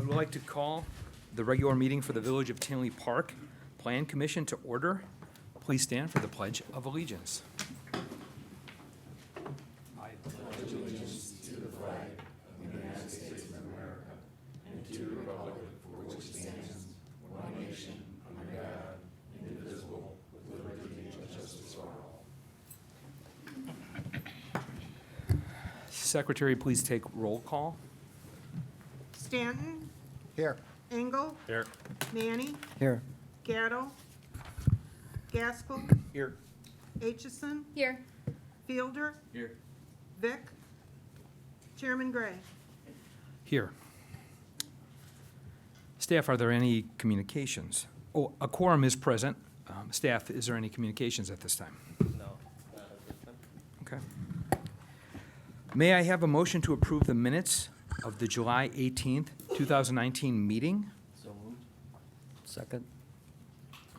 would like to call the regular meeting for the Village of Tinley Park Plan Commission to order. Please stand for the Pledge of Allegiance. Secretary, please take roll call. Stanton, Here. Engel, Here. Manny, Here. Gatto, Gaskell, Here. Aitchison, Here. Fielder, Here. Vic, Chairman Gray. Here. Staff, are there any communications? Oh, a quorum is present. Staff, is there any communications at this time? No, not at this time. Okay. May I have a motion to approve the minutes of the July 18th, 2019 meeting? So moved. Second.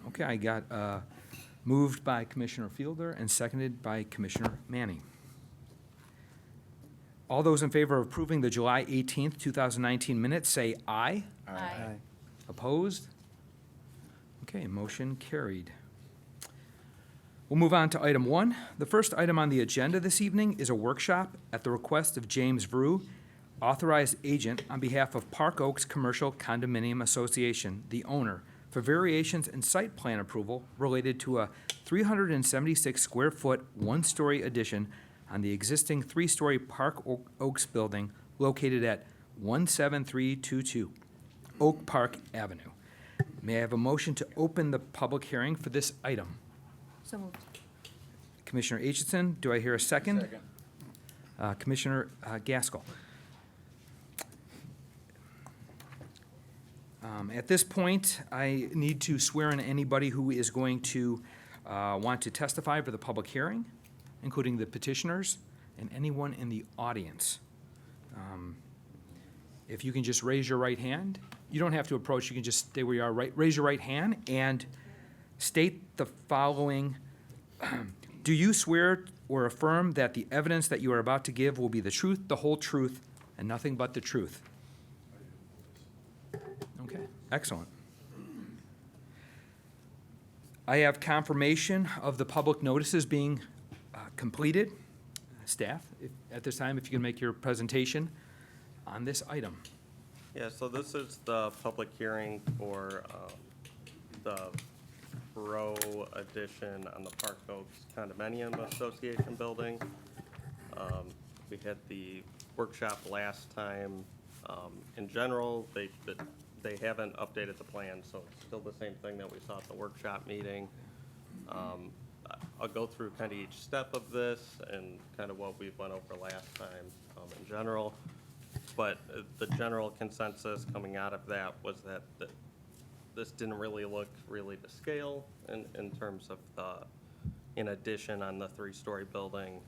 Okay, I got moved by Commissioner Fielder and seconded by Commissioner Manning. All those in favor of approving the July 18th, 2019 minutes, say aye. Aye. Opposed? Okay, motion carried. We'll move on to item 1. The first item on the agenda this evening is a workshop at the request of James Vrew, authorized agent on behalf of Park Oaks Commercial Condominium Association, the owner, for variations in site plan approval related to a 376-square-foot, one-story addition on the existing three-story Park Oaks building located at 17322 Oak Park Avenue. May I have a motion to open the public hearing for this item? So moved. Commissioner Aitchison, do I hear a second? Commissioner Gaskell. At this point, I need to swear in anybody who is going to want to testify for the public hearing, including the petitioners and anyone in the audience. If you can just raise your right hand. You don't have to approach, you can just stay where you are. Raise your right hand and state the following. Do you swear or affirm that the evidence that you are about to give will be the truth, the whole truth, and nothing but the truth? Okay, excellent. I have confirmation of the public notices being completed. Staff, at this time, if you can make your presentation on this item. Yeah, so this is the public hearing for the row addition on the Park Oaks Condominium Association building. We had the workshop last time. In general, they haven't updated the plan, so it's still the same thing that we saw at the workshop meeting. I'll go through kind of each step of this and kind of what we went over last time in general. But the general consensus coming out of that was that this didn't really look to scale in terms of in addition on the three-story building,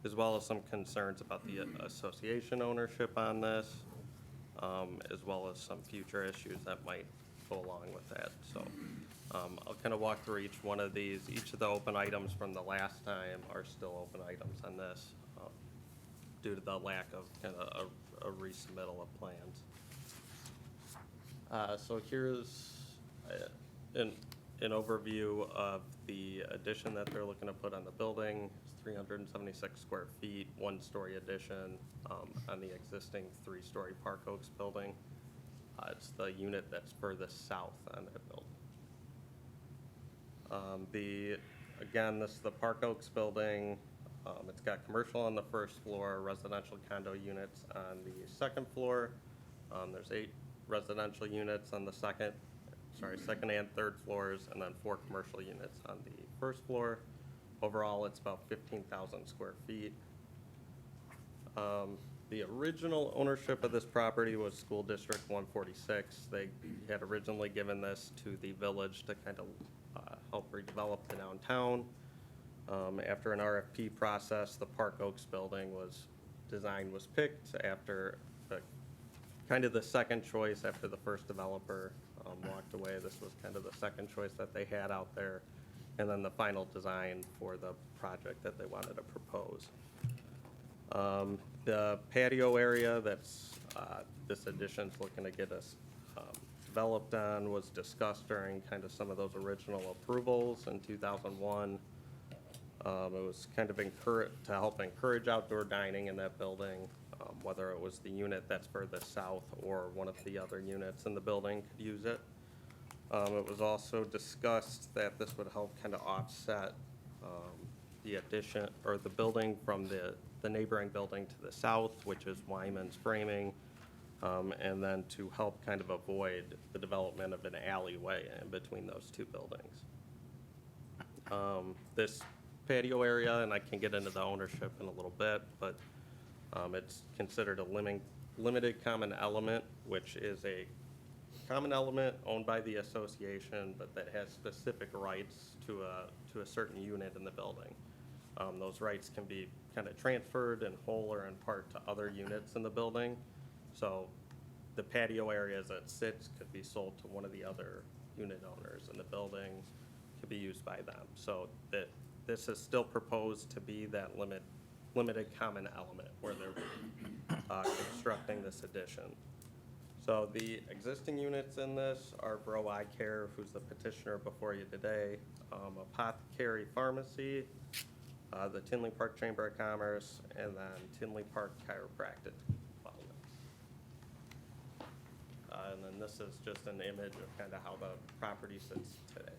as well as some concerns about the association ownership on this, as well as some future issues that might go along with that. So I'll kind of walk through each one of these. Each of the open items from the last time are still open items on this, due to the lack of kind of a resubmittal of plans. So here's an overview of the addition that they're looking to put on the building. It's 376 square feet, one-story addition on the existing three-story Park Oaks building. It's the unit that's furthest south on that building. Again, this is the Park Oaks building. It's got commercial on the first floor, residential condo units on the second floor. There's 8 residential units on the second and third floors, and then 4 commercial units on the first floor. Overall, it's about 15,000 square feet. The original ownership of this property was School District 146. They had originally given this to the village to kind of help redevelop the downtown. After an RFP process, the Park Oaks building was picked after kind of the second choice after the first developer walked away. This was kind of the second choice that they had out there, and then the final design for the project that they wanted to propose. The patio area that's This addition's looking to get us developed on, was discussed during kind of some of those original approvals in 2001. It was kind of to help encourage outdoor dining in that building, whether it was the unit that's further south or one of the other units in the building could use it. It was also discussed that this would help kind of offset the addition, or the building from the neighboring building to the south, which is Wyman's Framing, and then to help kind of avoid the development of an alleyway in between those two buildings. This patio area, and I can get into the ownership in a little bit, but it's considered a limited common element, which is a common element owned by the association, but that has specific rights to a certain unit in the building. Those rights can be kind of transferred in whole or in part to other units in the building. So the patio area as it sits could be sold to one of the other unit owners in the building, could be used by them. So this is still proposed to be that limited common element where they're constructing this addition. So the existing units in this are Bro Eye Care, who's the petitioner before you today, Apothecary Pharmacy, the Tinley Park Chamber of Commerce, and then Tinley Park Chiropractic Wellness. And then this is just an image of kind of how the property sits today.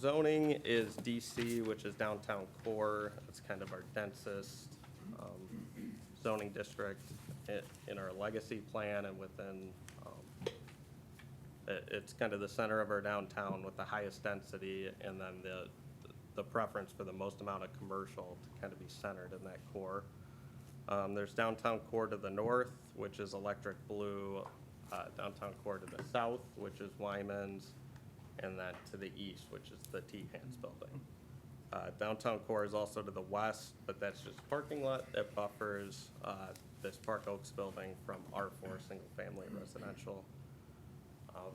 Zoning is DC, which is downtown core. It's kind of our densest zoning district in our legacy plan, and within, it's kind of the center of our downtown with the highest density, and then the preference for the most amount of commercial to kind of be centered in that core. There's downtown core to the north, which is electric blue, downtown core to the south, which is Wyman's, and then to the east, which is the T-Hands building. Downtown core is also to the west, but that's just parking lot that buffers this Park Oaks building from R4 single-family residential.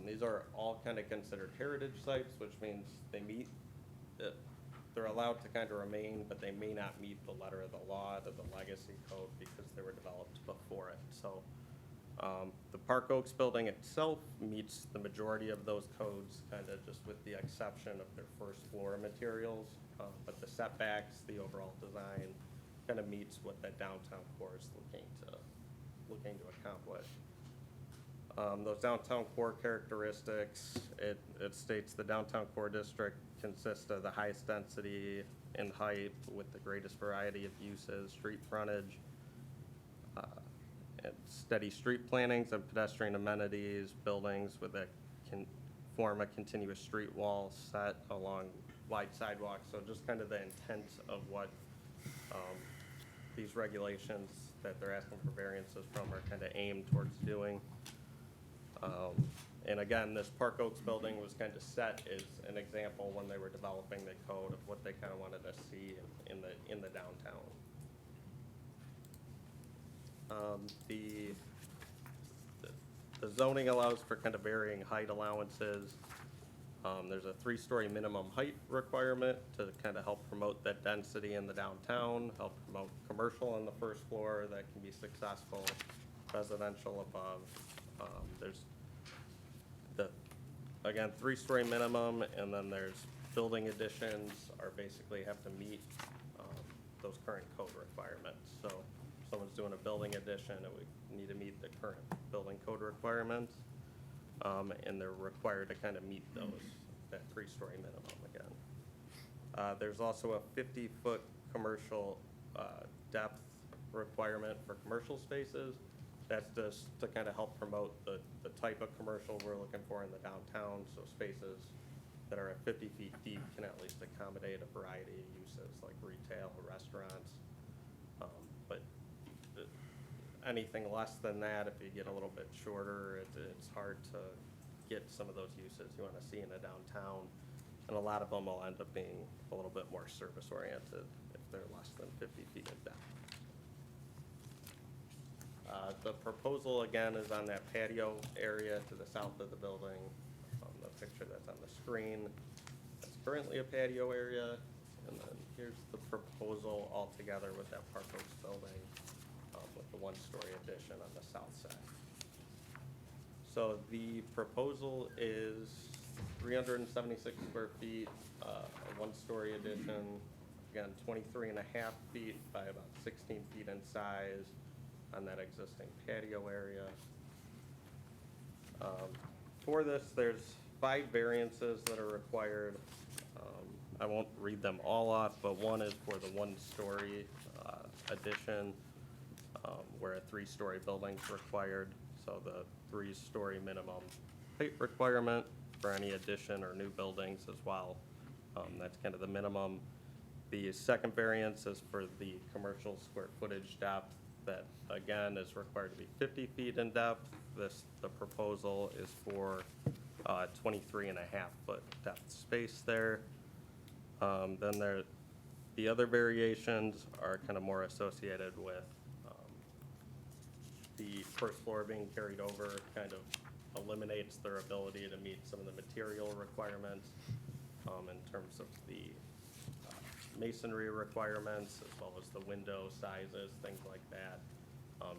These are all kind of considered heritage sites, which means they're allowed to kind of remain, but they may not meet the letter of the law to the legacy code because they were developed before it. So the Park Oaks building itself meets the majority of those codes, kind of just with the exception of their first floor materials. But the setbacks, the overall design, kind of meets what that downtown core is looking to accomplish. Those downtown core characteristics, it states the downtown core district consists of the highest density and height with the greatest variety of uses, street frontage, and steady street plantings and pedestrian amenities, buildings that can form a continuous street wall set along wide sidewalks. So just kind of the intent of what these regulations that they're asking for variances from are kind of aimed towards doing. And again, this Park Oaks building was kind of set as an example when they were developing the code of what they kind of wanted to see in the downtown. The zoning allows for kind of varying height allowances. There's a 3-story minimum height requirement to kind of help promote that density in the downtown, help promote commercial on the first floor that can be successful, residential above. There's again, 3-story minimum, and then there's building additions are basically have to meet those current code requirements. So if someone's doing a building addition, it would need to meet the current building code requirements. And they're required to kind of meet that 3-story minimum again. There's also a 50-foot commercial depth requirement for commercial spaces. That's just to kind of help promote the type of commercial we're looking for in the downtown. So spaces that are at 50 feet deep can at least accommodate a variety of uses like retail, restaurants. But anything less than that, if you get a little bit shorter, it's hard to get some of those uses you want to see in a downtown. And a lot of them will end up being a little bit more service oriented if they're less than 50 feet in depth. The proposal again is on that patio area to the south of the building. The picture that's on the screen, it's currently a patio area, And then here's the proposal altogether with that Park Oaks building, with the one-story addition on the south side. So the proposal is 376 square feet, a one-story addition, again, 23 and a half feet by about 16 feet in size on that existing patio area. For this, there's 5 variances that are required. I won't read them all off, but one is for the one-story addition, where a 3-story building's required. So the 3-story minimum height requirement for any addition or new buildings as well. That's kind of the minimum. The second variance is for the commercial square footage depth that, again, is required to be 50 feet in depth. The proposal is for 23 and a half foot depth space there. Then the other variations are kind of more associated with the first floor being carried over, kind of eliminates their ability to meet some of the material requirements in terms of the masonry requirements, as well as the window sizes, things like that.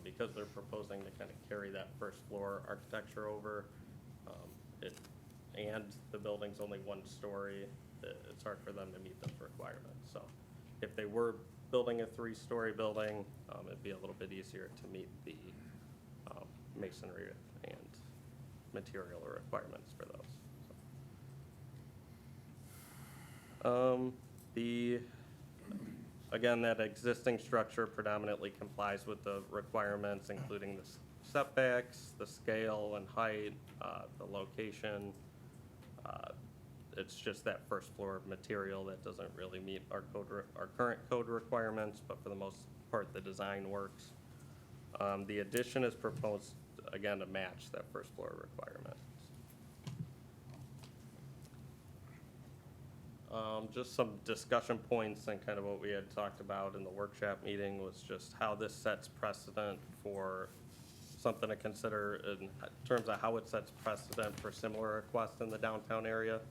Because they're proposing to kind of carry that first floor architecture over, and the building's only 1 story, it's hard for them to meet those requirements. So if they were building a 3-story building, it'd be a little bit easier to meet the masonry and material requirements for those. Again, that existing structure predominantly complies with the requirements, including the setbacks, the scale and height, the location. It's just that first floor material that doesn't really meet our current code requirements, but for the most part, the design works. The addition is proposed, again, to match that first floor requirement. Just some discussion points and kind of what we had talked about in the workshop meeting was just how this sets precedent for something to consider in terms of how it sets precedent for similar requests in the downtown area.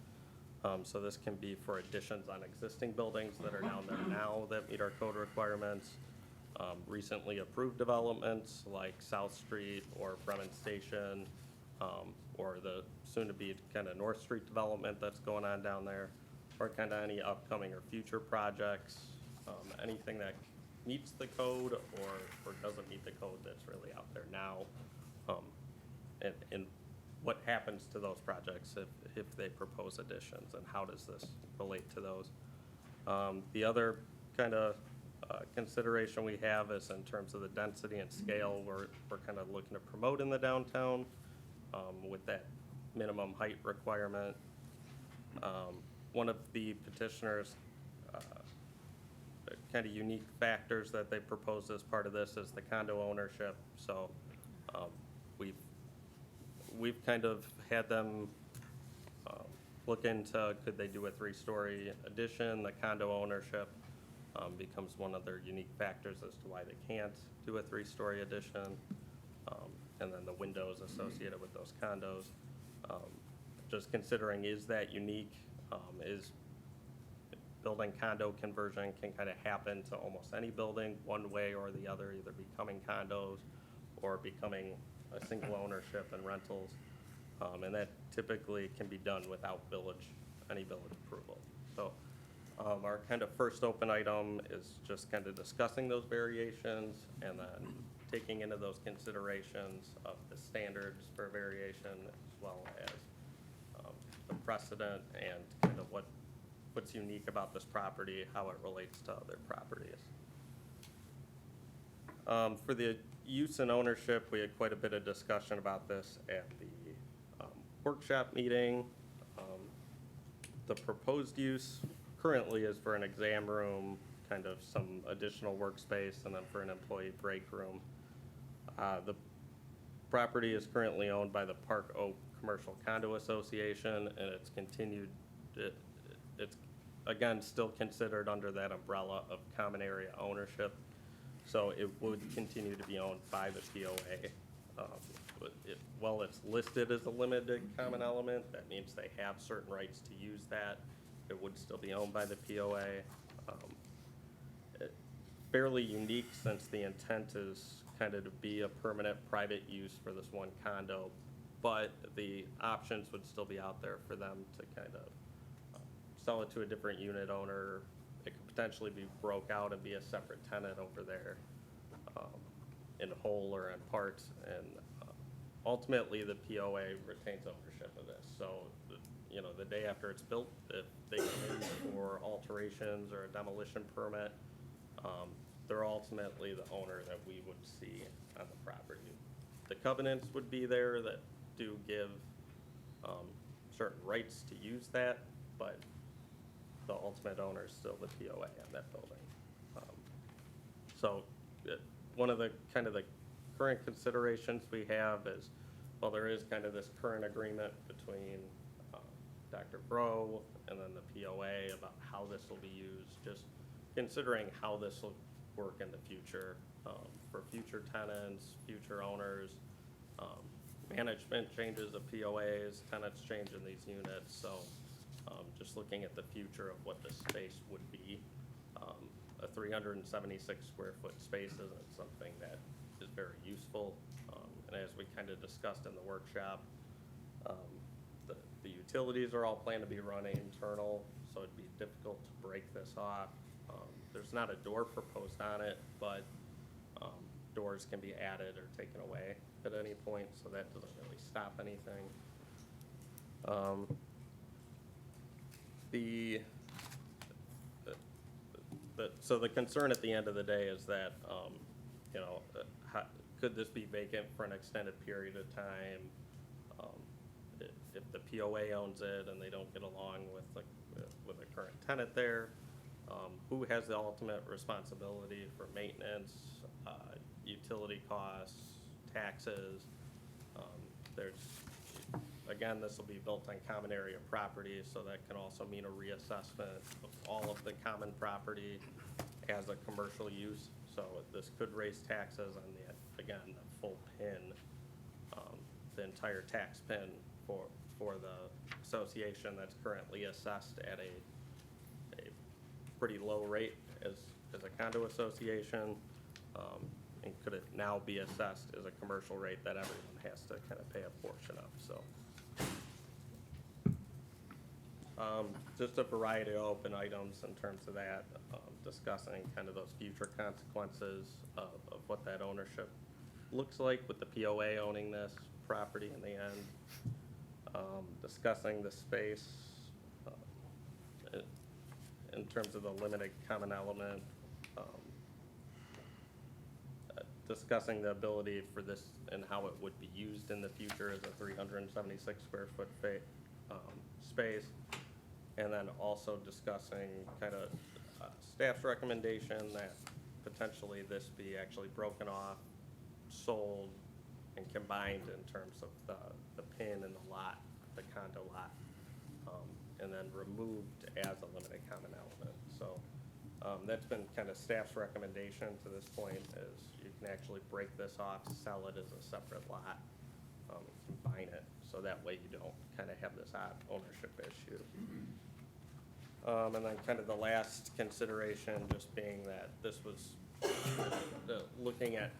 So this can be for additions on existing buildings that are down there now that meet our code requirements. Recently approved developments like South Street or Bremen Station, or the soon-to-be kind of North Street development that's going on down there, or kind of any upcoming or future projects, anything that meets the code or doesn't meet the code that's really out there now, and what happens to those projects if they propose additions, and how does this relate to those? The other kind of consideration we have is in terms of the density and scale we're kind of looking to promote in the downtown with that minimum height requirement. One of the petitioners' kind of unique factors that they propose as part of this is the condo ownership. So we've kind of had them look into, could they do a 3-story addition? The condo ownership becomes one of their unique factors as to why they can't do a 3-story addition, and then the windows associated with those condos. Just considering, is that unique? Is building condo conversion can kind of happen to almost any building one way or the other, either becoming condos or becoming a single ownership and rentals. And that typically can be done without any village approval. So our kind of first open item is just kind of discussing those variations and then taking into those considerations of the standards for variation, as well as the precedent and kind of what's unique about this property, how it relates to other properties. For the use and ownership, we had quite a bit of discussion about this at the workshop meeting. The proposed use currently is for an exam room, kind of some additional workspace, and then for an employee break room. The property is currently owned by the Park Oak Commercial Condo Association, and it's again still considered under that umbrella of common area ownership. So it would continue to be owned by the POA. While it's listed as a limited common element, that means they have certain rights to use that. It would still be owned by the POA. Fairly unique since the intent is kind of to be a permanent private use for this one condo, but the options would still be out there for them to kind of sell it to a different unit owner. It could potentially be broke out and be a separate tenant over there, in whole or in part, and ultimately the POA retains ownership of this. So, you know, the day after it's built, if they come in for alterations or a demolition permit, they're ultimately the owner that we would see on the property. The covenants would be there that do give certain rights to use that, but the ultimate owner is still the POA on that building. So one of the kind of the current considerations we have is, well, there is kind of this current agreement between Dr. Bro and then the POA about how this will be used, just considering how this will work in the future, for future tenants, future owners, management changes of POAs, tenants changing these units, so just looking at the future of what the space would be. A 376 square foot space isn't something that is very useful, and as we kind of discussed in the workshop, the utilities are all planned to be running internal, so it'd be difficult to break this off. There's not a door proposed on it, but doors can be added or taken away at any point, so that doesn't really stop anything. So the concern at the end of the day is that, you know, could this be vacant for an extended period of time? If the POA owns it and they don't get along with the current tenant there, who has the ultimate responsibility for maintenance, utility costs, taxes? Again, this will be built on common area property, so that can also mean a reassessment of all of the common property as a commercial use. So this could raise taxes on the full pin, the entire tax pin for the association that's currently assessed at a pretty low rate as a condo association, and could it now be assessed as a commercial rate that everyone has to kind of pay a portion of, so. Just a variety of open items in terms of that, discussing kind of those future consequences of what that ownership looks like with the POA owning this property in the end. Discussing the space in terms of the limited common element. Discussing the ability for this and how it would be used in the future as a 376 square foot space. And then also discussing kind of staff's recommendation that potentially this be actually broken off, sold, and combined in terms of the pin and the lot, the condo lot, and then removed as a limited common element. So that's been kind of staff's recommendation to this point, is you can actually break this off, sell it as a separate lot, combine it, so that way you don't kind of have this odd ownership issue. And then kind of the last consideration just being that this was looking at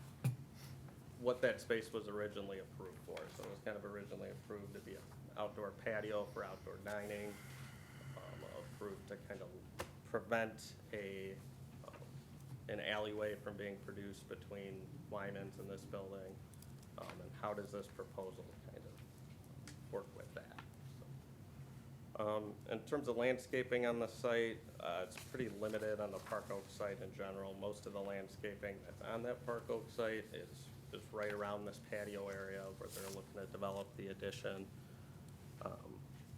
what that space was originally approved for. So it was kind of originally approved to be an outdoor patio for outdoor dining, approved to kind of prevent an alleyway from being produced between Wyman's and this building. And how does this proposal kind of work with that? In terms of landscaping on the site, it's pretty limited on the Park Oak site in general. Most of the landscaping that's on that Park Oak site is right around this patio area where they're looking to develop the addition.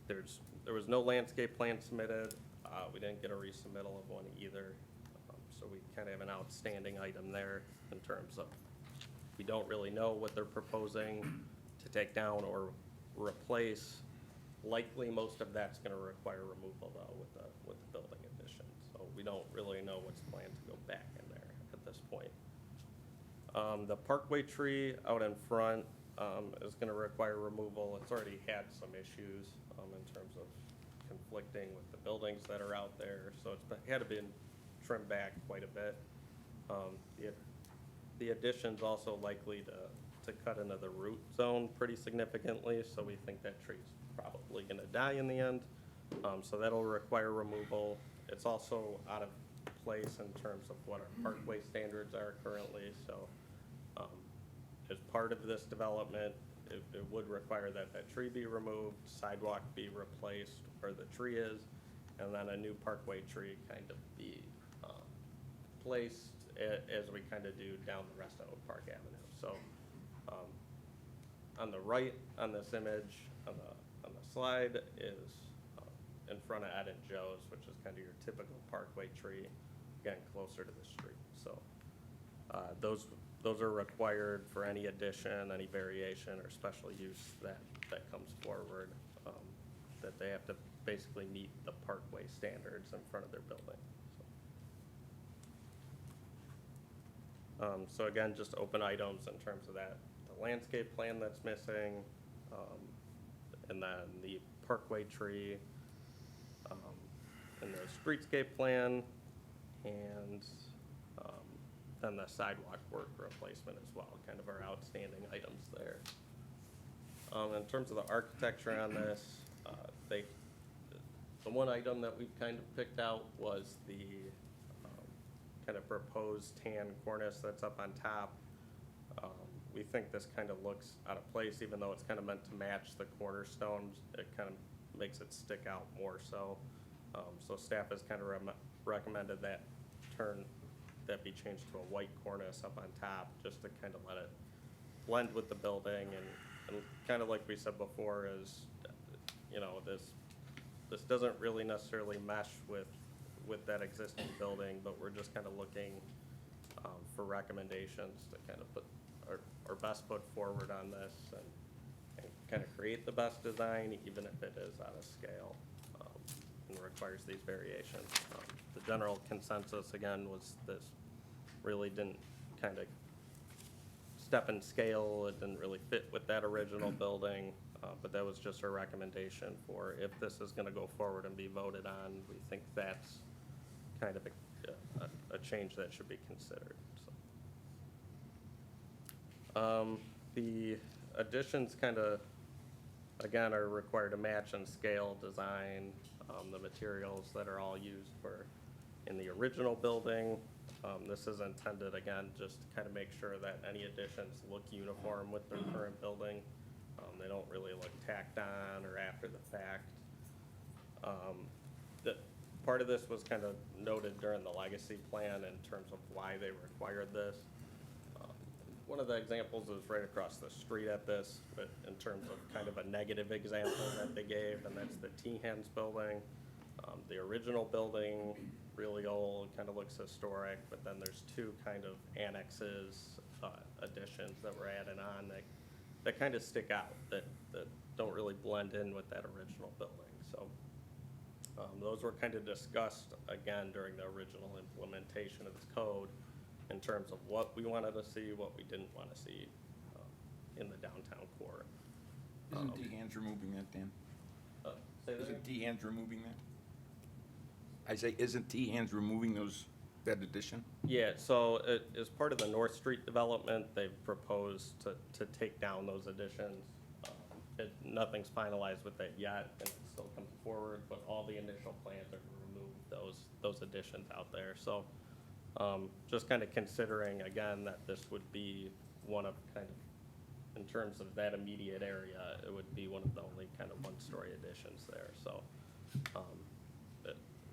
There was no landscape plan submitted. We didn't get a resubmittal of one either. So we kind of have an outstanding item there in terms of, we don't really know what they're proposing to take down or replace. Likely, most of that's going to require removal though with the building addition. So we don't really know what's planned to go back in there at this point. The parkway tree out in front is going to require removal. It's already had some issues in terms of conflicting with the buildings that are out there. So it's had to be trimmed back quite a bit. The addition's also likely to cut into the root zone pretty significantly, so we think that tree's probably gonna die in the end. So that'll require removal. It's also out of place in terms of what our parkway standards are currently, so as part of this development, it would require that tree be removed, sidewalk be replaced where the tree is, and then a new parkway tree kind of be placed as we kind of do down the rest of Oak Park Avenue. So on the right on this image, on the slide is in front of Ed and Joe's, which is kind of your typical parkway tree, again, closer to the street. So those are required for any addition, any variation, or special use that comes forward, that they have to basically meet the parkway standards in front of their building. So again, just open items in terms of that, the landscape plan that's missing, and then the parkway tree, and the streetscape plan, and then the sidewalk work replacement as well, kind of our outstanding items there. In terms of the architecture on this, the one item that we've kind of picked out was the kind of proposed tan cornice that's up on top. We think this kind of looks out of place, even though it's kind of meant to match the cornerstones. It kind of makes it stick out more so. So staff has kind of recommended that be changed to a white cornice up on top, just to kind of let it blend with the building, and kind of like we said before, is, you know, this doesn't really necessarily mesh with that existing building, but we're just kind of looking for recommendations to kind of put our best foot forward on this, and kind of create the best design, even if it is out of scale, and requires these variations. The general consensus, again, was this really didn't kind of step in scale. It didn't really fit with that original building, but that was just our recommendation for if this is going to go forward and be voted on. We think that's kind of a change that should be considered. So. The additions kind of, again, are required to match and scale design, the materials that are all used in the original building. This is intended, again, just to kind of make sure that any additions look uniform with their current building. They don't really look tacked on or after the fact. Part of this was kind of noted during the legacy plan in terms of why they required this. One of the examples is right across the street at this, but in terms of kind of a negative example that they gave, and that's the T-Hands building. The original building, really old, kind of looks historic, but then there's two kind of annexes, additions that were added on that kind of stick out, that don't really blend in with that original building. So those were kind of discussed, again, during the original implementation of this code, in terms of what we wanted to see, what we didn't want to see in the downtown core. Isn't T-Hands removing that, Dan? Say that again? Isn't T-Hands removing that? I say, isn't T-Hands removing that addition? Yeah, so as part of the North Street development, they've proposed to take down those additions. Nothing's finalized with that yet, and it's still coming forward, but all the initial plans are to remove those additions out there. So just kind of considering, again, that this would be one of kind of, in terms of that immediate area, it would be one of the only kind of one-story additions there. So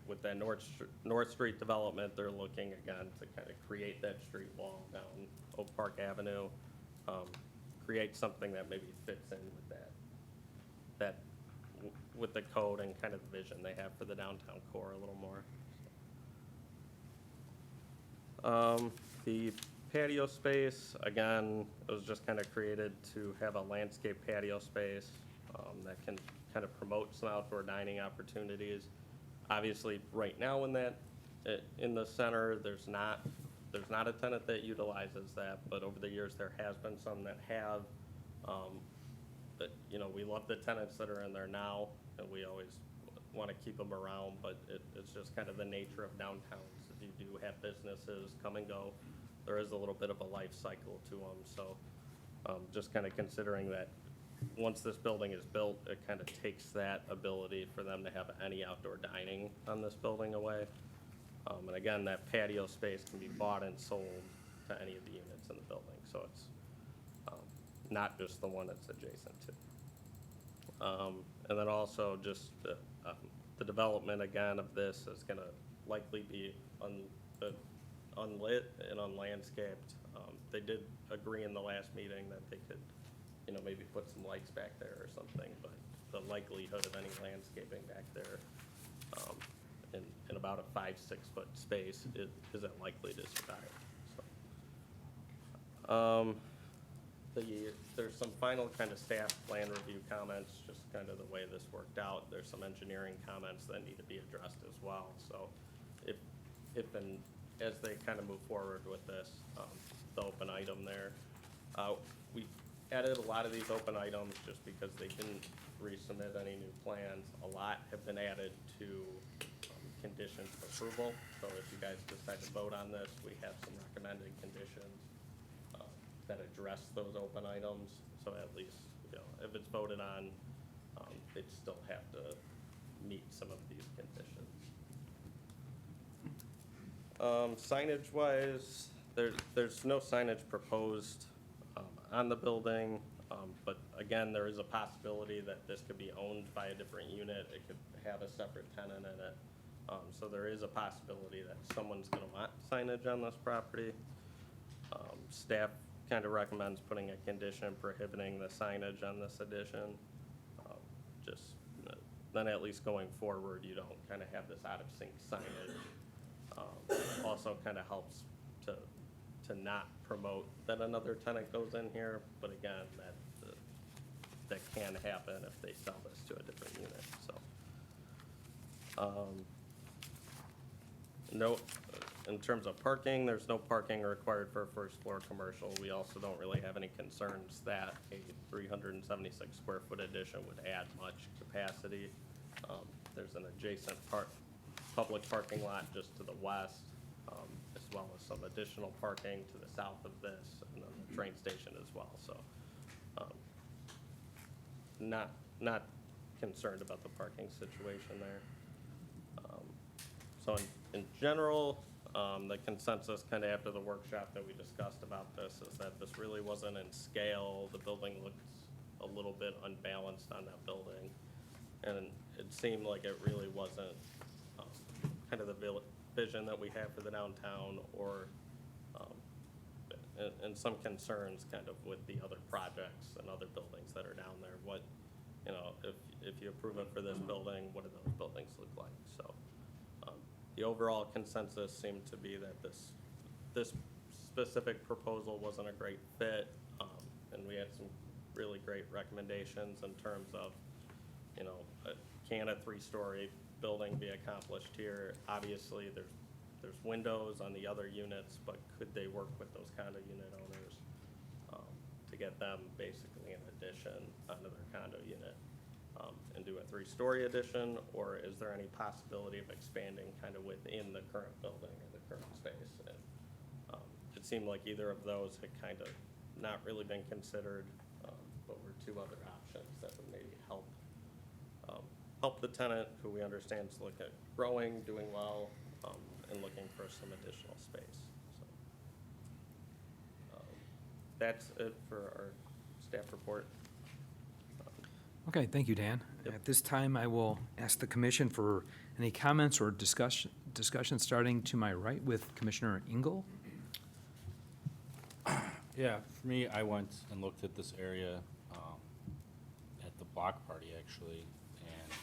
with that North Street development, they're looking, again, to kind of create that street wall down Oak Park Avenue, create something that maybe fits in with with the code and kind of the vision they have for the downtown core a little more. The patio space, again, it was just kind of created to have a landscape patio space that can kind of promote some outdoor dining opportunities. Obviously, right now in the center, there's not a tenant that utilizes that, but over the years there has been some that have. But you know, we love the tenants that are in there now, and we always want to keep them around. But it's just kind of the nature of downtowns. If you you do have businesses come and go. There is a little bit of a life cycle to them, so just kind of considering that once this building is built, it kind of takes that ability for them to have any outdoor dining on this building away. And again, that patio space can be bought and sold to any of the units in the building, so it's not just the one it's adjacent to. And then also just the development again of this is gonna likely be unlit and unlandscaped. They did agree in the last meeting that they could, you know, maybe put some lights back there or something, but the likelihood of any landscaping back there in about a 5-6 foot space isn't likely to survive, so. There's some final kind of staff plan review comments, just kind of the way this worked out. There's some engineering comments that need to be addressed as well. So if and as they kind of move forward with this, the open item there, we added a lot of these open items just because they didn't resubmit any new plans. A lot have been added to conditions of approval. So if you guys decide to vote on this, we have some recommended conditions that address those open items, so at least, you know, if it's voted on, they'd still have to meet some of these conditions. Signage-wise, there's no signage proposed on the building, but again, there is a possibility that this could be owned by a different unit. It could have a separate tenant in it. So there is a possibility that someone's gonna want signage on this property. Staff kind of recommends putting a condition prohibiting the signage on this addition. Just, then at least going forward, you don't kind of have this out of sync signage. Also kind of helps to not promote that another tenant goes in here, but again, that can happen if they sell this to a different unit, so. No, in terms of parking, there's no parking required for a first floor commercial. We also don't really have any concerns that a 376 square foot addition would add much capacity. There's an adjacent public parking lot just to the west, as well as some additional parking to the south of this, and then the train station as well, so. Not concerned about the parking situation there. So in general, the consensus kind of after the workshop that we discussed about this is that this really wasn't in scale. The building looks a little bit unbalanced on that building. And it seemed like it really wasn't kind of the vision that we have for the downtown, or and some concerns kind of with the other projects and other buildings that are down there. What, you know, if you approve it for this building, what do those buildings look like? So the overall consensus seemed to be that this specific proposal wasn't a great fit, and we had some really great recommendations in terms of, you know, can a 3-story building be accomplished here? Obviously, there's windows on the other units, but could they work with those condo unit owners to get them basically an addition onto their condo unit? And do a 3-story addition, or is there any possibility of expanding kind of within the current building or the current space? And it seemed like either of those had kind of not really been considered, but were 2 other options that would maybe help the tenant, who we understand is looking at growing, doing well, and looking for some additional space. So that's it for our staff report. Okay, thank you, Dan. Yep. At this time, I will ask the commission for any comments or discussion starting to my right with Commissioner Engel. Yeah, for me, I went and looked at this area at the block party, actually, and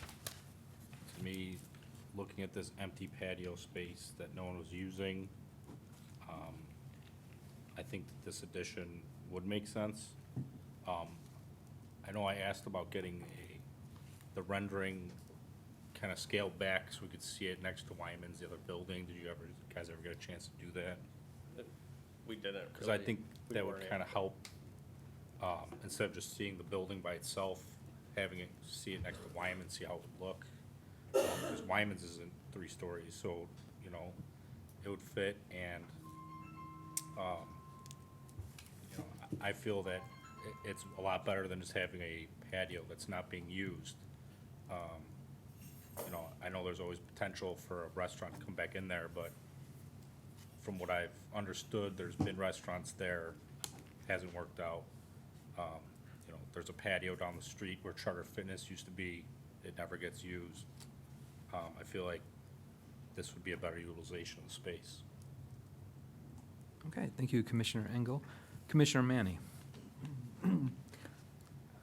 to me, looking at this empty patio space that no one was using, I think that this addition would make sense. I know I asked about getting the rendering kind of scaled back so we could see it next to Wyman's, the other building. Did you guys ever get a chance to do that? We didn't. Because I really- think we that would weren't kind of able- help, instead of just seeing the building by itself, having it, see it next to Wyman, see how it would look. Because Wyman's isn't 3 stories, so, you know, it would fit, and, you know, I feel that it's a lot better than just having a patio that's not being used. You know, I know there's always potential for a restaurant to come back in there, but from what I've understood, there's been restaurants there, hasn't worked out. You know, there's a patio down the street where Charter Fitness used to be, it never gets used. I feel like this would be a better utilization of the space. Okay, thank you, Commissioner Engel. Commissioner Manny? I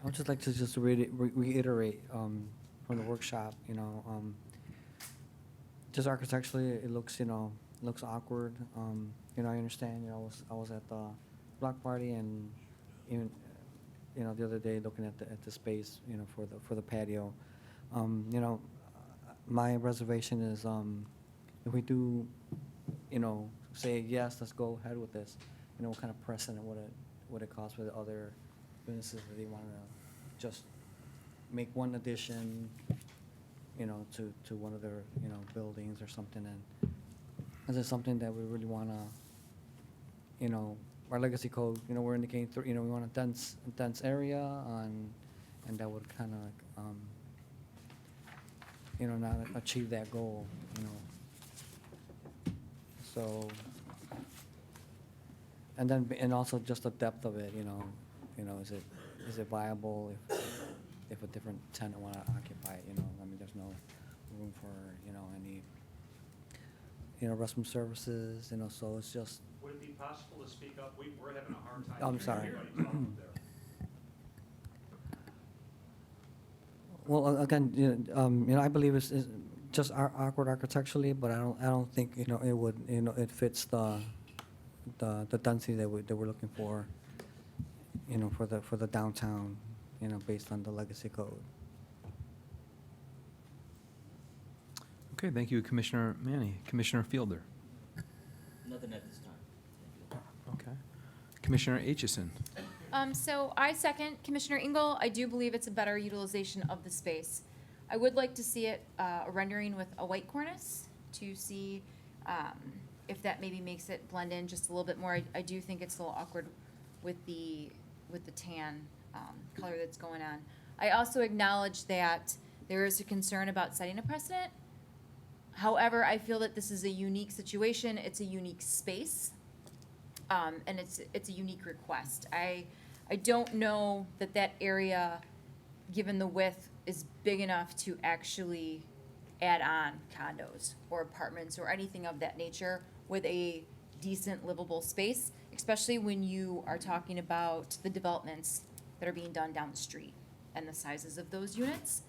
would just like to just reiterate from the workshop, you know, just architecturally, it looks, you know, looks awkward. You know, I understand, you know, I was at the block party and even, you know, the other day looking at the space, you know, for the patio. You know, my reservation is, if we do, you know, say, yes, let's go ahead with this, you know, what kind of precedent would it cost with other businesses that they want to just make one addition, you know, to one of their, you know, buildings or something, and is it something that we really want to, you know, our legacy code, you know, we're indicating, you know, we want a dense area and that would kind of, you know, not achieve that goal, you know. So, and then, and also just the depth of it, you know, is it viable if a different tenant want to occupy it, you know? I mean, there's no room for, you know, any, you know, restroom services, you know, so it's just, Would it be possible to speak up? We're having a hard time. I'm hearing sorry. everybody talking there. well, again, you know, I believe it's just awkward architecturally, but I don't think, you know, it would, you know, it fits the density that we're looking for, you know, for the downtown, you know, based on the legacy code. Okay, thank you, Commissioner Manny. Commissioner Fielder? Nothing at this time. Okay. Commissioner Aitchison? So I second Commissioner Engel. I do believe it's a better utilization of the space. I would like to see it, a rendering with a white cornice to see, if that maybe makes it blend in just a little bit more. I do think it's a little awkward with the tan, color that's going on. I also acknowledge that there is a concern about setting a precedent. However, I feel that this is a unique situation. It's a unique space. And it's a unique request. I don't know that area, given the width, is big enough to actually add on condos or apartments or anything of that nature with a decent livable space, especially when you are talking about the developments that are being done down the street and the sizes of those units.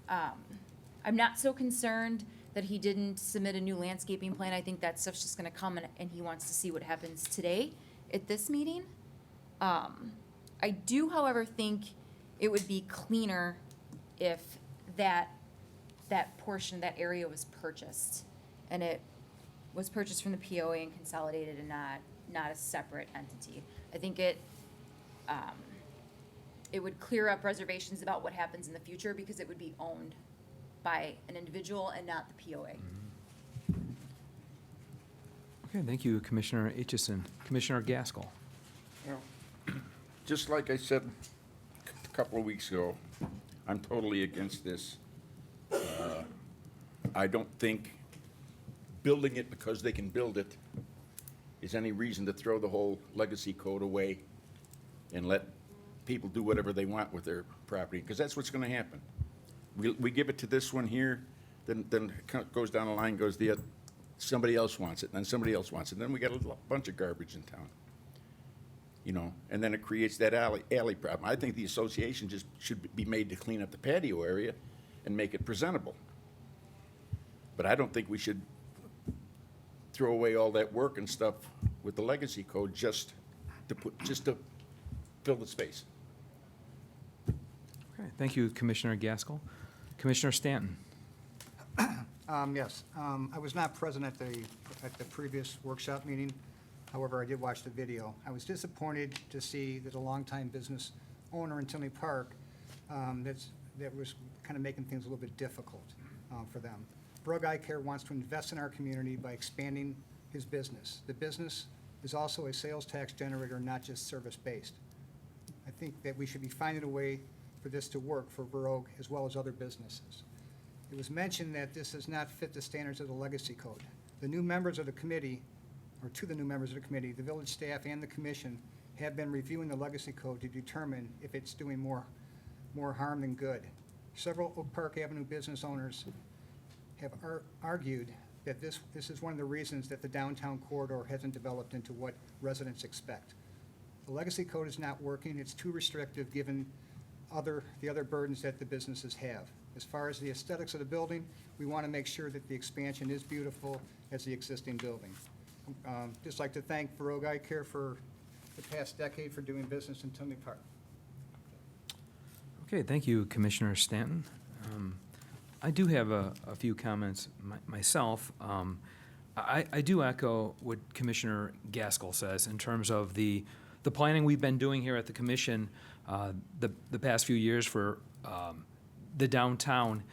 I'm not so concerned that he didn't submit a new landscaping plan. I think that stuff's just gonna come and he wants to see what happens today at this meeting. I do, however, think it would be cleaner if that portion, that area was purchased. And it was purchased from the POA and consolidated and not a separate entity. I think it would clear up reservations about what happens in the future because it would be owned by an individual and not the POA. Okay, thank you, Commissioner Aitchison. Commissioner Gaskell? Just like I said a couple of weeks ago, I'm totally against this. I don't think building it because they can build it is any reason to throw the whole legacy code away and let people do whatever they want with their property, because that's what's gonna happen. We give it to this one here, then it kind of goes down the line, goes somebody else wants it, and then somebody else wants it, then we got a bunch of garbage in town. You know, and then it creates that alley problem. I think the association just should be made to clean up the patio area and make it presentable. But I don't think we should throw away all that work and stuff with the legacy code just to fill the space. Okay, thank you, Commissioner Gaskell. Commissioner Stanton? Yes, I was not present at the previous workshop meeting. However, I did watch the video. I was disappointed to see that a longtime business owner in Tinley Park, that was kind of making things a little bit difficult for them. Brug Eye Care wants to invest in our community by expanding his business. The business is also a sales tax generator, not just service-based. I think that we should be finding a way for this to work for Baroque as well as other businesses. It was mentioned that this does not fit the standards of the legacy code. The new members of the committee, or to the new members of the committee, the village staff and the commission have been reviewing the legacy code to determine if it's doing more harm than good. Several Oak Park Avenue business owners have argued that this is one of the reasons that the downtown corridor hasn't developed into what residents expect. The legacy code is not working. It's too restrictive given the other burdens that the businesses have. As far as the aesthetics of the building, we want to make sure that the expansion is beautiful as the existing building. Just like to thank Baroque Eye Care for the past decade for doing business in Tinley Park. Okay, thank you, Commissioner Stanton. I do have a few comments myself. I do echo what Commissioner Gaskell says in terms of the planning we've been doing here at the commission the past few years for the downtown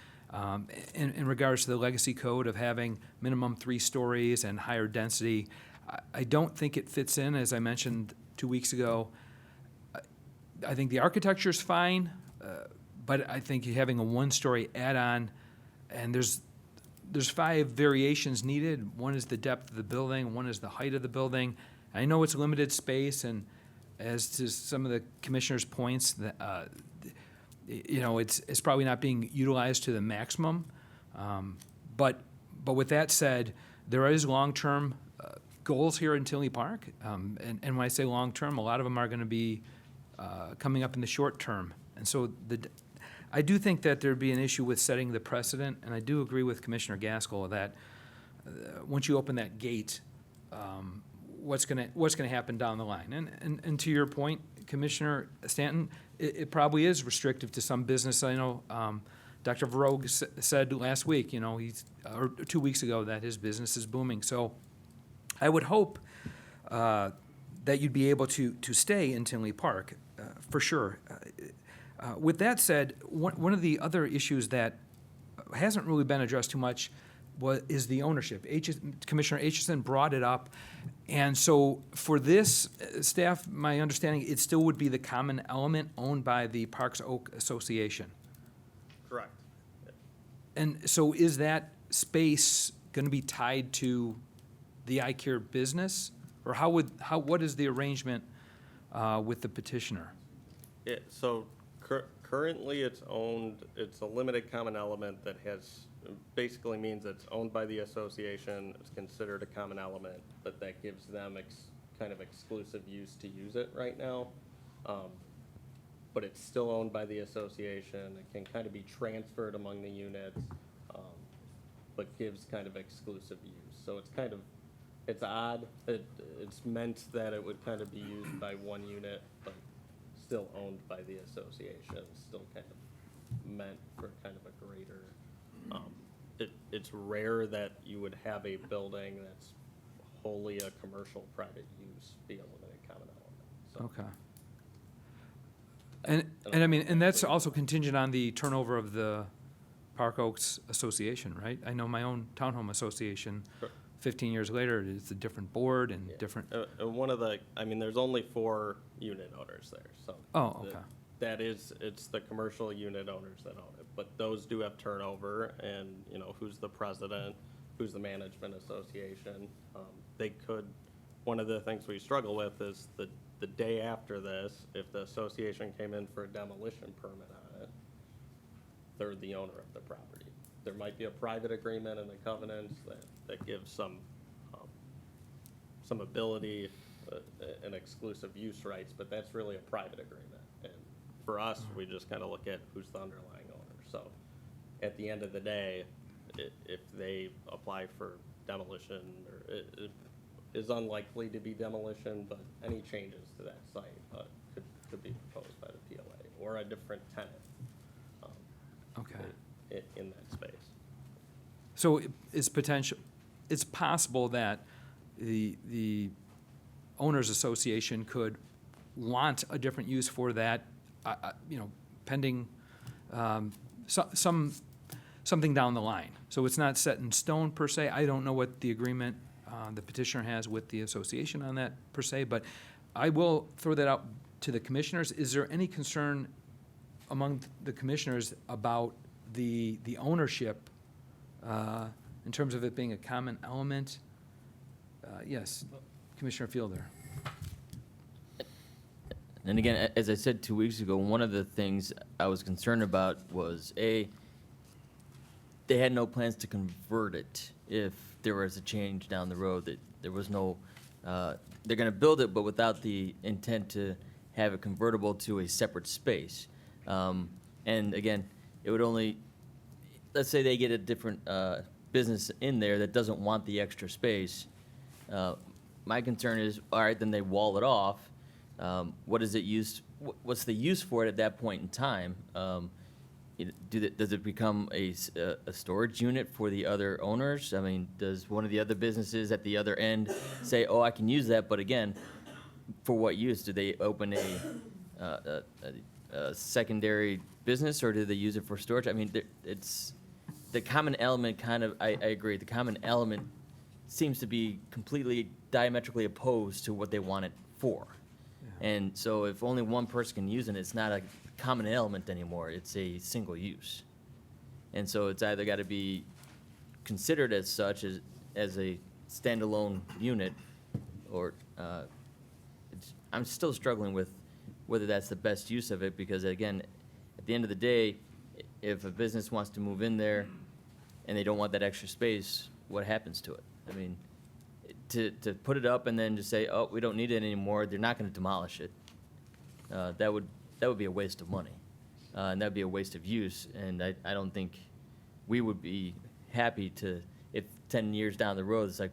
in regards to the legacy code of having minimum 3 stories and higher density. I don't think it fits in, as I mentioned 2 weeks ago. I think the architecture's fine, but I think having a 1-story add-on, and there's 5 variations needed. One is the depth of the building, one is the height of the building. I know it's limited space, and as to some of the commissioner's points, that it's probably not being utilized to the maximum. But with that said, there is long-term goals here in Tinley Park, and when I say long-term, a lot of them are going to be coming up in the short term. And so I do think that there'd be an issue with setting the precedent, and I do agree with Commissioner Gaskell that once you open that gate, what's gonna happen down the line? And to your point, Commissioner Stanton, it probably is restrictive to some business. I know Dr. Vogue said last week, or 2 weeks ago, that his business is booming. So I would hope that you'd be able to stay in Tinley Park, for sure. With that said, one of the other issues that hasn't really been addressed too much is the ownership. Commissioner Aitchison brought it up, and so for this staff, my understanding, it still would be the common element owned by the Parks Oak Association. Correct. And so is that space going to be tied to the eye care business, or what is the arrangement with the petitioner? So currently it's a limited common element that basically means it's owned by the association, it's considered a common element, but that gives them kind of exclusive use to use it right now. But it's still owned by the association, it can kind of be transferred among the units, but gives kind of exclusive use. So it's odd, it's meant that it would kind of be used by one unit, but still owned by the association, still kind of meant for kind of a greater, it's rare that you would have a building that's wholly a commercial private use be a limited common element. So, Okay. And I mean, and that's also contingent on the turnover of the Park Oaks Association, right? I know my own townhome association, Sure. 15 years later, it's a different board and different. There's only 4 unit owners there, so. Oh, okay. It's the commercial unit owners that own it, but those do have turnover, and, who's the president, who's the management association. One of the things we struggle with is the day after this, if the association came in for a demolition permit on it, they're the owner of the property. There might be a private agreement in the covenants that gives some ability and exclusive use rights, but that's really a private agreement. And for us, we just kind of look at who's the underlying owner. So at the end of the day, if they apply for demolition, or it is unlikely to be demolition, but any changes to that site could be proposed by the POA or a different tenant. Okay. In that space. So it's possible that the owners association could want a different use for that, pending something down the line. So it's not set in stone per se. I don't know what the agreement the petitioner has with the association on that per se, but I will throw that out to the commissioners. Is there any concern among the commissioners about the ownership in terms of it being a common element? Yes, Commissioner Fielder. And again, as I said 2 weeks ago, one of the things I was concerned about was, A, they had no plans to convert it if there was a change down the road, that there was no, they're gonna build it, but without the intent to have it convertible to a separate space. And again, it would only, let's say they get a different business in there that doesn't want the extra space. My concern is, all right, then they wall it off. What is it used, what's the use for it at that point in time? Does it become a storage unit for the other owners? I mean, does one of the other businesses at the other end say, oh, I can use that, but again, for what use? Do they open a secondary business, or do they use it for storage? I mean, it's, the common element kind of, I agree, the common element seems to be completely diametrically opposed to what they want it for. And so if only one person can use it, it's not a common element anymore, it's a single use. And so it's either gotta be considered as such, as a standalone unit, or, I'm still struggling with whether that's the best use of it, because again, at the end of the day, if a business wants to move in there and they don't want that extra space, what happens to it? I mean, to put it up and then just say, oh, we don't need it anymore, they're not gonna demolish it. That would be a waste of money, and that'd be a waste of use, and I don't think we would be happy to, if 10 years down the road, it's like,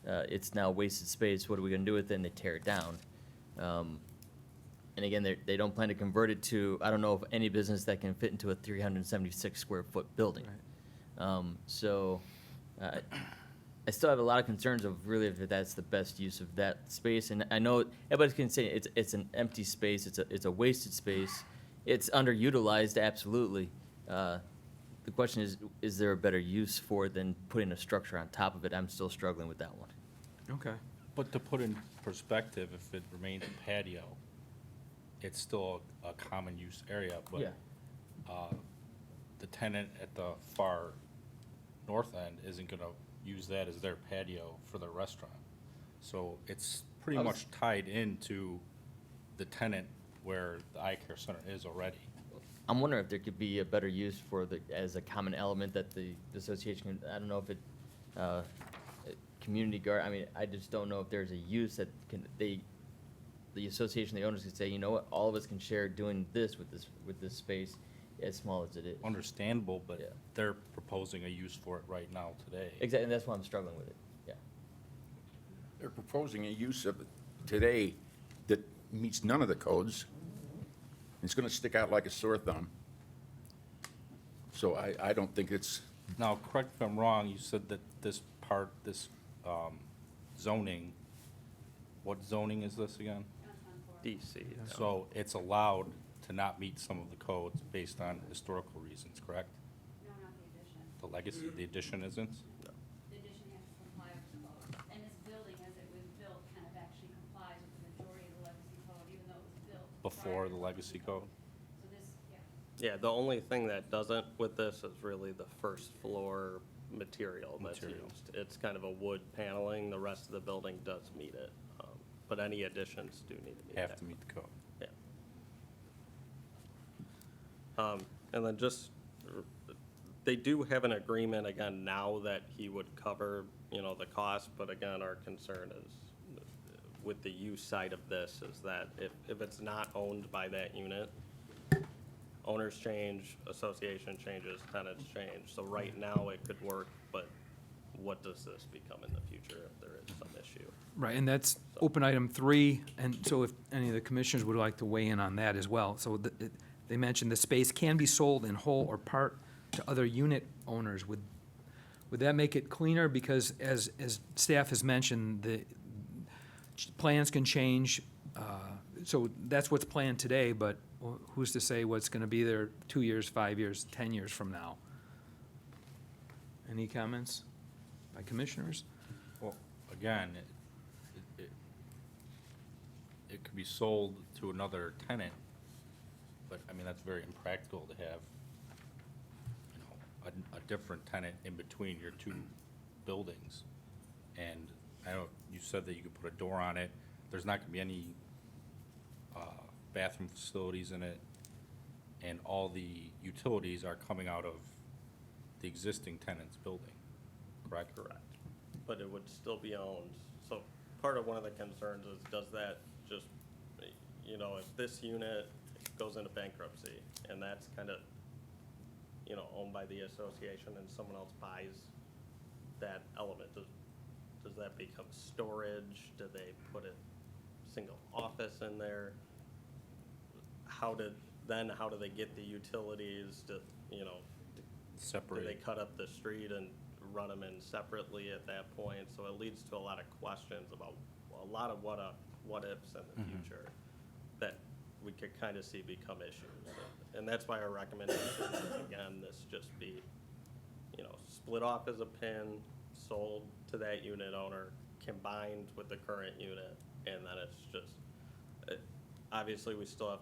it's now wasted space, what are we gonna do with it, and they tear it down. And again, they don't plan to convert it to, I don't know of any business that can fit into a 376 square foot building. So, I still have a lot of concerns of really if that's the best use of that space. And I know everybody can say it's an empty space, it's a wasted space, it's underutilized, absolutely. The question is there a better use for it than putting a structure on top of it? I'm still struggling with that one. Okay. But to put in perspective, if it remains a patio, it's still a common use area, but Yeah. The tenant at the far north end isn't gonna use that as their patio for their restaurant. So it's pretty much tied into the tenant where the eye care center is already. I'm wondering if there could be a better use for as a common element that the association, I don't know if it, community guard, I mean, I just don't know if there's a use that the association, the owners could say, you know what, all of us can share doing this with this space, as small as it is. Understandable, but Yeah. they're proposing a use for it right now today. Exactly, and that's why I'm struggling with it, yeah. They're proposing a use of it today that meets none of the codes. It's gonna stick out like a sore thumb. So I don't think it's, Now, correct me if I'm wrong, you said that this zoning, what zoning is this again? DC. So it's allowed to not meet some of the codes based on historical reasons, correct? No, not the addition. The legacy, the addition isn't? The addition has to comply with the code. And this building, as it was built, kind of actually complies with the majority of the legacy code, even though it was built Before prior the to legacy code? So this, yeah. Yeah, the only thing that doesn't with this is really the first floor material that's Material. used. It's kind of a wood paneling, the rest of the building does meet it. But any additions do need to meet that. Have to meet the code. Yeah. And then just, they do have an agreement, again, now that he would cover, the cost, but again, our concern is with the use side of this is that if it's not owned by that unit, owners change, association changes, tenants change. So right now it could work, but what does this become in the future if there is some issue? Right, and that's open item 3, and so if any of the commissioners would like to weigh in on that as well. So they mentioned the space can be sold in whole or part to other unit owners. Would that make it cleaner? Because as staff has mentioned, the plans can change. So that's what's planned today, but who's to say what's gonna be there 2 years, 5 years, 10 years from now? Any comments by commissioners? Well, again, it could be sold to another tenant, but, I mean, that's very impractical to have, you know, a different tenant in between your two buildings. And I know, you said that you could put a door on it, there's not gonna be any, bathroom facilities in it, and all the utilities are coming out of the existing tenant's building, correct? Correct. But it would still be owned. So part of one of the concerns is, does that just, you know, if this unit goes into bankruptcy and that's kind of, you know, owned by the association and someone else buys that element, does that become storage? Do they put a single office in there? How do they get the utilities to, you know, do they Separate. cut up the street and run them in separately at that point? So it leads to a lot of questions about a lot of what ifs in the future that we could kind of see become issues. And that's why our recommendation is, again, this just be, you know, split off as a PIN, sold to that unit owner, combined with the current unit, and then it's just, obviously, we still have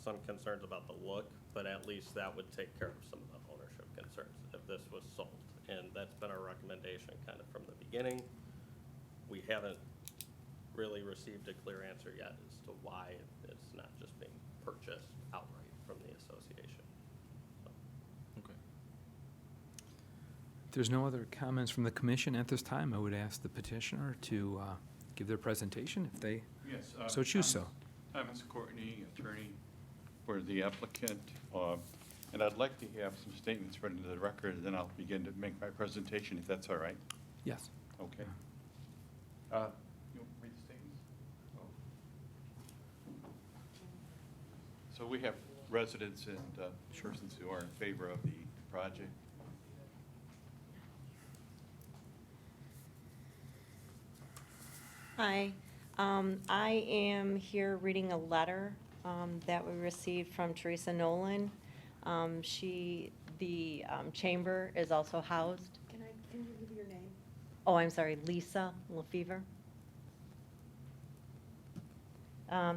some concerns about the look, but at least that would take care of some of the ownership concerns if this was sold. And that's been our recommendation kind of from the beginning. We haven't really received a clear answer yet as to why it's not just being purchased outright from the association. Okay. If there's no other comments from the commission at this time, I would ask the petitioner to give their presentation if they Yes. so choose so. Thomas Courtney, attorney for the applicant. And I'd like to have some statements read into the record, and then I'll begin to make my presentation, if that's all right. Yes. Okay. You read the statements? Oh. So we have residents and persons who are in favor of the project. Hi, I am here reading a letter that we received from Teresa Nolan. The chamber is also housed. Can you give your name? Oh, I'm sorry, Lisa Lefevre.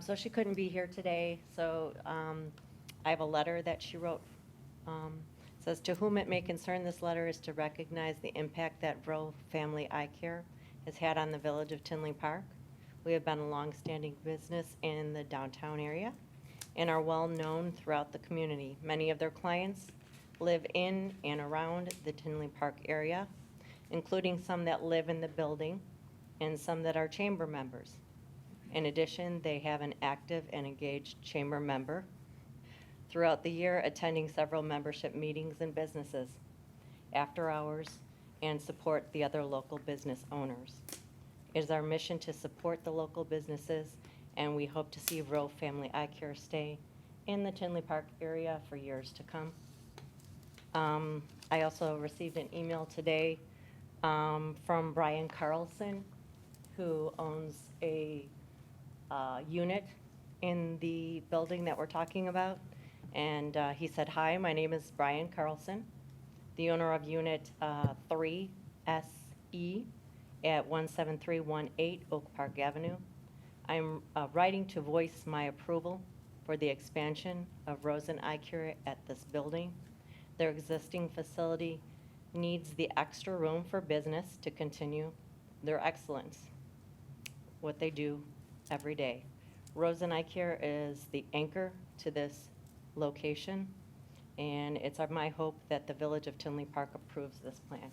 So she couldn't be here today, so I have a letter that she wrote. Says, "To whom it may concern, this letter is to recognize the impact that Rowe Family Eye Care has had on the village of Tinley Park. We have been a longstanding business in the downtown area and are well-known throughout the community. Many of their clients live in and around the Tinley Park area, including some that live in the building and some that are chamber members. In addition, they have an active and engaged chamber member throughout the year, attending several membership meetings and businesses, after hours, and support the other local business owners. It is our mission to support the local businesses, and we hope to see Rowe Family Eye Care stay in the Tinley Park area for years to come." I also received an email today from Brian Carlson, who owns a unit in the building that we're talking about. And he said, "Hi, my name is Brian Carlson, the owner of Unit 3SE at 17318 Oak Park Avenue. I'm writing to voice my approval for the expansion of Rosen Eye Care at this building. Their existing facility needs the extra room for business to continue their excellence, what they do every day. Rosen Eye Care is the anchor to this location, and it's my hope that the Village of Tinley Park approves this plan."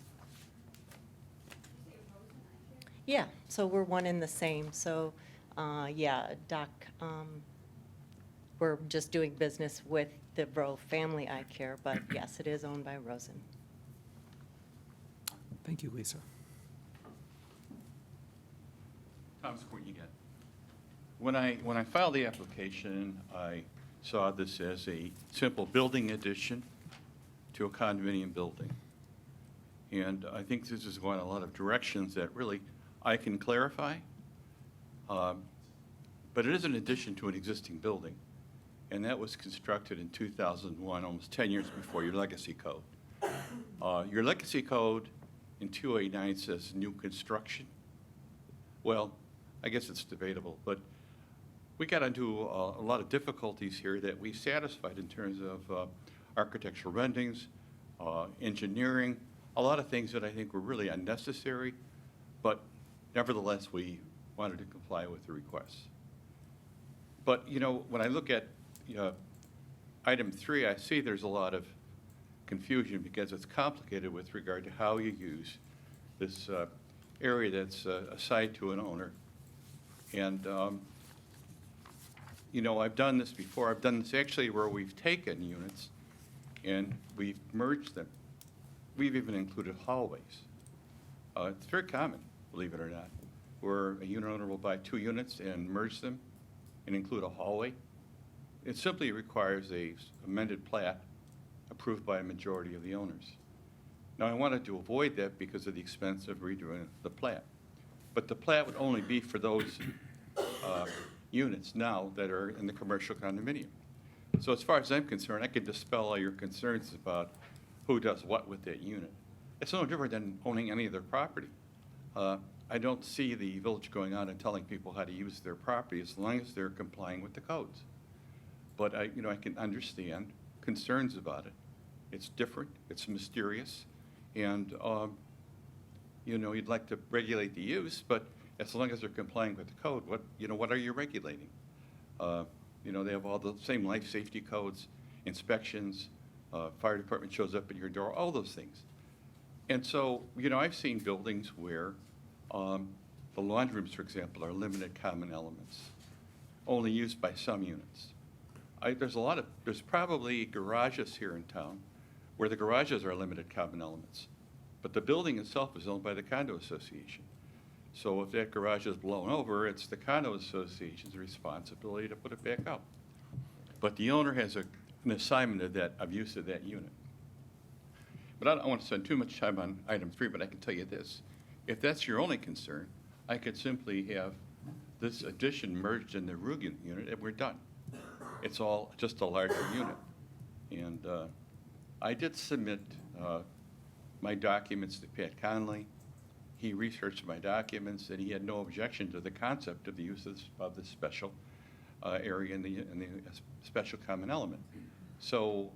Yeah, so we're one and the same. So, yeah, Doc, we're just doing business with the Rowe Family Eye Care, but yes, it is owned by Rosen. Thank you, Lisa. Thomas Courtney again. When I filed the application, I saw this as a simple building addition to a condominium building. And I think this is going a lot of directions that really I can clarify. But it is an addition to an existing building, and that was constructed in 2001, almost 10 years before your legacy code. Your legacy code in 289 says new construction. Well, I guess it's debatable, but we got into a lot of difficulties here that we satisfied in terms of architectural renderings, engineering, a lot of things that I think were really unnecessary, but nevertheless, we wanted to comply with the requests. But, you know, when I look at item 3, I see there's a lot of confusion because it's complicated with regard to how you use this area that's assigned to an owner. And, you know, I've done this before. I've done this actually where we've taken units and we've merged them. We've even included hallways. It's very common, believe it or not, where a unit owner will buy 2 units and merge them and include a hallway. It simply requires a amended plat approved by a majority of the owners. Now, I wanted to avoid that because of the expense of redoing the plat. But the plat would only be for those units now that are in the commercial condominium. So as far as I'm concerned, I could dispel all your concerns about who does what with that unit. It's no different than owning any other property. I don't see the village going on and telling people how to use their property as long as they're complying with the codes. But I can understand concerns about it. It's different, it's mysterious, and you'd like to regulate the use, but as long as they're complying with the code, what are you regulating? They have all the same life safety codes, inspections, fire department shows up at your door, all those things. And so, I've seen buildings where the laundry rooms, for example, are limited common elements, only used by some units. There's probably garages here in town where the garages are limited common elements, but the building itself is owned by the condo association. So if that garage is blown over, it's the condo association's responsibility to put it back up. But the owner has an assignment of use of that unit. But I don't want to spend too much time on item 3, but I can tell you this. If that's your only concern, I could simply have this addition merged in the Rugen unit and we're done. It's all just a larger unit. And I did submit my documents to Pat Conley. He researched my documents and he had no objection to the concept of the use of the special area in the special common element. So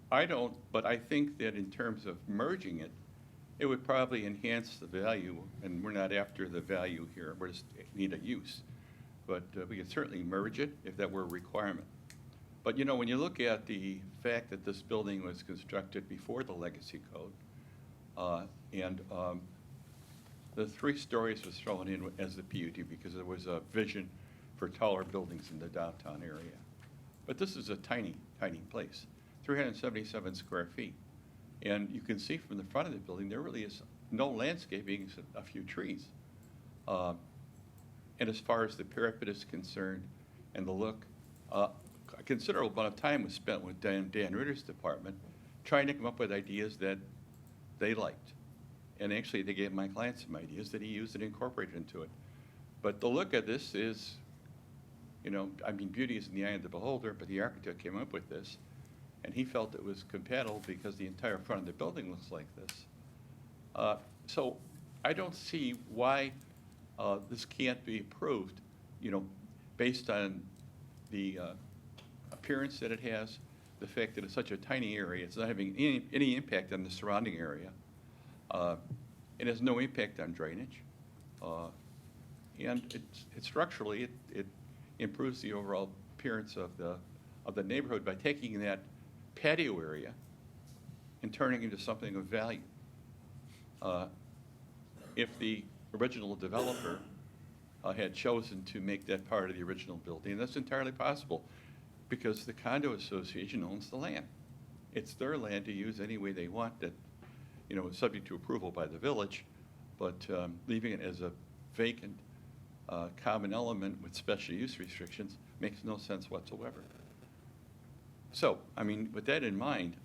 but I think that in terms of merging it, it would probably enhance the value, and we're not after the value here, we just need a use. But we could certainly merge it if that were a requirement. But when you look at the fact that this building was constructed before the legacy code, and the 3 stories was thrown in as the PUD because there was a vision for taller buildings in the downtown area. But this is a tiny, tiny place, 377 square feet. And you can see from the front of the building, there really is no landscaping except a few trees. And as far as the parapet is concerned and the look, a considerable amount of time was spent with Dan Ritter's department trying to come up with ideas that they liked. And actually, they gave my client some ideas that he used and incorporated into it. But the look of this is, beauty is in the eye of the beholder, but the architect came up with this. And he felt it was compatible because the entire front of the building looks like this. So I don't see why this can't be approved, based on the appearance that it has, the fact that it's such a tiny area, it's not having any impact on the surrounding area. It has no impact on drainage. And structurally, it improves the overall appearance of the neighborhood by taking that patio area and turning it into something of value. If the original developer had chosen to make that part of the original building, that's entirely possible because the condo association owns the land. It's their land to use any way they want that, is subject to approval by the village, but leaving it as a vacant common element with special use restrictions makes no sense whatsoever. So, with that in mind,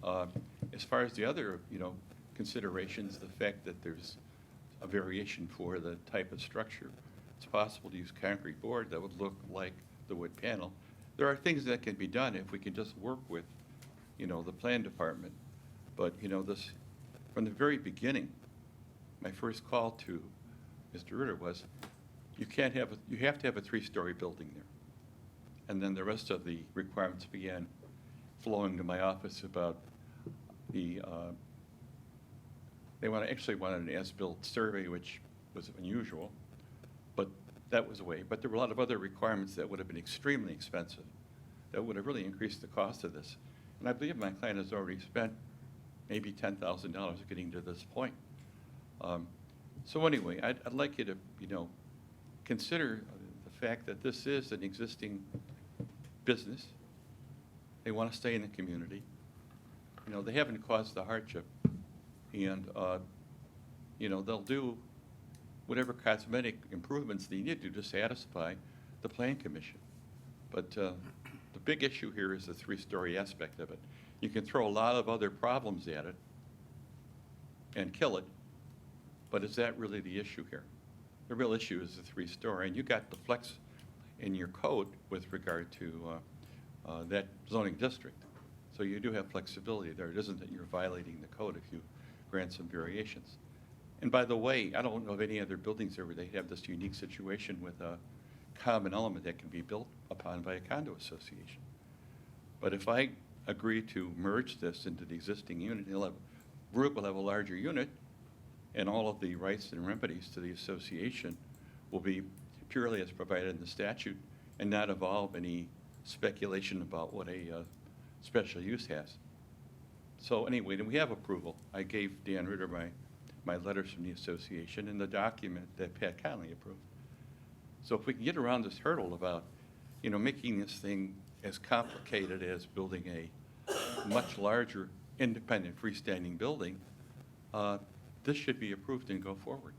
as far as the other, considerations, the fact that there's a variation for the type of structure, it's possible to use concrete board that would look like the wood panel. There are things that can be done if we can just work with, the plan department. But, this, from the very beginning, my first call to Mr. Ritter, was you have to have a three-story building there. And then the rest of the requirements began flowing to my office about the, they actually wanted an as-built survey, which was unusual, but that was away. But there were a lot of other requirements that would have been extremely expensive, that would have really increased the cost of this. And I believe my client has already spent maybe $10,000 getting to this point. So anyway, I'd like you to, consider the fact that this is an existing business. They want to stay in the community. They haven't caused the hardship. And, they'll do whatever cosmetic improvements they need to satisfy the Plan Commission. But the big issue here is the three-story aspect of it. You can throw a lot of other problems at it and kill it, but is that really the issue here? The real issue is the three-story, and you got the flex in your code with regard to that zoning district. So you do have flexibility there. It isn't that you're violating the code if you grant some variations. And by the way, I don't know of any other buildings there where they have this unique situation with a common element that can be built upon by a condo association. But if I agree to merge this into the existing unit, Brooke will have a larger unit, and all of the rights and remedies to the association will be purely as provided in the statute and not involve any speculation about what a special use has. So anyway, then we have approval. I gave Dan Ritter my letters from the association and the document that Pat Conley approved. So if we can get around this hurdle about, making this thing as complicated as building a much larger independent freestanding building, this should be approved and go forward.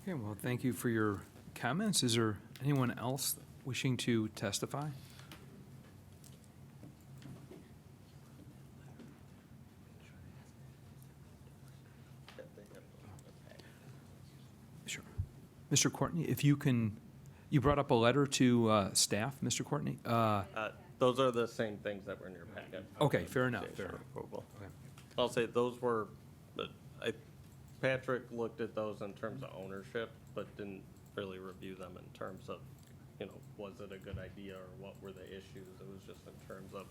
Okay, well, thank you for your comments. Is there anyone else wishing to testify? Sure. Mr. Courtney, if you can, you brought up a letter to staff, Mr. Courtney. Those are the same things that were in your packet. Okay, fair enough, Application fair enough. approval. Okay. I'll say those were, Patrick looked at those in terms of ownership, but didn't really review them in terms of, was it a good idea or what were the issues? It was just in terms of,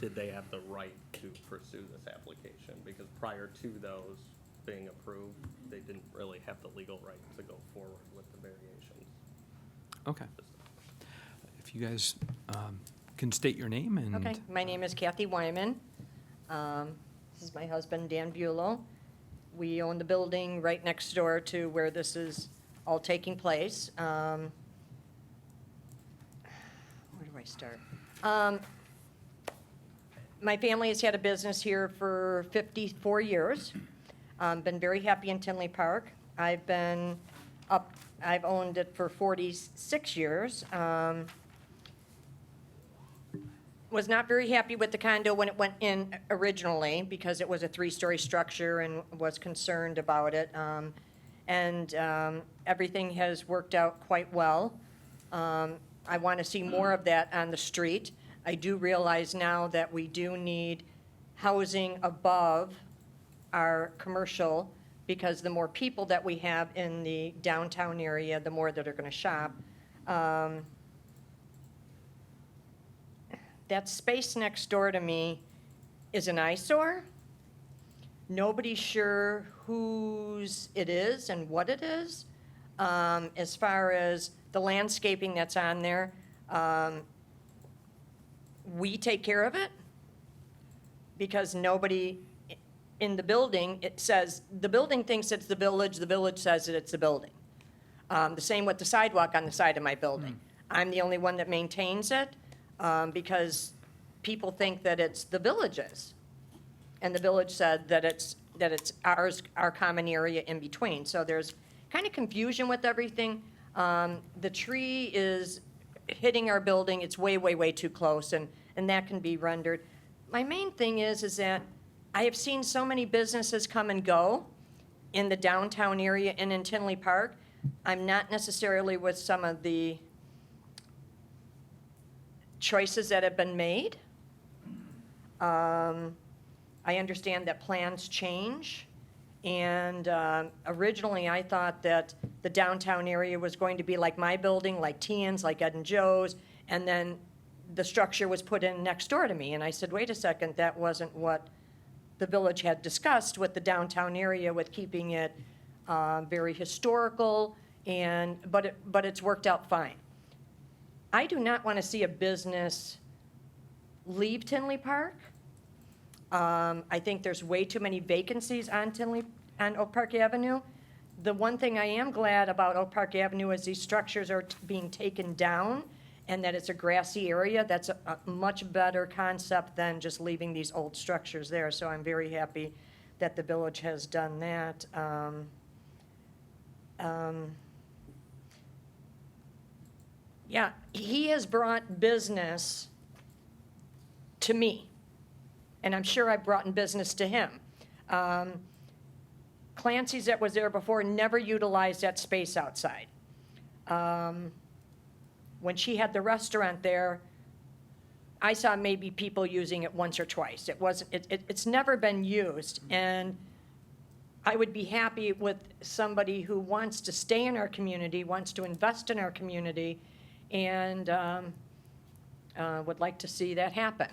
did they have the right to pursue this application? Because prior to those being approved, they didn't really have the legal right to go forward with the variations. Okay. If you guys can state your name and. Okay, my name is Kathy Wyman. This is my husband, Dan Bulow. We own the building right next door to where this is all taking place. Where do I start? My family has had a business here for 54 years. Been very happy in Tinley Park. I've owned it for 46 years. Was not very happy with the condo when it went in originally because it was a three-story structure and was concerned about it. Everything has worked out quite well. I want to see more of that on the street. I do realize now that we do need housing above our commercial because the more people that we have in the downtown area, the more that are going to shop. That space next door to me is an eyesore. Nobody's sure whose it is and what it is. As far as the landscaping that's on there, we take care of it because nobody in the building, the building thinks it's the village says that it's the building. The same with the sidewalk on the side of my building. I'm the only one that maintains it. Because people think that it's the village's. And the village said that it's ours, our common area in between. So there's kind of confusion with everything. The tree is hitting our building. It's way, way, way too close, and that can be rendered. My main thing is that I have seen so many businesses come and go in the downtown area and in Tinley Park. I'm not necessarily with some of the choices that have been made. I understand that plans change, And originally, I thought that the downtown area was going to be like my building, like Tian's, like Ed and Joe's, and then the structure was put in next door to me. And I said, wait a second, that wasn't what the village had discussed with the downtown area, with keeping it very historical, but it's worked out fine. I do not want to see a business leave Tinley Park. I think there's way too many vacancies on Oak Park Avenue. The one thing I am glad about Oak Park Avenue is these structures are being taken down, and that it's a grassy area. That's a much better concept than just leaving these old structures there. So I'm very happy that the village has done that. Yeah, he has brought business to me, and I'm sure I've brought in business to him. Clancy's that was there before never utilized that space outside. When she had the restaurant there, I saw maybe people using it once or twice. It's never been used, and I would be happy with somebody who wants to stay in our community, wants to invest in our community, and would like to see that happen.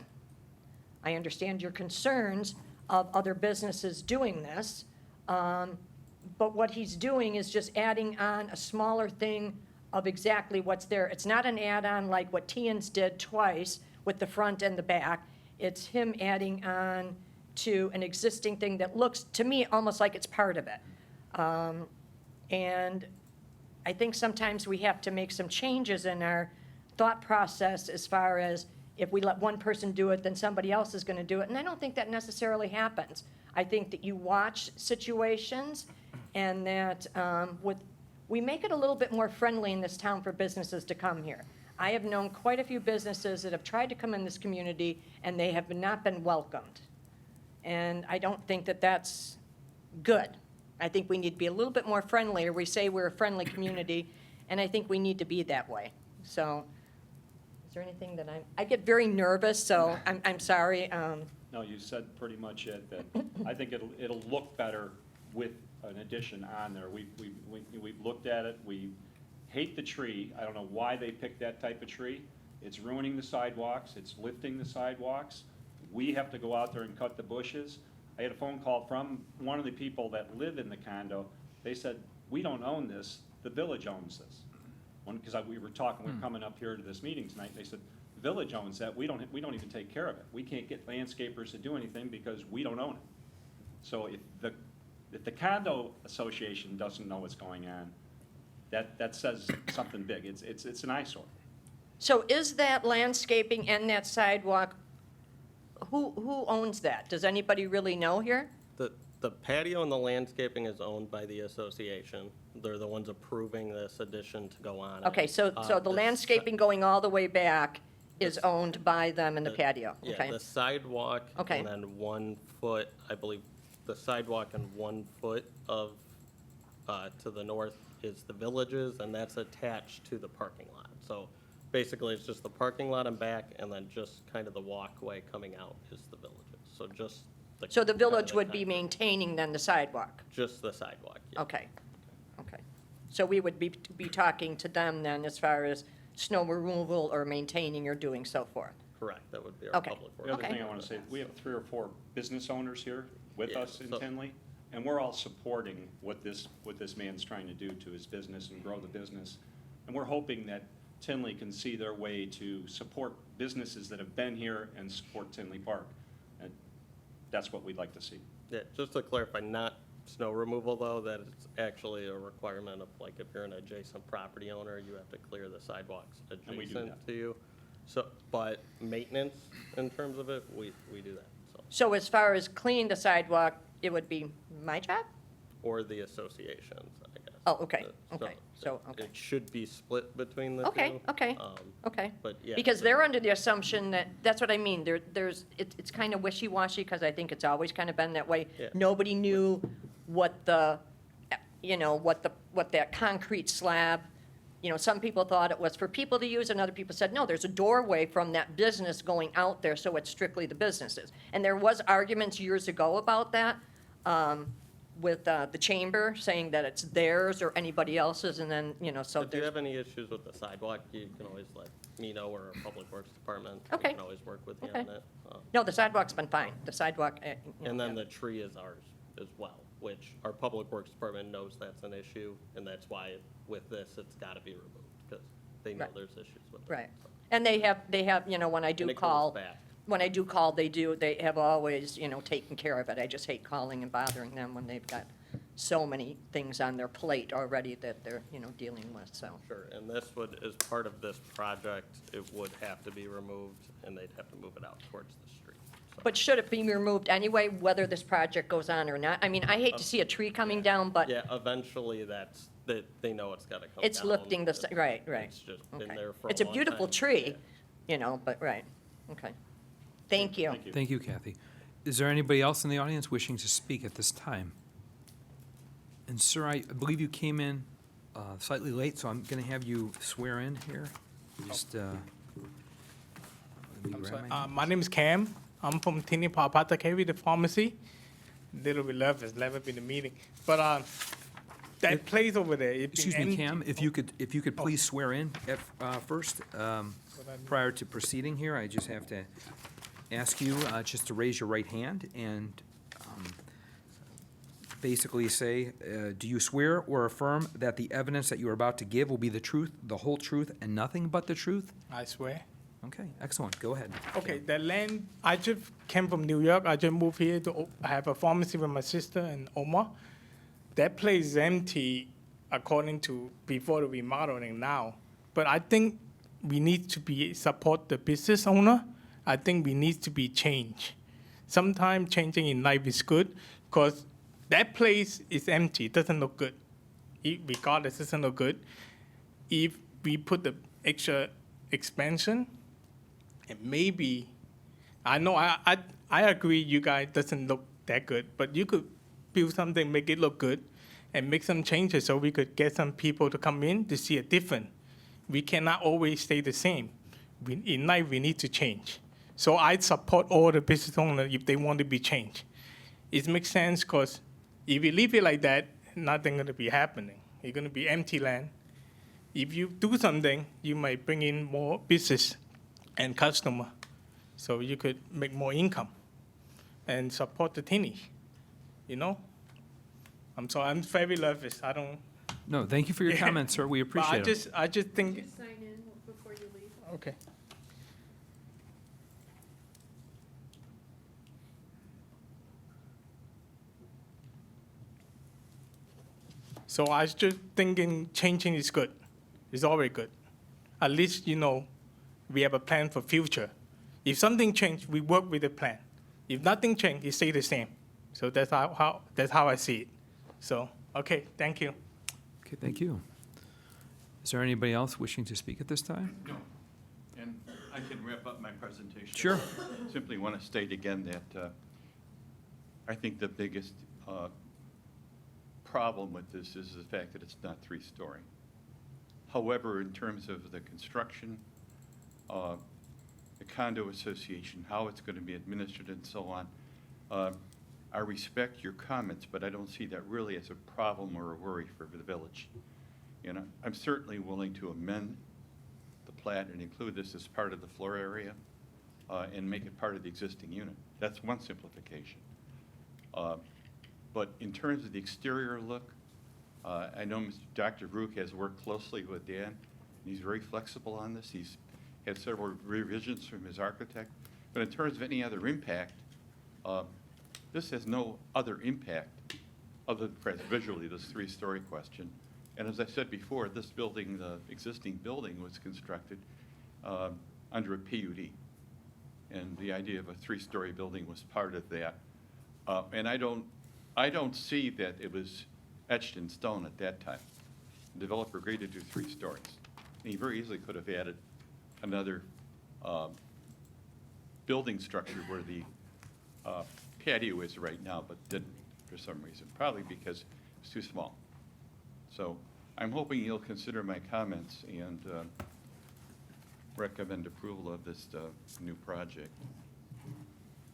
I understand your concerns of other businesses doing this, but what he's doing is just adding on a smaller thing of exactly what's there. It's not an add-on like what Tian's did twice with the front and the back. It's him adding on to an existing thing that looks, to me, almost like it's part of it. And I think sometimes we have to make some changes in our thought process as far as if we let one person do it, then somebody else is going to do it. And I don't think that necessarily happens. I think that you watch situations and that we make it a little bit more friendly in this town for businesses to come here. I have known quite a few businesses that have tried to come in this community and they have not been welcomed. And I don't think that that's good. I think we need to be a little bit more friendly, or we say we're a friendly community, and I think we need to be that way. So, is there anything that I get very nervous, so I'm sorry. No, you said pretty much it, that I think it'll look better with an addition on there. We've looked at it, we hate the tree. I don't know why they picked that type of tree. It's ruining the sidewalks, it's lifting the sidewalks. We have to go out there and cut the bushes. I had a phone call from one of the people that live in the condo. They said, we don't own this, the village owns this. Because we were talking, we're coming up here to this meeting tonight, they said, the village owns that, we don't even take care of it. We can't get landscapers to do anything because we don't own it. So if the condo association doesn't know what's going on, that says something big. It's an eyesore. So is that landscaping and that sidewalk, who owns that? Does anybody really know here? The patio and the landscaping is owned by the association. They're the ones approving this addition to go on. Okay, so the landscaping going all the way back is owned by them in the patio? Yeah, Okay. the sidewalk, Okay. and then 1 foot, I believe, the sidewalk and 1 foot of, to the north is the village's, and that's attached to the parking lot. So basically, it's just the parking lot and back, and then just kind of the walkway coming out is the village's. So just the. So the kind of village would be concrete. maintaining then the sidewalk? Just the sidewalk, yeah. Okay, okay. So we would be talking to them then as far as snow removal or maintaining or doing so forth? Correct, that would be our Okay. public works. The other Okay. thing I want to say, we have 3 or 4 business owners here with Yeah, us in so- Tinley, and we're all supporting what this man's trying to do to his business and grow the business. And we're hoping that Tinley can see their way to support businesses that have been here and support Tinley Park. And that's what we'd like to see. Yeah, just to clarify, not snow removal, though, that it's actually a requirement of, like, if you're an adjacent property owner, you have to clear the sidewalks And we do adjacent that. to you. So, but maintenance in terms of it, we do that, so. So as far as cleaning the sidewalk, it would be my job? Or the associations, I guess. Oh, okay, The- okay, so, okay. It should be split between the two. Okay, okay, okay. But, yeah. Because they're under the assumption that, that's what I mean, it's kind of wishy-washy, because I think it's always kind of been that way. Yeah. Nobody knew what what that concrete slab, some people thought it was for people to use, and other people said, no, there's a doorway from that business going out there, so it's strictly the businesses. And there was arguments years ago about that. with the chamber, saying that it's theirs or anybody else's, and then, so If you there's, have any issues with the sidewalk, you can always let me know or our Public Works Department. Okay. We can always work with you Okay. on it. no, the sidewalk's been fine. The sidewalk, And then the tree is ours as well, which our Public Works Department knows that's an issue, and that's why with this, it's gotta be removed, because they know Right. there's issues with it. right. And they have, when I do And it goes call, back. when I do call, they have always, taken care of it. I just hate calling and bothering them when they've got so many things on their plate already that they're, dealing with, so. Sure, and this would, as part of this project, it would have to be removed, and they'd have to move it out towards the street. So- But should it be removed anyway, whether this project goes on or not? I mean, I hate to see a tree coming down, but Yeah, eventually that they know it's gotta come down. it's lifting the, right. It's just been Okay. there for a It's a long beautiful time. tree, but, right, okay. Thank you. Thank you, Kathy. Is there anybody else in the audience wishing to speak at this time? And sir, I believe you came in slightly late, so I'm going to have you swear in here. Just, let me I'm grab sorry. my- My name is Cam. I'm from Tini Apothecary, the pharmacy. Little bit nervous, never been to meeting. But that place over there, it's been Excuse me, empty. Cam, if you could please swear in first, prior to proceeding here, I just have to ask you just to raise your right hand and basically say, do you swear or affirm that the evidence that you are about to give will be the truth, the whole truth, and nothing but the truth? I swear. Okay, excellent, go ahead. Okay, the land, I just came from New York. I just moved here to have a pharmacy with my sister in Omar. That place is empty according to before the remodeling now. But I think we need to support the business owner. I think we need to be changed. Sometimes changing in life is good because that place is empty, it doesn't look good. Regardless, it doesn't look good. If we put the extra expansion, and maybe, I know I agree you guys doesn't look that good, but you could build something, make it look good, and make some changes so we could get some people to come in to see it different. We cannot always stay the same. In life, we need to change. So I support all the business owners if they want to be changed. It makes sense because if you leave it like that, nothing going to be happening. It's going to be empty land. If you do something, you might bring in more business and customer, so you could make more income and support the teenies, I'm sorry, I'm very nervous. I don't. No, thank you for your comments, sir, we But appreciate it. I just think. Sign in before you leave. Okay. So I was just thinking changing is good. It's always good. At least, we have a plan for future. If something change, we work with the plan. If nothing change, it stay the same. So that's how I see it. So, okay, thank you. Okay, thank you. Is there anybody else wishing to speak at this time? No. And I can wrap up my presentation. Sure. Simply want to state again that I think the biggest problem with this is the fact that it's not three-story. However, in terms of the construction, the condo association, how it's going to be administered and so on, I respect your comments, but I don't see that really as a problem or a worry for the village. I'm certainly willing to amend the plat and include this as part of the floor area and make it part of the existing unit. That's one simplification. But in terms of the exterior look, I know Dr. Rook has worked closely with Dan, and he's very flexible on this. He's had several revisions from his architect. But in terms of any other impact, this has no other impact other than perhaps visually this three-story question. And as I said before, this building, the existing building, was constructed under a PUD. And the idea of a three-story building was part of that. And I don't see that it was etched in stone at that time. The developer agreed to do 3 stories. And he very easily could have added another building structure where the patio is right now, but didn't for some reason, probably because it's too small. So I'm hoping you'll consider my comments and recommend approval of this new project.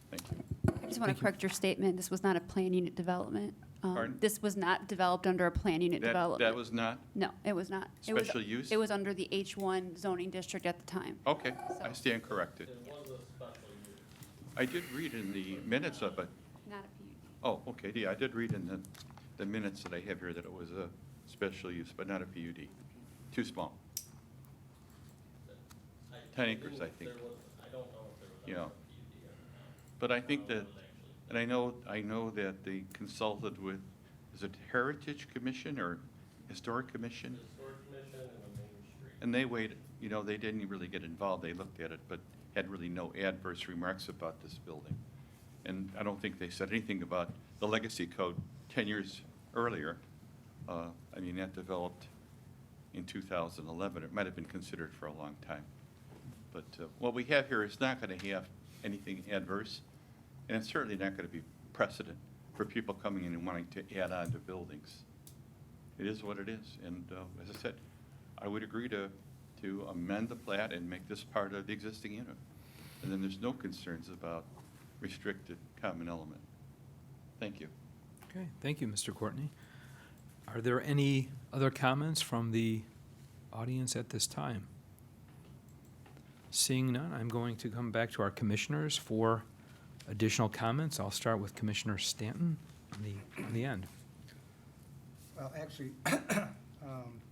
Thank you. I just want to correct your statement. This was not a plan unit development. Pardon? This was not developed under a plan unit development. That was not? No, it was not. It was- Special use? It was under the H1 zoning district at the time. Okay, I stand corrected. I did read in the minutes of it. Not a PUD. Oh, okay, yeah, I did read in the minutes that I have here that it was a special use, but not a PUD. Too small. 10 acres, I think. You know. But I think that, and I know that they consulted with, is it Heritage Commission or Historic Commission? Historic Commission and the Main Street. And they waited, you know, they didn't really get involved. They looked at it, but had really no adverse remarks about this building. And I don't think they said anything about the legacy code 10 years earlier. I mean, that developed in 2011. It might have been considered for a long time. But what we have here is not going to have anything adverse, and it's certainly not going to be precedent for people coming in and wanting to add on to buildings. It is what it is, and as I said, I would agree to amend the plat and make this part of the existing unit. And then there's no concerns about restricted common element. Thank you. Okay, thank you, Mr. Courtney. Are there any other comments from the audience at this time? Seeing none, I'm going to come back to our commissioners for additional comments. I'll start with Commissioner Stanton on the end. Well, actually,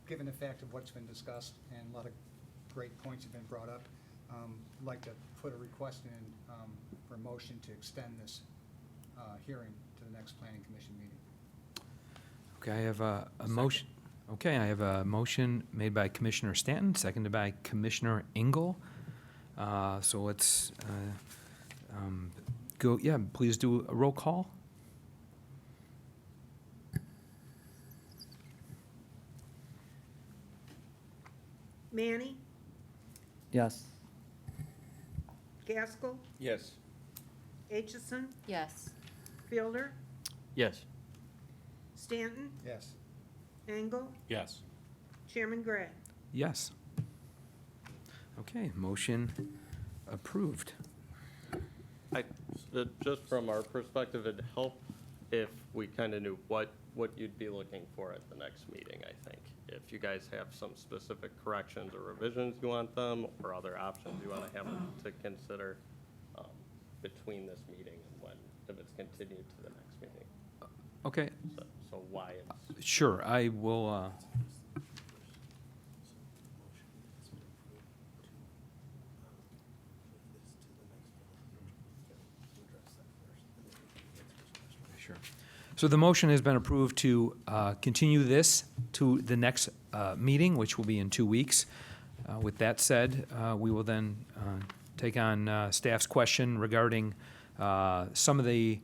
given the fact of what's been discussed and a lot of great points have been brought up, I'd like to put a request in for a motion to extend this hearing to the next planning commission meeting. Okay, I have a motion. Okay, I have a motion made by Commissioner Stanton, seconded by Commissioner Engel. So let's go, yeah, please do a roll call. Manny, Yes. Gaskell, Yes. Aitchison, Yes. Fielder, Yes. Stanton, Yes. Engel, Yes. Chairman Gray. Yes. Okay, motion approved. Just from our perspective, it'd help if we kind of knew what you'd be looking for at the next meeting, I think. If you guys have some specific corrections or revisions you want them, or other options you want to have them to consider between this meeting and when, if it's continued to the next meeting. Okay, So why it's, sure, I will, sure. So the motion has been approved to continue this to the next meeting, which will be in 2 weeks. With that said, we will then take on staff's question regarding some of the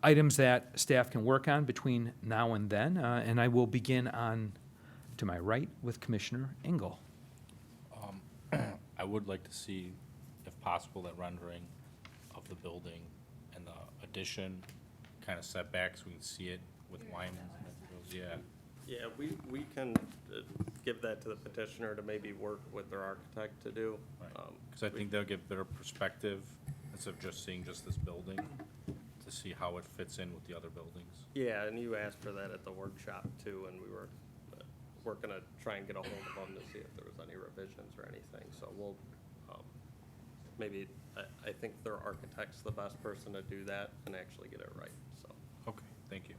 items that staff can work on between now and then. And I will begin on, to my right, with Commissioner Engel. I would like to see, if possible, that rendering of the building and the addition kind of setbacks, we can see it with Wyman. Yeah. yeah, we can give that to the petitioner to maybe work with their architect to do. Because I think they'll get better perspective instead of just seeing just this building, to see how it fits in with the other buildings. Yeah, and you asked for that at the workshop too, and we were gonna try and get a hold of them to see if there was any revisions or anything. So we'll, maybe, I think their architect's the best person to do that and actually get it right, so. Okay, thank you.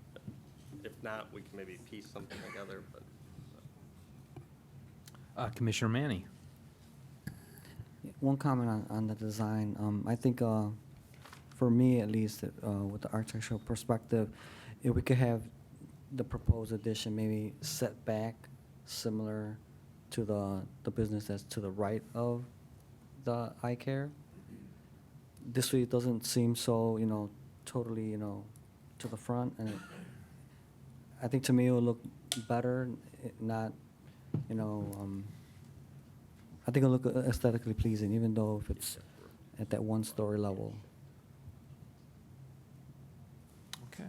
If not, we can maybe piece something together, but. Commissioner Manny. One comment on the design. I think, for me at least, with the architectural perspective, if we could have the proposed addition maybe set back similar to the business that's to the right of the eye care. This way it doesn't seem so, totally, to the front. And I think to me it will look better, not, I think it'll look aesthetically pleasing, even though if it's at that one-story level. Okay.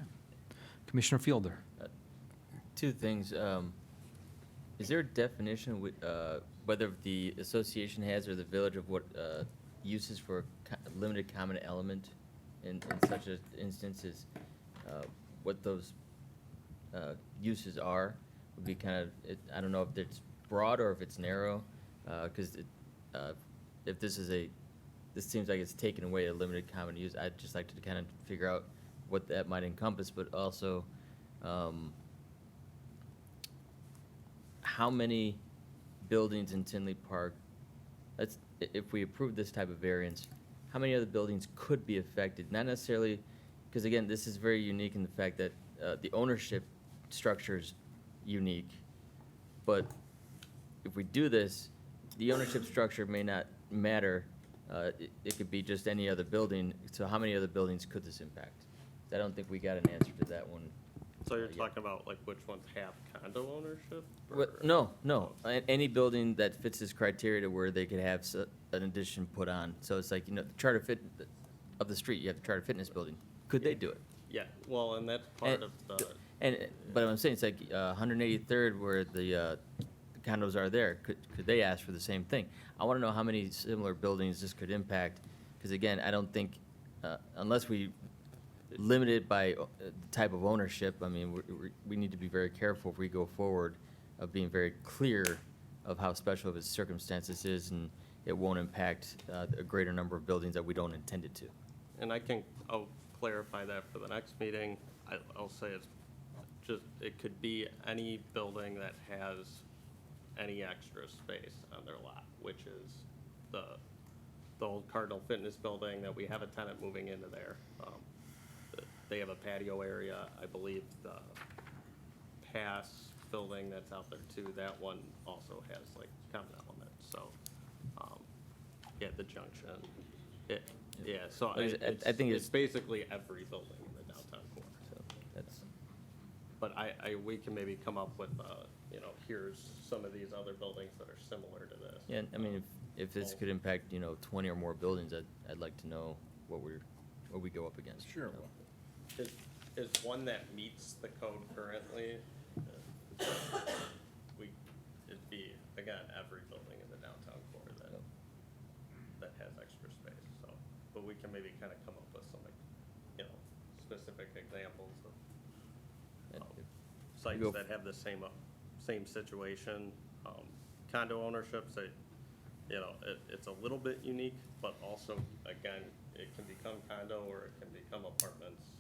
Commissioner Fielder. Two things. Is there a definition with, whether the association has or the village of what uses for limited common element in such an instance is what those uses are, would be kind of, I don't know if it's broad or if it's narrow, because if this seems like it's taken away a limited common use, I'd just like to kind of figure out what that might encompass, but also, how many buildings in Tinley Park, if we approve this type of variance, how many other buildings could be affected? Not necessarily, because again, this is very unique in the fact that the ownership structure is unique, but if we do this, the ownership structure may not matter. It could be just any other building, so how many other buildings could this impact? I don't think we got an answer to that one. So you're yet. talking about like which ones have condo ownership? What, or- no. Any building that fits this criteria to where they could have an addition put on. So it's like, the charter fit of the street, you have the charter fitness building. Could they do it? Yeah, well, and that's part of the, But I'm saying, it's like 183rd where the condos are there. Could they ask for the same thing? I want to know how many similar buildings this could impact, because again, I don't think, unless we limit it by the type of ownership, I mean, we need to be very careful if we go forward of being very clear of how special of its circumstances is, and it won't impact a greater number of buildings that we don't intend it to. and I'll clarify that for the next meeting. I'll say it's just, it could be any building that has any extra space on their lot, which is the old Cardinal Fitness building that we have a tenant moving into there. They have a patio area, I believe the Pass building that's out there too, that one also has like common elements, so, yeah, the Junction, yeah, so I think it's basically every building in the downtown core. So that's, But we can maybe come up with, here's some of these other buildings that are similar to this. yeah, I mean, if this could impact, 20 or more buildings, I'd like to know what we go up against. Sure. Is one that meets the code currently, it'd be, again, every building in the downtown core that has extra space, so. But we can maybe kind of come up with some, specific examples of And sites go- that have the same situation. Condo ownerships, it's a little bit unique, but also, again, it can become condo or it can become apartments.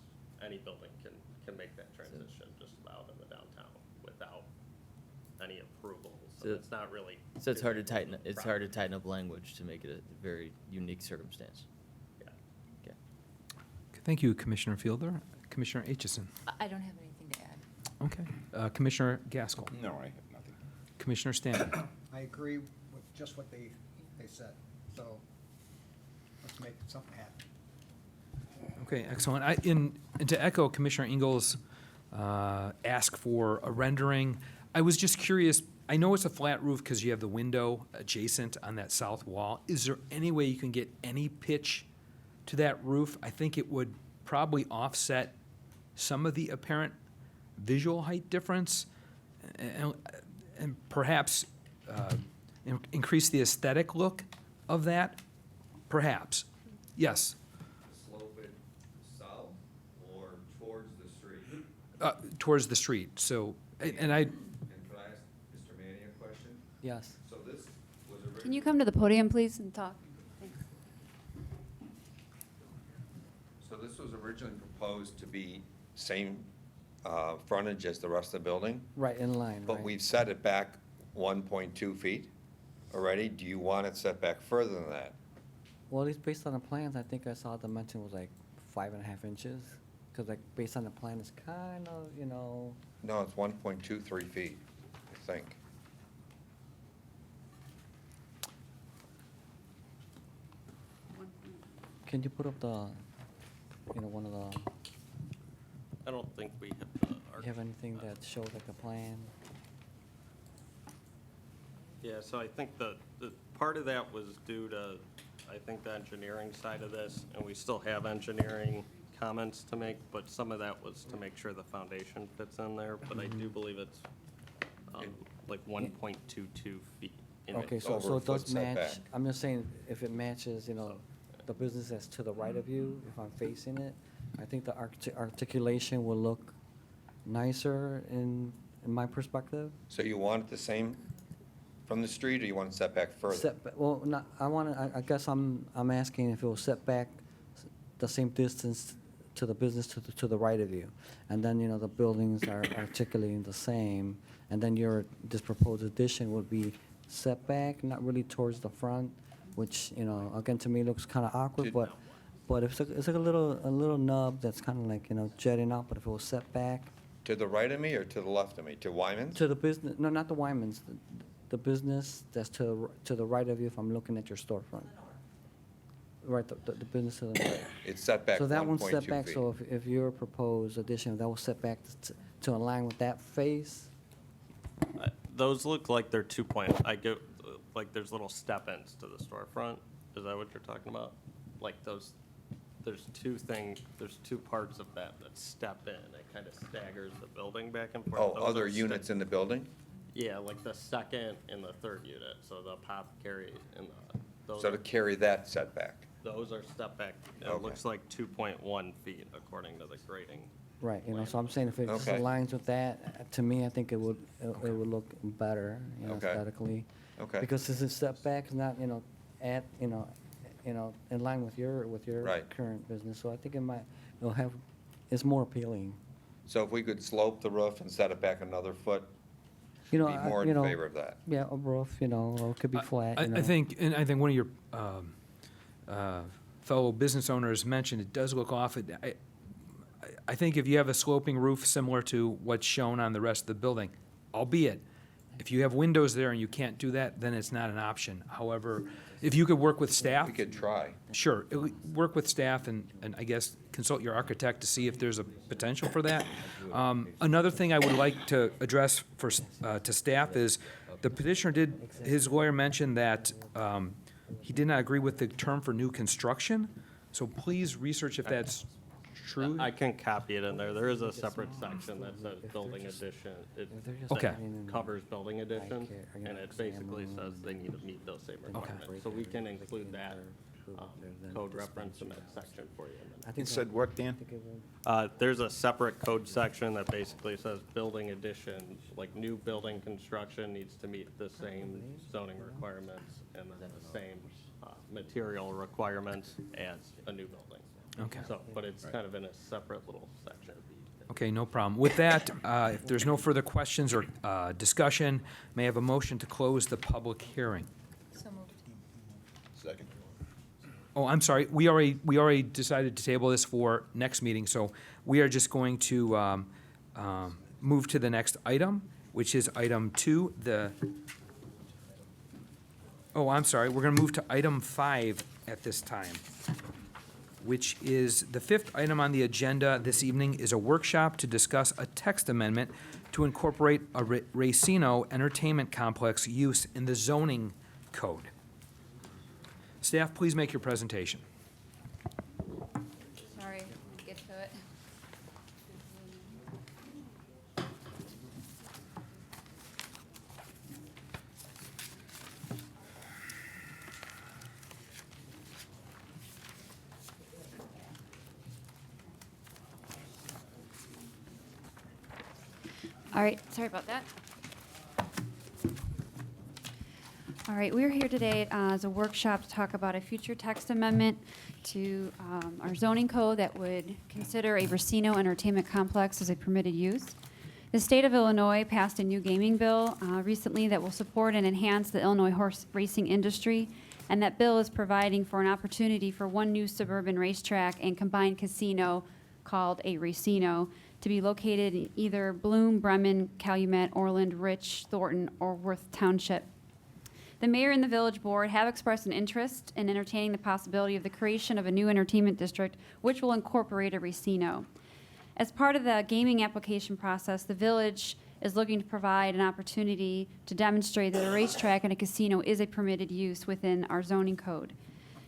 Any building can make that transition just about in the downtown without any approval, so So- it's not really. So it's hard to tighten, physical it's hard to property. tighten up language to make it a very unique circumstance. Yeah. Okay. Thank you, Commissioner Fielder. Commissioner Atchison. I don't have anything to add. Okay. Commissioner Gaskell. No, I have nothing. Commissioner Stanton. I agree with just what they said, so let's make something happen. Okay, excellent. And to echo Commissioner Ingalls' ask for a rendering, I was just curious, I know it's a flat roof because you have the window adjacent on that south wall. Is there any way you can get any pitch to that roof? I think it would probably offset some of the apparent visual height difference and perhaps increase the aesthetic look of that, perhaps. Yes. Slope it south or towards the street? Towards the street, so, and I, And could I ask Mr. Manny a question? Yes. So this was originally. Can you come to the podium, please, and talk? Thanks. So this was originally proposed to be same frontage as the rest of the building, Right, in line, but right. we've set it back 1.2 feet already. Do you want it set back further than that? Well, at least based on the plans, I think I saw the dimension was like 5.5 inches. Because like based on the plan, it's kind of, No, it's 1.23 feet, I think. can you put up the, one of the, I don't think we have the. you have anything that shows like a plan? Yeah, so I think the part of that was due to, I think, the engineering side of this, and we still have engineering comments to make, but some of that was to make sure the foundation fits in there, but I do believe it's like 1.22 feet. in it. Okay, so over a it foot does match, setback. I'm just saying, if it matches, the business that's to the right of you, if I'm facing it, I think the articulation will look nicer in my perspective. So you want it the same from the street, or you want it set back further? Well, not, I guess I'm asking if it will set back the same distance to the business to the right of you. And then, the buildings are articulating the same, and then this proposed addition would be set back, not really towards the front, which, again, to me, looks kind of awkward, but it's like a little nub that's kind of like, jetting out, but if it was set back To the right of me or to the left of me? To Wyman's? to the business, no, not the Wyman's, the business that's to the right of you if I'm looking at your storefront. Right, the business to the right. It's set back So that one's 1.2 set back, feet. so if your proposed addition, that was set back to align with that face? Those look like they're like there's little step-ins to the storefront. Is that what you're talking about? Like those, there's two parts of that step in. It kind of staggers the building back and forth. Oh, Those other are units in the building? Yeah, like the second and the third unit, so the apothecary and those. So to carry that setback? Those are step back. It Okay. looks like 2.1 feet according to the grading. Right, so I'm saying if it just Okay. aligns with that, to me, I think it would look better, Okay. aesthetically. Okay. Because this is setback, it's not, at, in line with your Right. current business, so I think it's more appealing. So if we could slope the roof and set it back another foot, Be be more in favor of that? Yeah, a roof, or it could be flat, I think one of your fellow business owners mentioned it does look off. I think if you have a sloping roof similar to what's shown on the rest of the building, albeit, if you have windows there and you can't do that, then it's not an option. However, if you could work with staff. We could try. Sure, work with staff and I guess consult your architect to see if there's a potential for that. Another thing I would like to address to staff is, the petitioner his lawyer mentioned that he did not agree with the term for new construction, so please research if that's true. I can copy it in there. There is a separate section that says building addition. It Okay. covers building addition, and it basically says they need to meet those same requirements. So we can include that code reference in that section for you. It said what, Dan? There's a separate code section that basically says building addition, like new building construction needs to meet the same zoning requirements and then the same material requirements as a new building. Okay. So, but it's kind of in a separate little section. Okay, no problem. With that, if there's no further questions or discussion, may I have a motion to close the public hearing? So moved. Second. Oh, I'm sorry, we already decided to table this for next meeting, so we are just going to move to the next item, which is item 2, I'm sorry, we're gonna move to item 5 at this time, which is the 5th item on the agenda this evening is a workshop to discuss a text amendment to incorporate a Racino entertainment complex use in the zoning code. Staff, please make your presentation. Sorry, get to it. All right, sorry about that. All right, we're here today as a workshop to talk about a future text amendment to our zoning code that would consider a Racino entertainment complex as a permitted use. The state of Illinois passed a new gaming bill recently that will support and enhance the Illinois horse racing industry, and that bill is providing for an opportunity for one new suburban racetrack and combined casino called a Racino to be located in either Bloom, Bremen, Calumet, Orland, Rich, Thornton, or Worth Township. The mayor and the village board have expressed an interest in entertaining the possibility of the creation of a new entertainment district, which will incorporate a Racino. As part of the gaming application process, the village is looking to provide an opportunity to demonstrate that a racetrack and a casino is a permitted use within our zoning code.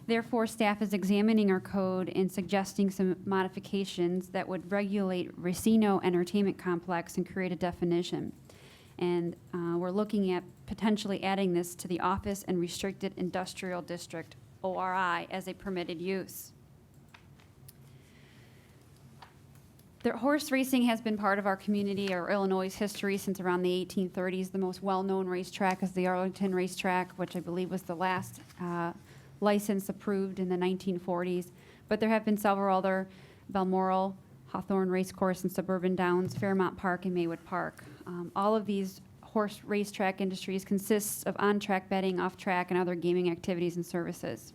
Therefore, staff is examining our code and suggesting some modifications that would regulate Racino entertainment complex and create a definition. And we're looking at potentially adding this to the Office and Restricted Industrial District, ORI, as a permitted use. The horse racing has been part of our community or Illinois' history since around the 1830s. The most well-known racetrack is the Arlington Racetrack, which I believe was the last license approved in the 1940s. But there have been several other: Balmoral, Hawthorne Racecourse and Suburban Downs, Fairmount Park, and Maywood Park. All of these horse racetrack industries consist of on-track betting, off-track, and other gaming activities and services.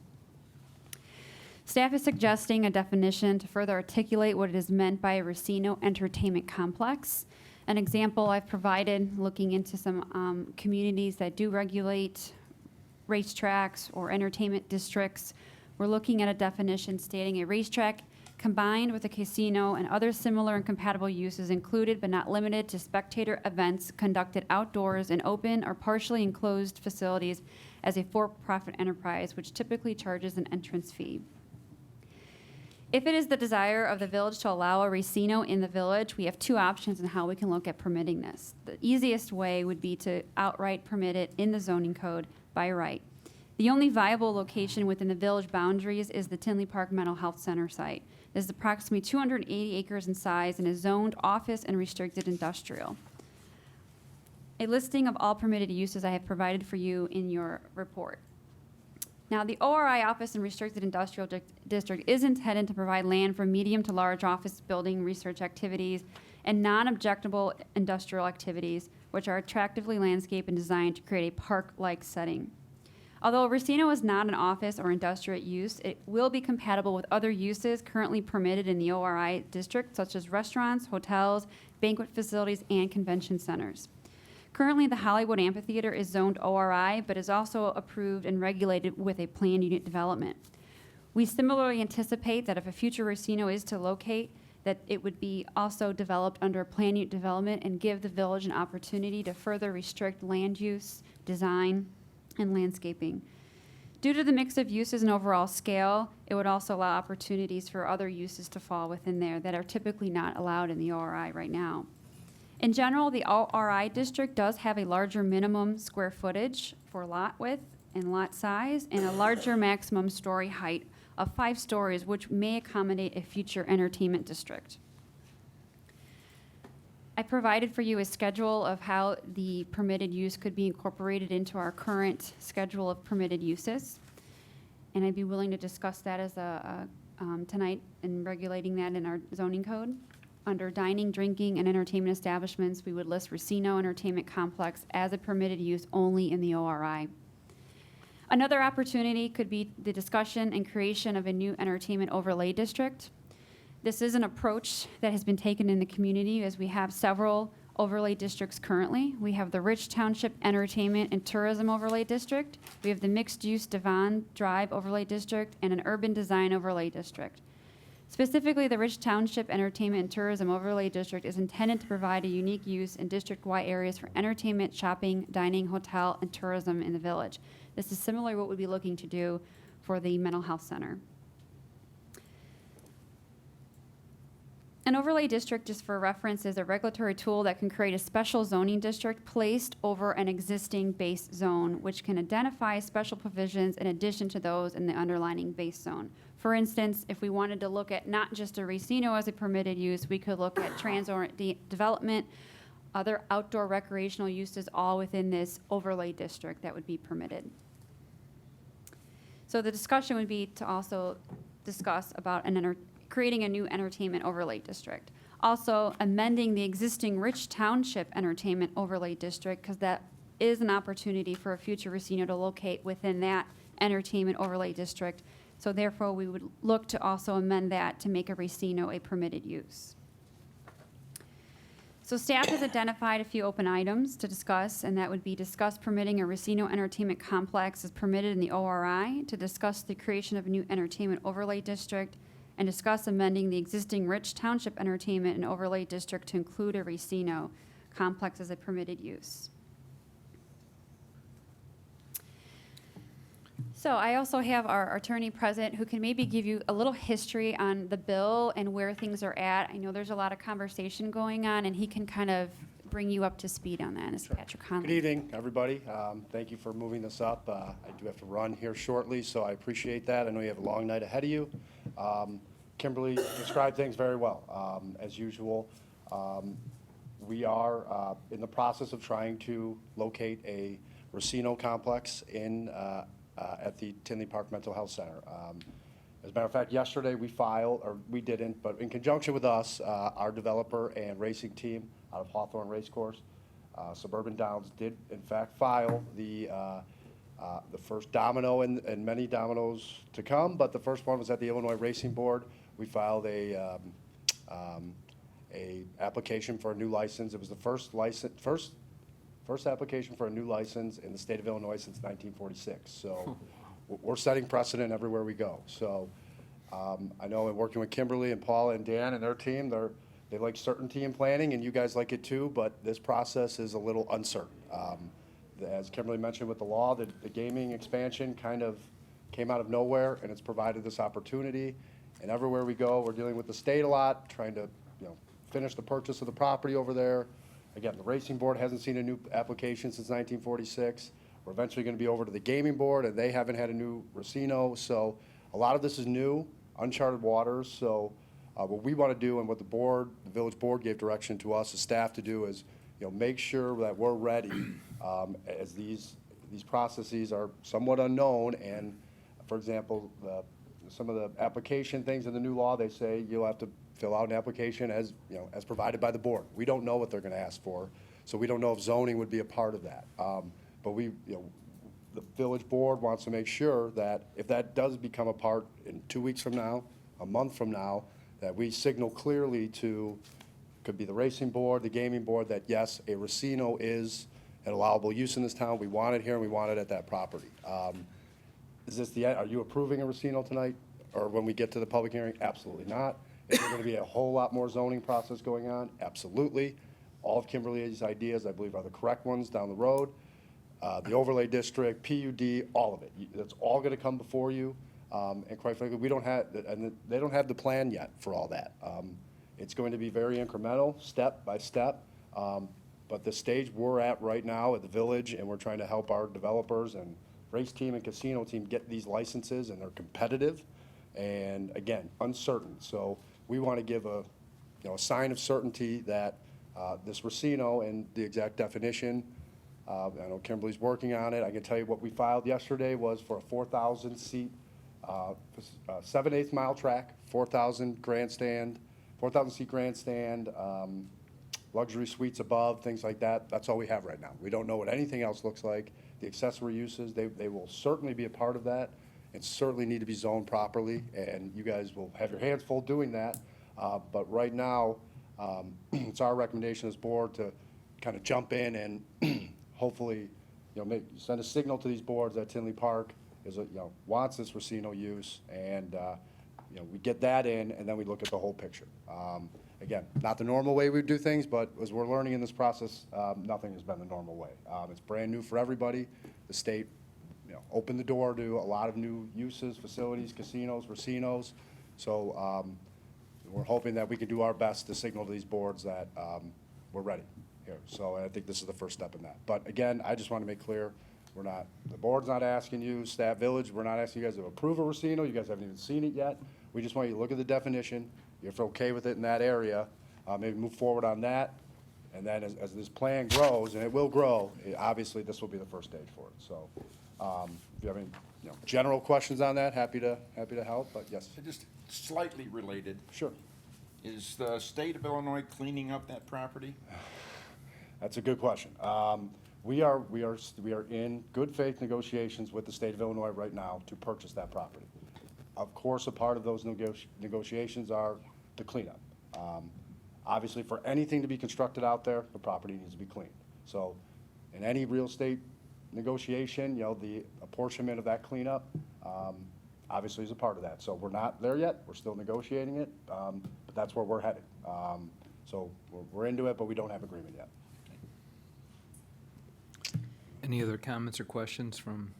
Staff is suggesting a definition to further articulate what it is meant by a Racino entertainment complex. An example I've provided, looking into some communities that do regulate racetracks or entertainment districts, we're looking at a definition stating a racetrack combined with a casino and other similar and compatible uses included but not limited to spectator events conducted outdoors in open or partially enclosed facilities as a for-profit enterprise, which typically charges an entrance fee. If it is the desire of the village to allow a Racino in the village, we have two options in how we can look at permitting this. The easiest way would be to outright permit it in the zoning code by right. The only viable location within the village boundaries is the Tinley Park Mental Health Center site. This is approximately 280 acres in size and is zoned office and restricted industrial. A listing of all permitted uses I have provided for you in your report. Now, the ORI Office and Restricted Industrial District is intended to provide land for medium to large office building research activities and non-objectable industrial activities, which are attractively landscaped and designed to create a park-like setting. Although Racino is not an office or industrial use, it will be compatible with other uses currently permitted in the ORI district, such as restaurants, hotels, banquet facilities, and convention centers. Currently, the Hollywood Amphitheater is zoned ORI, but is also approved and regulated with a planned unit development. We similarly anticipate that if a future Racino is to locate, that it would be also developed under a planned unit development and give the village an opportunity to further restrict land use, design, and landscaping. Due to the mix of uses and overall scale, it would also allow opportunities for other uses to fall within there that are typically not allowed in the ORI right now. In general, the ORI district does have a larger minimum square footage for lot width and lot size, and a larger maximum story height of 5 stories, which may accommodate a future entertainment district. I provided for you a schedule of how the permitted use could be incorporated into our current schedule of permitted uses, and I'd be willing to discuss that as tonight and regulating that in our zoning code. Under dining, drinking, and entertainment establishments, we would list Racino Entertainment Complex as a permitted use only in the ORI. Another opportunity could be the discussion and creation of a new entertainment overlay district. This is an approach that has been taken in the community as we have several overlay districts currently. We have the Rich Township Entertainment and Tourism Overlay District. We have the Mixed Use Devon Drive Overlay District and an Urban Design Overlay District. Specifically, the Rich Township Entertainment and Tourism Overlay District is intended to provide a unique use in district-wide areas for entertainment, shopping, dining, hotel, and tourism in the village. This is similar to what we'd be looking to do for the mental health center. An overlay district, just for reference, is a regulatory tool that can create a special zoning district placed over an existing base zone, which can identify special provisions in addition to those in the underlying base zone. For instance, if we wanted to look at not just a Racino as a permitted use, we could look at transit development, other outdoor recreational uses, all within this overlay district that would be permitted. So the discussion would be to also discuss about creating a new entertainment overlay district. Also, amending the existing Rich Township Entertainment Overlay District, because that is an opportunity for a future Racino to locate within that entertainment overlay district. So therefore, we would look to also amend that to make a Racino a permitted use. So staff has identified a few open items to discuss, and that would be discuss permitting a Racino entertainment complex as permitted in the ORI, to discuss the creation of a new entertainment overlay district, and discuss amending the existing Rich Township Entertainment and Overlay District to include a Racino complex as a permitted use. So I also have our attorney present who can maybe give you a little history on the bill and where things are at. I know there's a lot of conversation going on, and he can kind of bring you up to speed on that. It's Patrick Conley. Good evening, everybody. Thank you for moving this up. I do have to run here shortly, so I appreciate that. I know you have a long night ahead of you. Kimberly described things very well. As usual, we are in the process of trying to locate a Racino complex at the Tinley Park Mental Health Center. As a matter of fact, yesterday we filed, or we didn't, but in conjunction with us, our developer and racing team out of Hawthorne Racecourse, Suburban Downs, did in fact file the first domino and many dominoes to come, but the first one was at the Illinois Racing Board. We filed a application for a new license. It was the first application for a new license in the state of Illinois since 1946. So we're setting precedent everywhere we go. So I know in working with Kimberly and Paula and Dan and their team, they like certainty in planning, and you guys like it too, but this process is a little uncertain. As Kimberly mentioned with the law, the gaming expansion kind of came out of nowhere, and it's provided this opportunity. And everywhere we go, we're dealing with the state a lot, trying to finish the purchase of the property over there. Again, the racing board hasn't seen a new application since 1946. We're eventually going to be over to the gaming board, and they haven't had a new Racino. So a lot of this is new, uncharted waters. So what we want to do, and what the village board gave direction to us as staff to do, is make sure that we're ready as these processes are somewhat unknown. And for example, some of the application things in the new law, they say you'll have to fill out an application as provided by the board. We don't know what they're going to ask for, so we don't know if zoning would be a part of that. But the village board wants to make sure that if that does become a part in 2 weeks from now, a month from now, that we signal clearly to, could be the racing board, the gaming board, that yes, a Racino is an allowable use in this town. We want it here, and we want it at that property. Are you approving a Racino tonight, or when we get to the public hearing? Absolutely not. Is there going to be a whole lot more zoning process going on? Absolutely. All of Kimberly's ideas, I believe, are the correct ones down the road. The overlay district, PUD, all of it. That's all going to come before you. And quite frankly, they don't have the plan yet for all that. It's going to be very incremental, step by step. But the stage we're at right now at the village, and we're trying to help our developers and race team and casino team get these licenses, and they're competitive and, again, uncertain. So we want to give a sign of certainty that this Racino and the exact definition, I know Kimberly's working on it. I can tell you what we filed yesterday was for a 4,000 seat, 7/8 mile track, 4,000 seat grandstand, luxury suites above, things like that. That's all we have right now. We don't know what anything else looks like. The accessory uses, they will certainly be a part of that, and certainly need to be zoned properly, and you guys will have your hands full doing that. But right now, it's our recommendation as board to kind of jump in and hopefully, send a signal to these boards that Tinley Park wants this Racino use, and we get that in, and then we look at the whole picture. Again, not the normal way we do things, but as we're learning in this process, nothing has been the normal way. It's brand new for everybody. The state, opened the door to a lot of new uses, facilities, casinos, Racinos. So we're hoping that we can do our best to signal to these boards that we're ready here. So I think this is the first step in that. But again, I just want to make clear, the board's not asking you, staff village, we're not asking you guys to approve a Racino. You guys haven't even seen it yet. We just want you to look at the definition. If you're okay with it in that area, maybe move forward on that. And then as this plan grows, and it will grow, obviously this will be the first stage for it. So if you have any general questions on that, happy to help, but yes. Just slightly related. Sure. Is the state of Illinois cleaning up that property? That's a good question. We are in good faith negotiations with the state of Illinois right now to purchase that property. Of course, a part of those negotiations are the cleanup. Obviously, for anything to be constructed out there, the property needs to be cleaned. So in any real estate negotiation, the apportionment of that cleanup obviously is a part of that. So we're not there yet. We're still negotiating it, but that's where we're headed. So we're into it, but we don't have agreement yet. Any other comments or questions from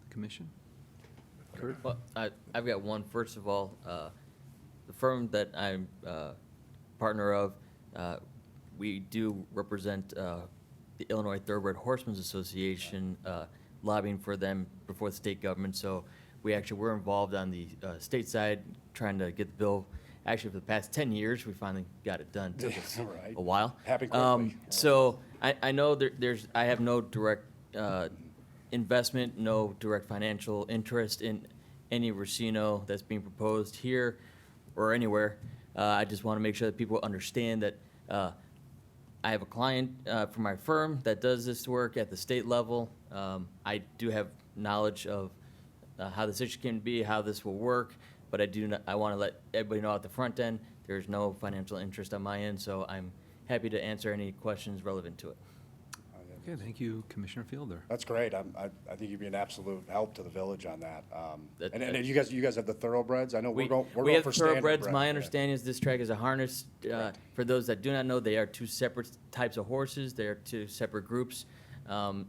the commission? Kurt? Well, I've got one. First of all, the firm that I'm partner of, we do represent the Illinois Thoroughbred Horsemen's Association, lobbying for them before the state government. So we actually were involved on the state side, trying to get the bill. Actually, for the past 10 years, we finally got it done. Took us Right. a while. Happened quickly. So I know I have no direct investment, no direct financial interest in any racino that's being proposed here or anywhere. I just want to make sure that people understand that I have a client for my firm that does this work at the state level. I do have knowledge of how this issue can be, how this will work, but I want to let everybody know at the front end, there's no financial interest on my end, so I'm happy to answer any questions relevant to it. Okay, thank you, Commissioner Fielder. That's great. I think you'd be an absolute help to the village on that. That- And you guys have the thoroughbreds? I know we're We going have for standard thoroughbreds. bred, My yeah. understanding is this track is a harness. For those that do not know, they are two separate types of horses. They are two separate groups.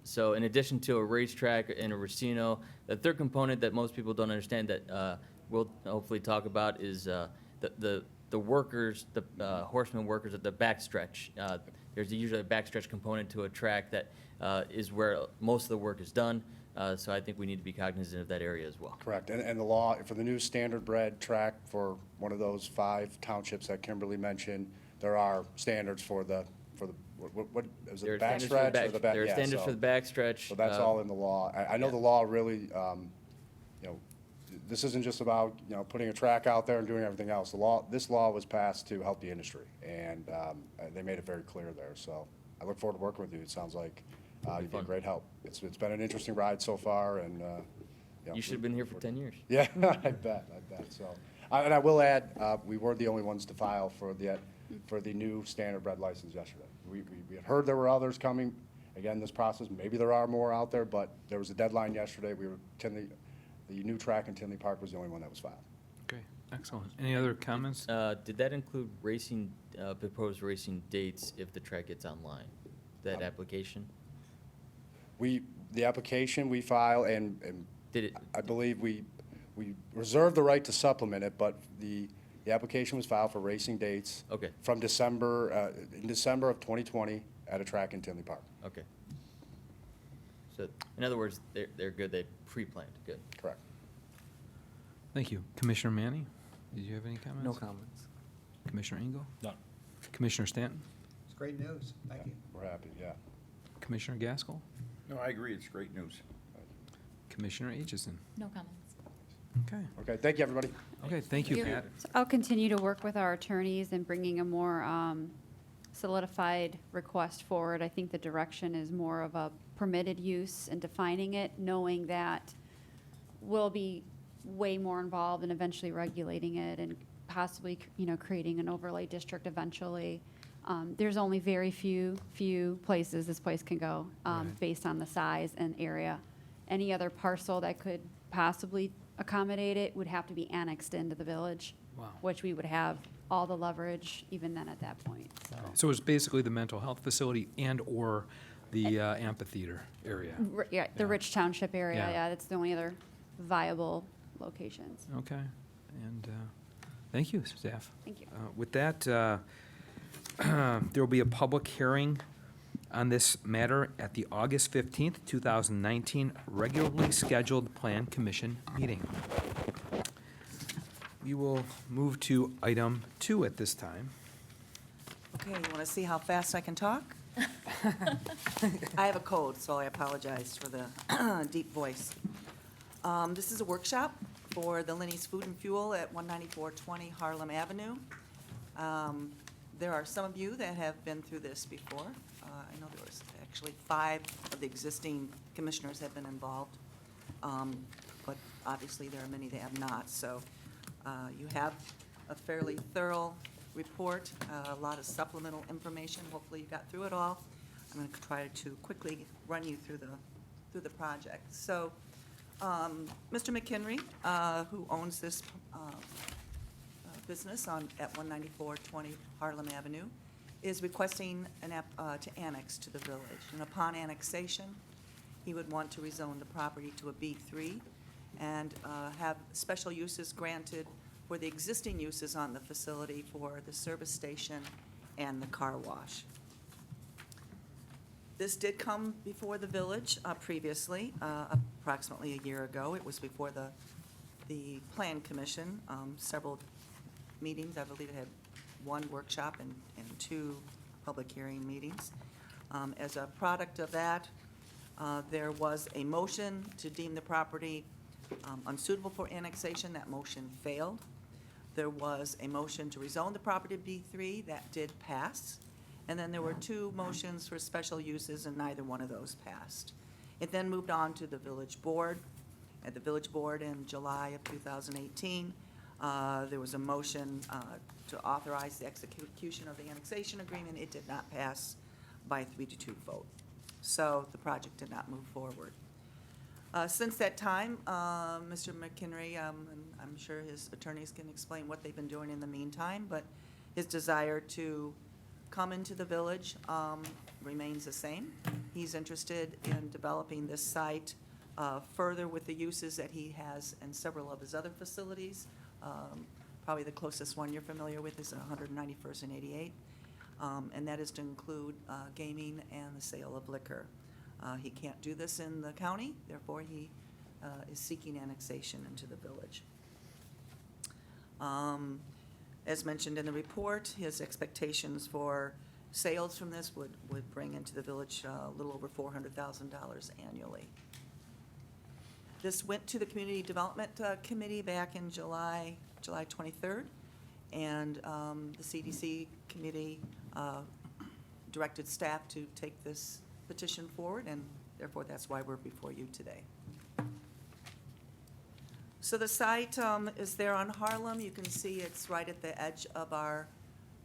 So in addition to a racetrack and a racino, the third component that most people don't understand that we'll hopefully talk about is the workers, the horseman workers at the backstretch. There's usually a backstretch component to a track that is where most of the work is done. So I think we need to be cognizant of that area as well. Correct. And the law, for the new standard bred track for one of those 5 townships that Kimberly mentioned, there are standards for what is There it, are backstretch standards for the or the back? There are yeah, standards so- for the backstretch. So that's all in the law. I know the law really, this isn't just about, putting a track out there and doing everything else. This law was passed to help the industry, and they made it very clear there. So I look forward to working with you. It sounds like you'd be a fun. great help. It's been an interesting ride so far, and, You should have been here for 10 years. Yeah, I bet. So, and I will add, we were the only ones to file for the new standard bred license yesterday. We had heard there were others coming. Again, this process, maybe there are more out there, but there was a deadline yesterday. The new track in Tinley Park was the only one that was filed. Okay, excellent. Any other comments? Did that include proposed racing dates if the track gets online? That application? The application we file, and Did it? I believe we reserve the right to supplement it, but the application was filed for racing dates. Okay. From December, in December of 2020 at a track in Tinley Park. Okay. So, in other words, they're good, they pre-planned, good. Correct. Thank you. Commissioner Manny, did you have any comments? No comments. Commissioner Engel? None. Commissioner Stanton? It's great news. Thank you. We're happy, yeah. Commissioner Gaskell? No, I agree, it's great news. Commissioner Aitchison? No comments. Okay. Okay, thank you, everybody. Okay, thank you, Pat. So I'll continue to work with our attorneys in bringing a more solidified request forward. I think the direction is more of a permitted use and defining it, knowing that we'll be way more involved in eventually regulating it and possibly, creating an overlay district eventually. There's only very few places this place can go, Right. based on the size and area. Any other parcel that could possibly accommodate it would have to be annexed into the village. Wow. Which we would have all the leverage even then at that point, so. So it's basically the mental health facility and/or the amphitheater area? Yeah, the Yeah. Rich Township area, Yeah. yeah, that's the only other viable locations. Okay, and thank you, staff. Thank you. With that, there will be a public hearing on this matter at the August 15th, 2019 regularly scheduled Plan Commission meeting. We will move to item 2 at this time. Okay, you want to see how fast I can talk? I have a cold, so I apologize for the deep voice. This is a workshop for the Linney's Food and Fuel at 19420 Harlem Avenue. There are some of you that have been through this before. I know there was actually 5 of the existing commissioners have been involved, but obviously there are many that have not. So you have a fairly thorough report, a lot of supplemental information. Hopefully you got through it all. I'm going to try to quickly run you through the project. So Mr. McHenry, who owns this business at 19420 Harlem Avenue, is requesting to annex to the village. And upon annexation, he would want to rezone the property to a B3 and have special uses granted for the existing uses on the facility for the service station and the car wash. This did come before the village previously, approximately a year ago. It was before the the Plan Commission, several meetings. I believe it had one workshop and two public hearing meetings. As a product of that, there was a motion to deem the property unsuitable for annexation. That motion failed. There was a motion to rezone the property to B3. That did pass. And then there were two motions for special uses, and neither one of those passed. It then moved on to the village board. At the village board in July of 2018, there was a motion to authorize the execution of the annexation agreement. It did not pass by a 3-2 vote. So the project did not move forward. Since that time, Mr. McHenry, and I'm sure his attorneys can explain what they've been doing in the meantime, but his desire to come into the village remains the same. He's interested in developing this site further with the uses that he has in several of his other facilities. Probably the closest one you're familiar with is 191st and 88, and that is to include gaming and the sale of liquor. He can't do this in the county, therefore he is seeking annexation into the village. As mentioned in the report, his expectations for sales from this would bring into the village a little over $400,000 annually. This went to the Community Development Committee back in July 23rd, and the CDC committee directed staff to take this petition forward, and therefore that's why we're before you today. So the site is there on Harlem. You can see it's right at the edge of our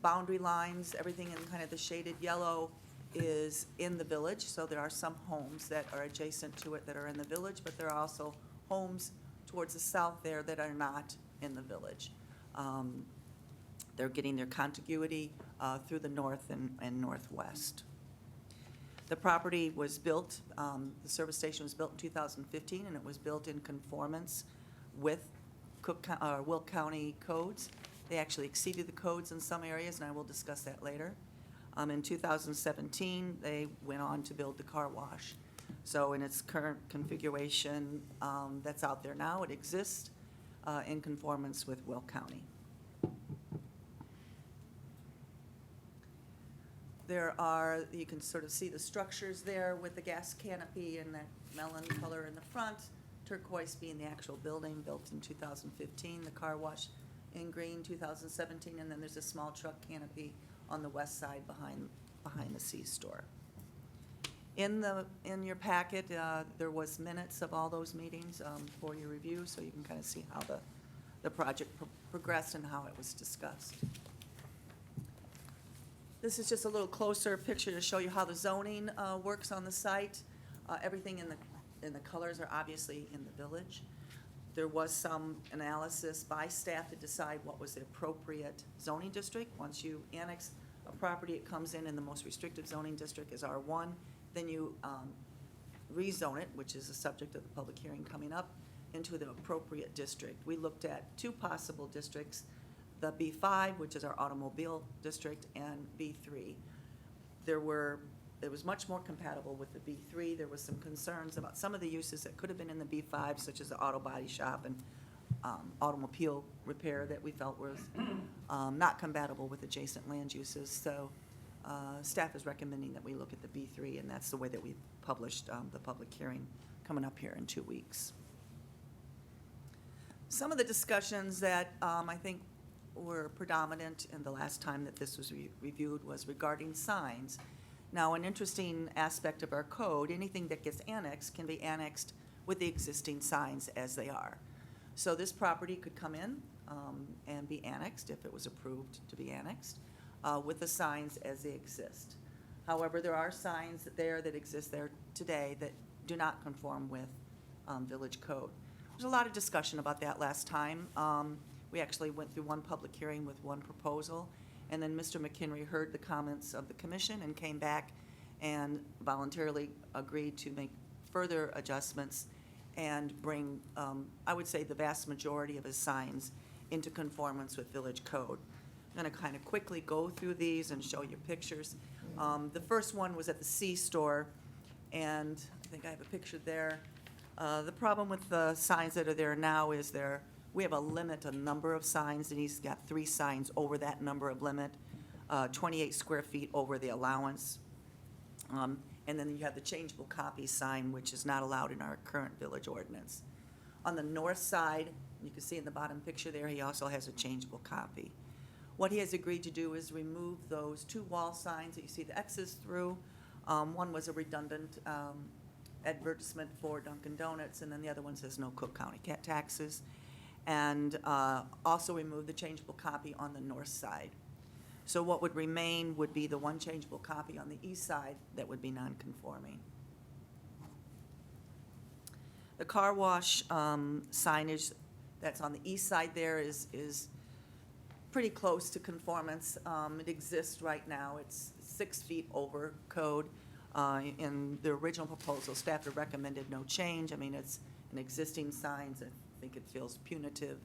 boundary lines. Everything in kind of the shaded yellow is in the village. So there are some homes that are adjacent to it that are in the village, but there are also homes towards the south there that are not in the village. They're getting their contiguity through the north and northwest. The property was built, the service station was built in 2015, and it was built in conformance with Will County codes. They actually exceeded the codes in some areas, and I will discuss that later. In 2017, they went on to build the car wash. So in its current configuration that's out there now, it exists in conformance with Will County. There are, you can sort of see the structures there with the gas canopy and that melon color in the front, turquoise being the actual building built in 2015, the car wash in green 2017, and then there's a small truck canopy on the west side behind the C-store. In your packet, there was minutes of all those meetings for your review, so you can kind of see how the project progressed and how it was discussed. This is just a little closer picture to show you how the zoning works on the site. Everything in the colors are obviously in the village. There was some analysis by staff to decide what was the appropriate zoning district. Once you annex a property, it comes in the most restrictive zoning district is R1. Then you rezone it, which is the subject of the public hearing coming up, into the appropriate district. We looked at two possible districts, the B5, which is our automobile district, and B3. It was much more compatible with the B3. There was some concerns about some of the uses that could have been in the B5, such as the auto body shop and automobile repair that we felt was not compatible with adjacent land uses. So staff is recommending that we look at the B3, and that's the way that we published the public hearing coming up here in 2 weeks. Some of the discussions that I think were predominant in the last time that this was reviewed was regarding signs. Now, an interesting aspect of our code, anything that gets annexed can be annexed with the existing signs as they are. So this property could come in and be annexed if it was approved to be annexed with the signs as they exist. However, there are signs that exist there today that do not conform with village code. There's a lot of discussion about that last time. We actually went through one public hearing with one proposal, and then Mr. McHenry heard the comments of the commission and came back and voluntarily agreed to make further adjustments and bring, I would say, the vast majority of his signs into conformance with village code. I'm going to kind of quickly go through these and show you pictures. The first one was at the C-store, and I think I have a picture there. The problem with the signs that are there now is they're We have a limit, a number of signs, and he's got 3 signs over that number of limit, 28 square feet over the allowance. And then you have the changeable copy sign, which is not allowed in our current village ordinance. On the north side, you can see in the bottom picture there, he also has a changeable copy. What he has agreed to do is remove those 2 wall signs that you see the X's through. One was a redundant advertisement for Dunkin' Donuts, and then the other one says no Cook County taxes. And also remove the changeable copy on the north side. So what would remain would be the one changeable copy on the east side that would be non-conforming. The car wash signage that's on the east side there is pretty close to conformance. It exists right now. It's 6 feet over code. In the original proposal, staff had recommended no change. I mean, it's an existing sign. I think it feels punitive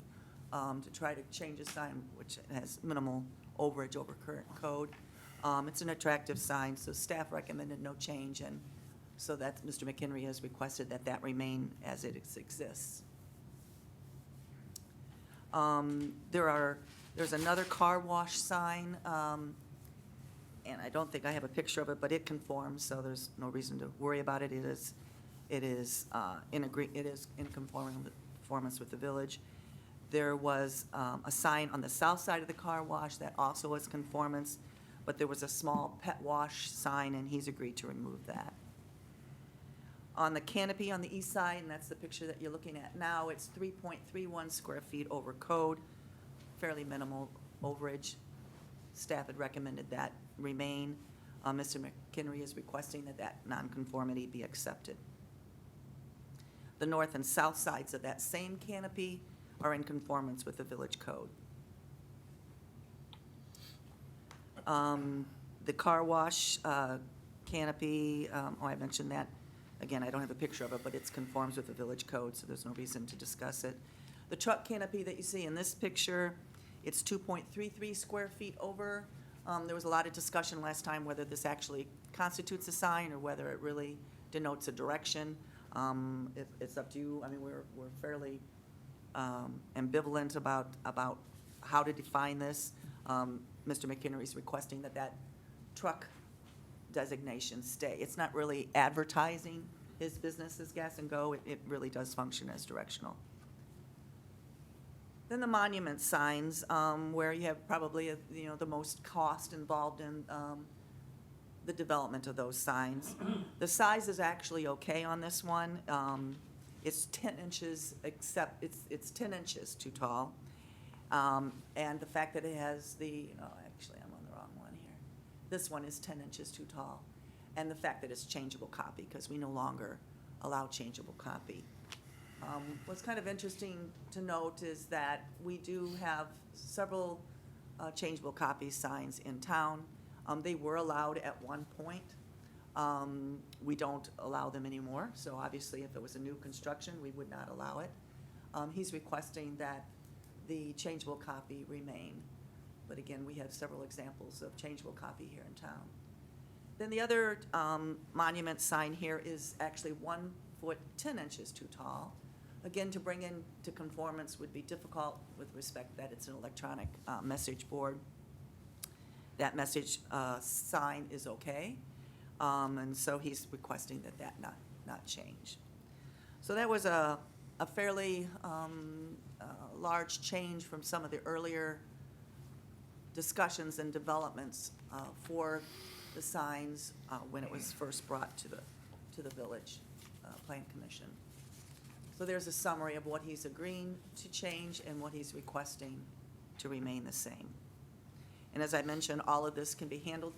to try to change a sign which has minimal overage over current code. It's an attractive sign, so staff recommended no change, and so that Mr. McHenry has requested that that remain as it exists. There's another car wash sign, and I don't think I have a picture of it, but it conforms, so there's no reason to worry about it. It is in conformance with the village. There was a sign on the south side of the car wash that also was conformance, but there was a small pet wash sign, and he's agreed to remove that. On the canopy on the east side, and that's the picture that you're looking at now, it's 3.31 square feet over code, fairly minimal overage. Staff had recommended that remain. Mr. McHenry is requesting that that nonconformity be accepted. The north and south sides of that same canopy are in conformance with the village code. The car wash canopy, I mentioned that. Again, I don't have a picture of it, but it conforms with the village code, so there's no reason to discuss it. The truck canopy that you see in this picture, it's 2.33 square feet over. There was a lot of discussion last time whether this actually constitutes a sign or whether it really denotes a direction. It's up to you. I mean, we're fairly ambivalent about how to define this. Mr. McHenry is requesting that that truck designation stay. It's not really advertising his business as Gas and Go. It really does function as directional. Then the monument signs, where you have probably the most cost involved in the development of those signs. The size is actually okay on this one. It's 10 inches, except it's 10 inches too tall. And the fact that it has actually I'm on the wrong one here. This one is 10 inches too tall. And the fact that it's changeable copy, because we no longer allow changeable copy. What's kind of interesting to note is that we do have several changeable copy signs in town. They were allowed at one point. We don't allow them anymore, so obviously if it was a new construction, we would not allow it. He's requesting that the changeable copy remain. But again, we have several examples of changeable copy here in town. Then the other monument sign here is actually 1 foot 10 inches too tall. Again, to bring into conformance would be difficult with respect that it's an electronic message board. That message sign is okay, and so he's requesting that that not change. So that was a fairly large change from some of the earlier discussions and developments for the signs when it was first brought to the village plan commission. So there's a summary of what he's agreeing to change and what he's requesting to remain the same. And as I mentioned, all of this can be handled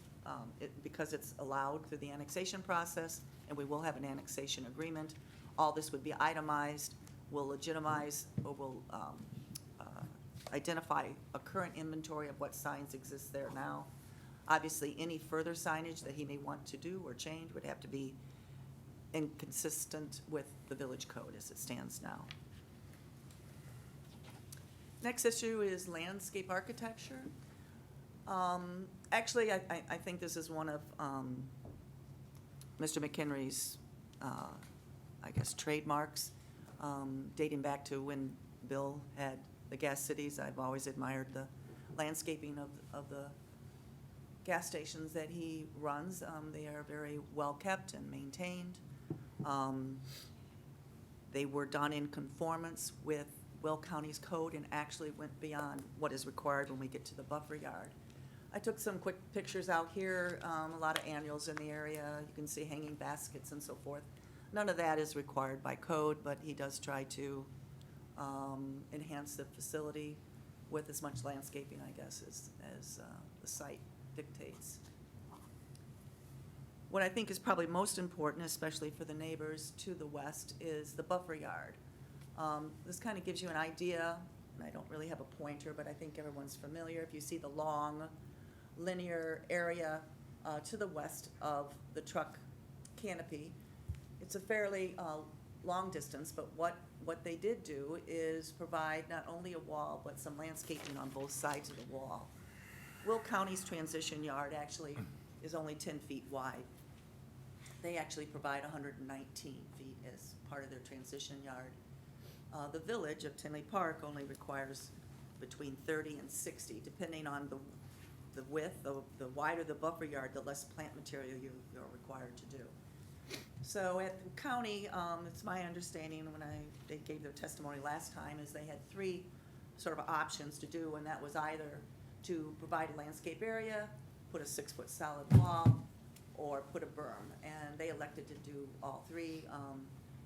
because it's allowed through the annexation process, and we will have an annexation agreement. All this would be itemized, will legitimize, or will identify a current inventory of what signs exist there now. Obviously, any further signage that he may want to do or change would have to be inconsistent with the village code as it stands now. Next issue is landscape architecture. Actually, I think this is one of Mr. McHenry's, I guess, trademarks, dating back to when Bill had the gas cities. I've always admired the landscaping of the gas stations that he runs. They are very well-kept and maintained. They were done in conformance with Will County's code and actually went beyond what is required when we get to the buffer yard. I took some quick pictures out here, a lot of annuals in the area. You can see hanging baskets and so forth. None of that is required by code, but he does try to enhance the facility with as much landscaping, I guess, as the site dictates. What I think is probably most important, especially for the neighbors to the west, is the buffer yard. This kind of gives you an idea, and I don't really have a pointer, but I think everyone's familiar. If you see the long linear area to the west of the truck canopy, it's a fairly long distance, but what they did do is provide not only a wall, but some landscaping on both sides of the wall. Will County's transition yard actually is only 10 feet wide. They actually provide 119 feet as part of their transition yard. The village of Tinley Park only requires between 30 and 60, depending on the width. The wider the buffer yard, the less plant material you're required to do. So at the county, it's my understanding when they gave their testimony last time, is they had three sort of options to do, and that was either to provide a landscape area, put a 6-foot solid wall, or put a berm. And they elected to do all three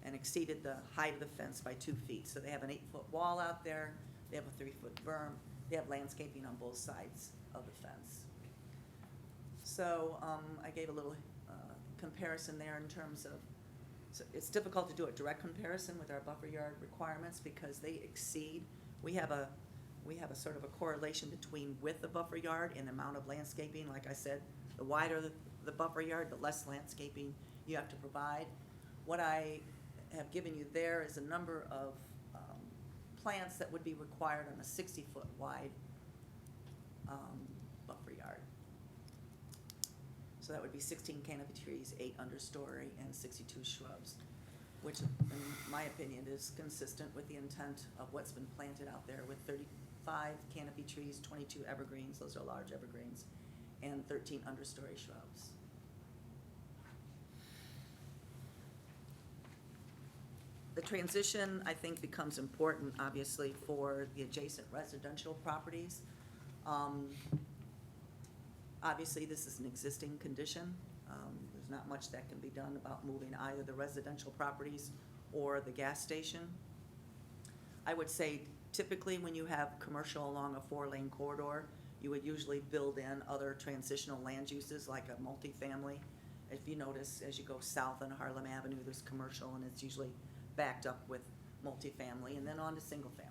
and exceeded the height of the fence by 2 feet. So they have an 8-foot wall out there, they have a 3-foot berm, they have landscaping on both sides of the fence. So I gave a little comparison there in terms of, so it's difficult to do a direct comparison with our buffer yard requirements because they exceed. We have a sort of a correlation between width of buffer yard and the amount of landscaping. Like I said, the wider the buffer yard, the less landscaping you have to provide. What I have given you there is a number of plants that would be required on a 60-foot wide buffer yard. So that would be 16 canopy trees, 8 understory, and 62 shrubs, which in my opinion is consistent with the intent of what's been planted out there with 35 canopy trees, 22 evergreens, those are large evergreens, and 13 understory shrubs. The transition, I think, becomes important, obviously, for the adjacent residential properties. Obviously, this is an existing condition. There's not much that can be done about moving either the residential properties or the gas station. I would say typically when you have commercial along a 4-lane corridor, you would usually build in other transitional land uses like a multifamily. If you notice, as you go south on Harlem Avenue, there's commercial and it's usually backed up with multifamily and then on to single family.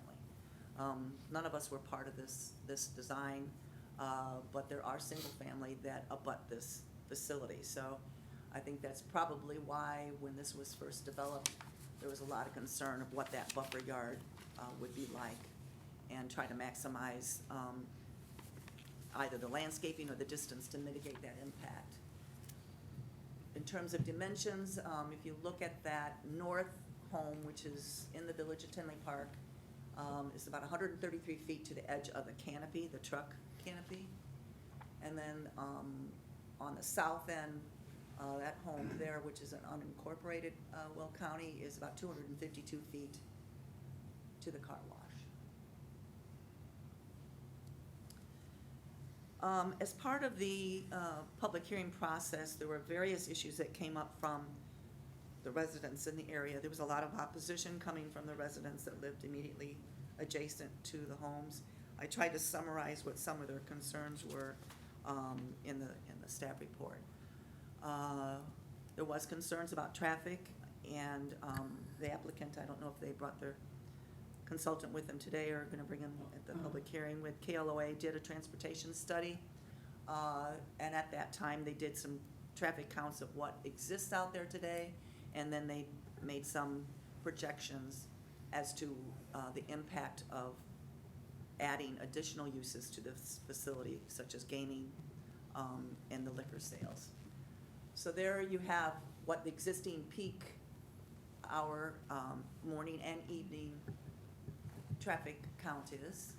None of us were part of this design, but there are single family that abut this facility. So I think that's probably why when this was first developed, there was a lot of concern of what that buffer yard would be like and try to maximize either the landscaping or the distance to mitigate that impact. In terms of dimensions, if you look at that north home, which is in the village of Tinley Park, is about 133 feet to the edge of the canopy, the truck canopy. And then on the south end, that home there, which is an unincorporated Will County, is about 252 feet to the car wash. As part of the public hearing process, there were various issues that came up from the residents in the area. There was a lot of opposition coming from the residents that lived immediately adjacent to the homes. I tried to summarize what some of their concerns were in the staff report. There was concerns about traffic, and the applicant, I don't know if they brought their consultant with them today or are going to bring him at the public hearing with KLOA, did a transportation study, and at that time they did some traffic counts of what exists out there today, and then they made some projections as to the impact of adding additional uses to this facility, such as gaming and the liquor sales. So there you have what the existing peak hour, morning and evening traffic count is.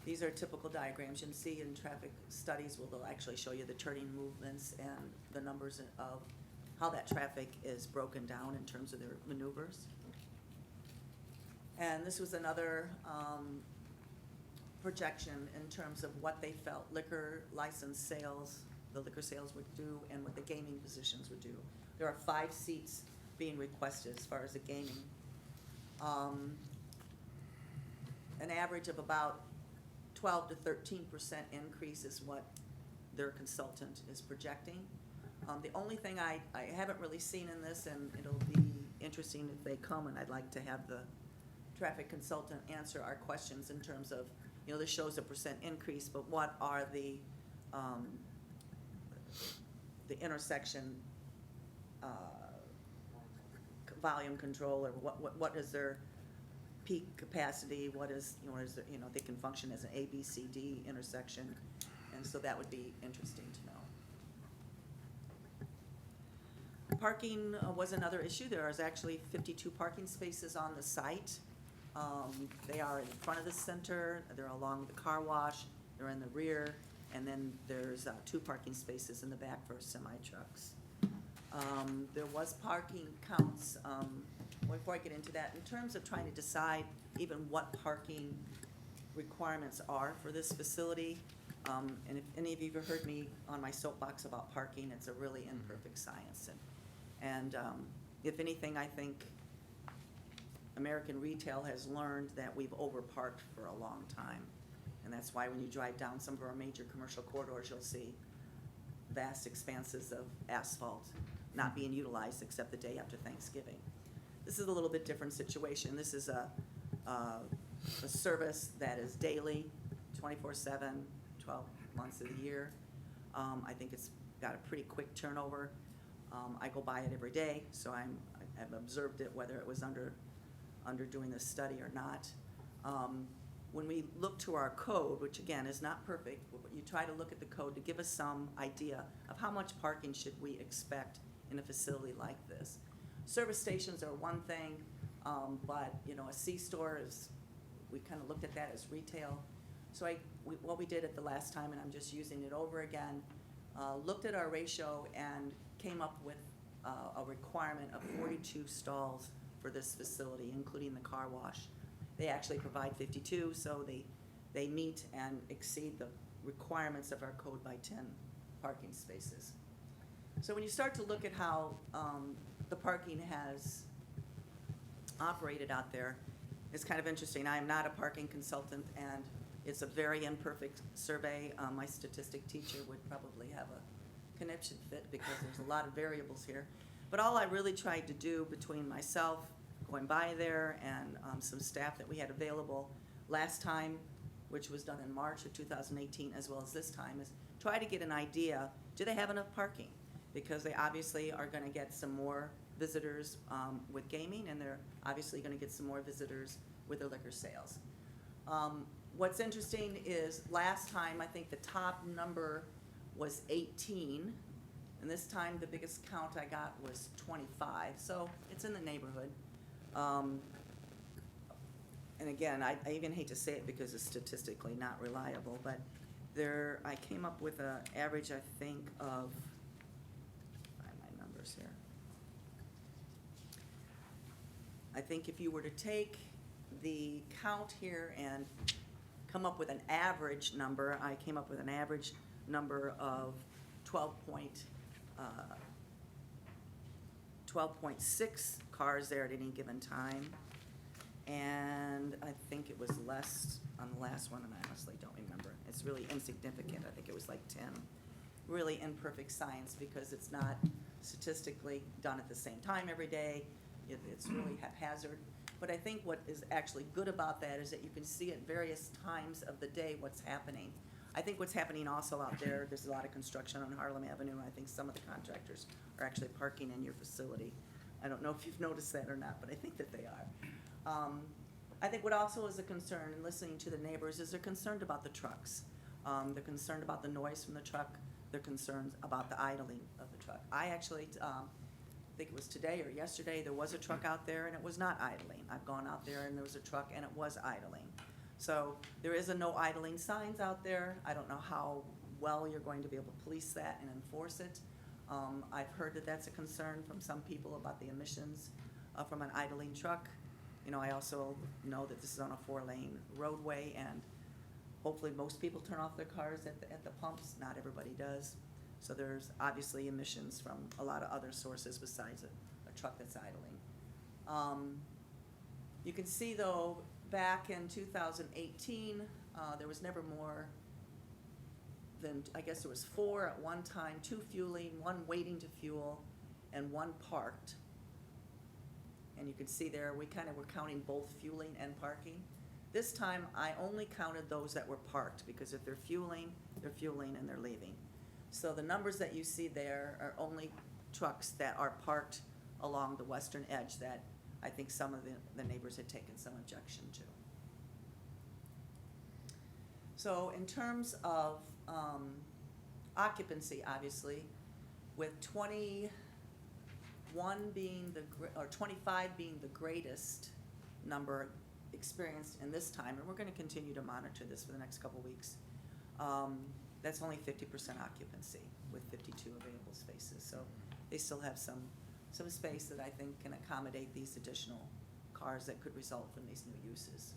These are typical diagrams. You can see in traffic studies, they'll actually show you the turning movements and the numbers of how that traffic is broken down in terms of their maneuvers. And this was another projection in terms of what they felt liquor license sales, the liquor sales would do, and what the gaming positions would do. There are 5 seats being requested as far as the gaming. An average of about 12 to 13% increase is what their consultant is projecting. The only thing I haven't really seen in this, and it'll be interesting if they come, and I'd like to have the traffic consultant answer our questions in terms of, you know, this shows a percent increase, but what are the intersection volume control, or what is their peak capacity, what is, you know, they can function as an A, B, C, D intersection, and so that would be interesting to know. Parking was another issue. There is actually 52 parking spaces on the site. They are in front of the center, they're along the car wash, they're in the rear, and then there's 2 parking spaces in the back for semi-trucks. There was parking counts, before I get into that, in terms of trying to decide even what parking requirements are for this facility. And if any of you have heard me on my soapbox about parking, it's a really imperfect science. And if anything, I think American retail has learned that we've overparked for a long time. And that's why when you drive down some of our major commercial corridors, you'll see vast expanses of asphalt not being utilized except the day after Thanksgiving. This is a little bit different situation. This is a service that is daily, 24/7, 12 months of the year. I think it's got a pretty quick turnover. I go by it every day, so I've observed it, whether it was under doing this study or not. When we look to our code, which again is not perfect, but you try to look at the code to give us some idea of how much parking should we expect in a facility like this. Service stations are one thing, but you know, a C-store is, we kind of looked at that as retail. So what we did at the last time, and I'm just using it over again, looked at our ratio and came up with a requirement of 42 stalls for this facility, including the car wash. They actually provide 52, so they meet and exceed the requirements of our code by 10 parking spaces. So when you start to look at how the parking has operated out there, it's kind of interesting. I am not a parking consultant, and it's a very imperfect survey. My statistic teacher would probably have a conniption fit because there's a lot of variables here. But all I really tried to do between myself, going by there, and some staff that we had available last time, which was done in March of 2018, as well as this time, is try to get an idea, do they have enough parking? Because they obviously are gonna get some more visitors with gaming, and they're obviously gonna get some more visitors with their liquor sales. What's interesting is last time, I think the top number was 18, and this time the biggest count I got was 25, so it's in the neighborhood. And again, I even hate to say it because it's statistically not reliable, but I came up with an average, I think, of, find my numbers here. I think if you were to take the count here and come up with an average number, I came up with an average number of 12.6 cars there at any given time. And I think it was less on the last one, and I honestly don't remember. It's really insignificant. I think it was like 10. Really imperfect science because it's not statistically done at the same time every day. It's really haphazard. But I think what is actually good about that is that you can see at various times of the day what's happening. I think what's happening also out there's a lot of construction on Harlem Avenue. I think some of the contractors are actually parking in your facility. I don't know if you've noticed that or not, but I think that they are. I think what also is a concern in listening to the neighbors is they're concerned about the trucks. They're concerned about the noise from the truck. They're concerned about the idling of the truck. I actually, think it was today or yesterday, there was a truck out there and it was not idling. I've gone out there and there was a truck and it was idling. So there is a no idling signs out there. I don't know how well you're going to be able to police that and enforce it. I've heard that that's a concern from some people about the emissions from an idling truck. You know, I also know that this is on a 4-lane roadway, and hopefully most people turn off their cars at the pumps. Not everybody does. So there's obviously emissions from a lot of other sources besides a truck that's idling. You can see though, back in 2018, there was never more than, I guess there was 4 at one time, 2 fueling, 1 waiting to fuel, and 1 parked. And you can see there, we kind of were counting both fueling and parking. This time, I only counted those that were parked, because if they're fueling and they're leaving. So the numbers that you see there are only trucks that are parked along the western edge that I think some of the neighbors had taken some objection to. So in terms of occupancy, obviously, with 21 being or 25 being the greatest number experienced in this time, and we're going to continue to monitor this for the next couple weeks. That's only 50% occupancy with 52 available spaces. So they still have some space that I think can accommodate these additional cars that could result from these new uses.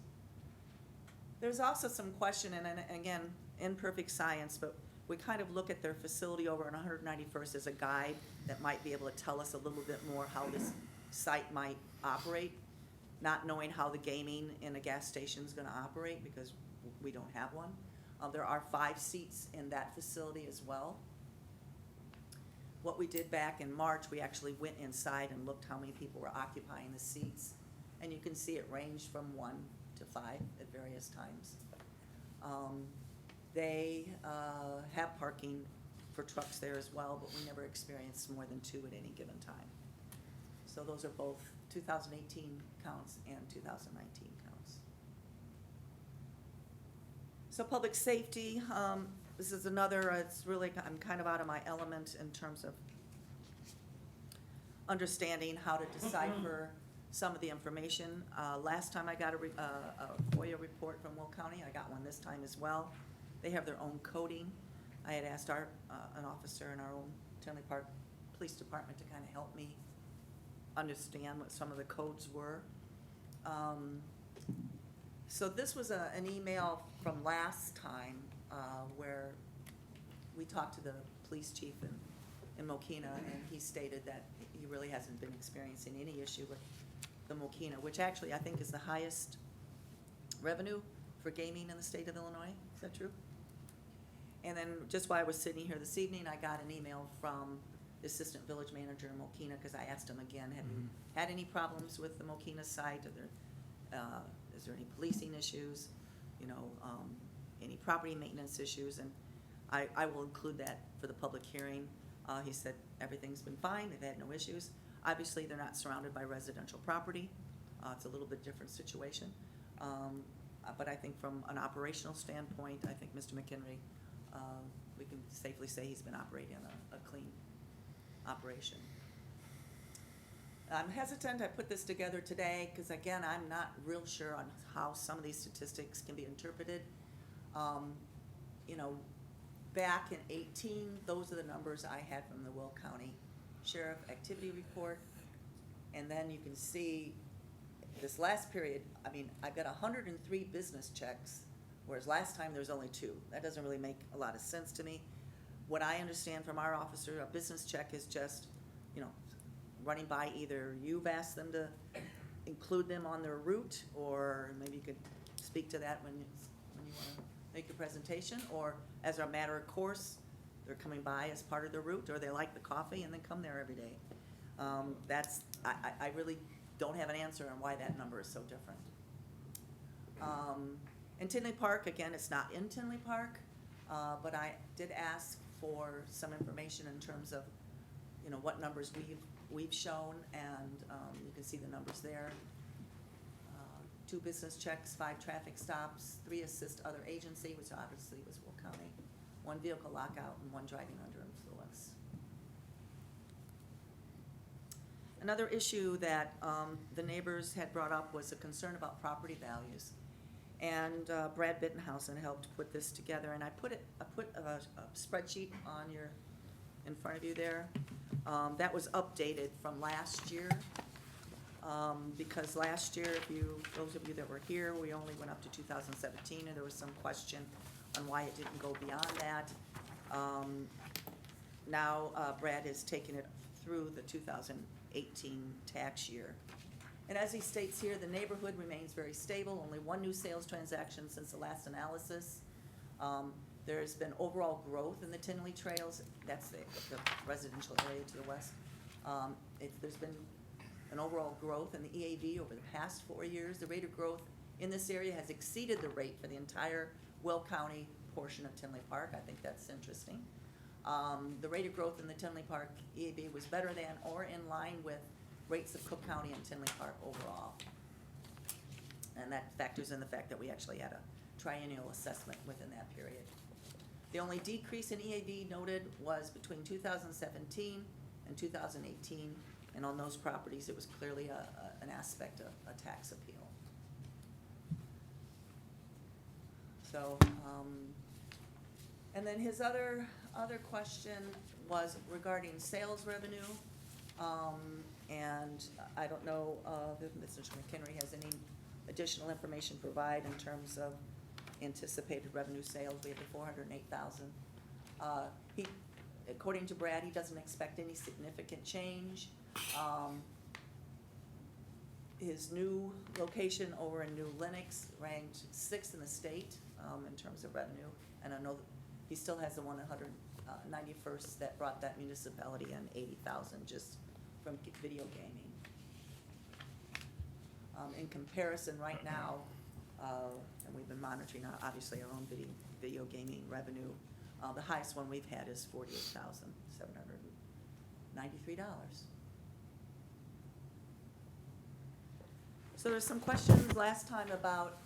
There's also some question, and again, imperfect science, but we kind of look at their facility over on 191st as a guide that might be able to tell us a little bit more how this site might operate, not knowing how the gaming in a gas station is going to operate because we don't have one. There are 5 seats in that facility as well. What we did back in March, we actually went inside and looked how many people were occupying the seats. And you can see it ranged from 1 to 5 at various times. They have parking for trucks there as well, but we never experienced more than 2 at any given time. So those are both 2018 counts and 2019 counts. So public safety, this is another, it's really, I'm kind of out of my element in terms of understanding how to decipher some of the information. Last time I got a FOIA report from Will County, I got one this time as well. They have their own coding. I had asked an officer in our own Tinley Park Police Department to kind of help me understand what some of the codes were. So this was an email from last time where we talked to the police chief in Mokina, and he stated that he really hasn't been experiencing any issue with the Mokina, which actually I think is the highest revenue for gaming in the state of Illinois. Is that true? And then just while I was sitting here this evening, I got an email from the assistant village manager in Mokina, because I asked him again, have you had any problems with the Mokina site? Is there any policing issues? You know, any property maintenance issues? And I will include that for the public hearing. He said everything's been fine, they've had no issues. Obviously, they're not surrounded by residential property. It's a little bit different situation. But I think from an operational standpoint, I think Mr. McHenry, we can safely say he's been operating a clean operation. I'm hesitant, I put this together today because again, I'm not real sure on how some of these statistics can be interpreted. You know, back in 18, those are the numbers I had from the Will County Sheriff Activity Report. And then you can see this last period, I mean, I've got 103 business checks, whereas last time there was only 2. That doesn't really make a lot of sense to me. What I understand from our officer, a business check is just, you know, running by, either you've asked them to include them on their route, or maybe you could speak to that when you want to make your presentation, or as a matter of course, they're coming by as part of their route, or they like the coffee and then come there every day. I really don't have an answer on why that number is so different. In Tinley Park, again, it's not in Tinley Park, but I did ask for some information in terms of, you know, what numbers we've shown, and you can see the numbers there. 2 business checks, 5 traffic stops, 3 assist other agency, which obviously was Will County, 1 vehicle lockout, and 1 driving under influence. Another issue that the neighbors had brought up was a concern about property values. And Brad Bittenhausen helped put this together, and I put a spreadsheet in front of you there. That was updated from last year. Because last year, those of you that were here, we only went up to 2017, and there was some question on why it didn't go beyond that. Now, Brad has taken it through the 2018 tax year. And as he states here, the neighborhood remains very stable, only one new sales transaction since the last analysis. There's been overall growth in the Tinley Trails, that's the residential area to the west. There's been an overall growth in the EAV over the past 4 years. The rate of growth in this area has exceeded the rate for the entire Will County portion of Tinley Park. I think that's interesting. The rate of growth in the Tinley Park EAB was better than or in line with rates of Cook County and Tinley Park overall. And that factors in the fact that we actually had a triennial assessment within that period. The only decrease in EAV noted was between 2017 and 2018, and on those properties, it was clearly an aspect of a tax appeal. So, and then his other question was regarding sales revenue. And I don't know if Mr. McHenry has any additional information to provide in terms of anticipated revenue sales. We have the 408,000. According to Brad, he doesn't expect any significant change. His new location over in New Lenox ranked 6th in the state in terms of revenue, and I know that he still has the 191st that brought that municipality in 80,000 just from video gaming. In comparison, right now, and we've been monitoring obviously our own video gaming revenue. The highest one we've had is $48,793. So there's some questions last time about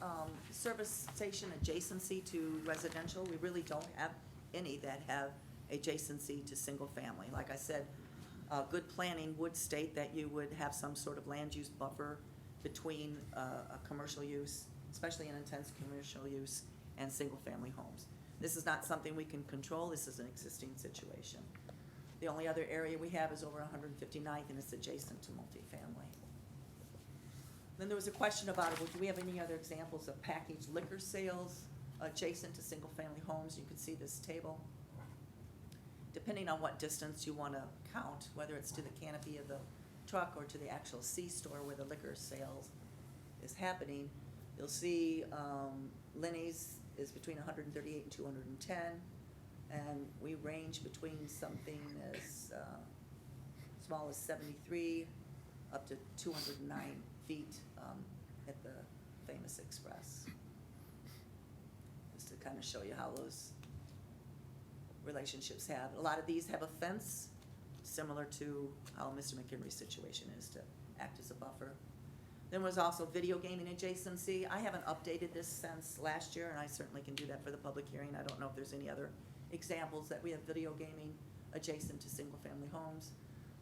service station adjacency to residential. We really don't have any that have adjacency to single family. Like I said, good planning would state that you would have some sort of land use buffer between a commercial use, especially an intense commercial use, and single family homes. This is not something we can control. This is an existing situation. The only other area we have is over 159th, and it's adjacent to multifamily. Then there was a question about, well, do we have any other examples of packaged liquor sales adjacent to single-family homes? You can see this table. Depending on what distance you want to count, whether it's to the canopy of the truck or to the actual C-store where the liquor sales is happening, you'll see Linney's is between 138 and 210, and we range between something as small as 73 up to 209 feet at the Famous Express. Just to kind of show you how those relationships have. A lot of these have a fence, similar to how Mr. McHenry's situation is, to act as a buffer. Then was also video gaming adjacency. I haven't updated this since last year, and I certainly can do that for the public hearing. I don't know if there's any other examples that we have video gaming adjacent to single-family homes.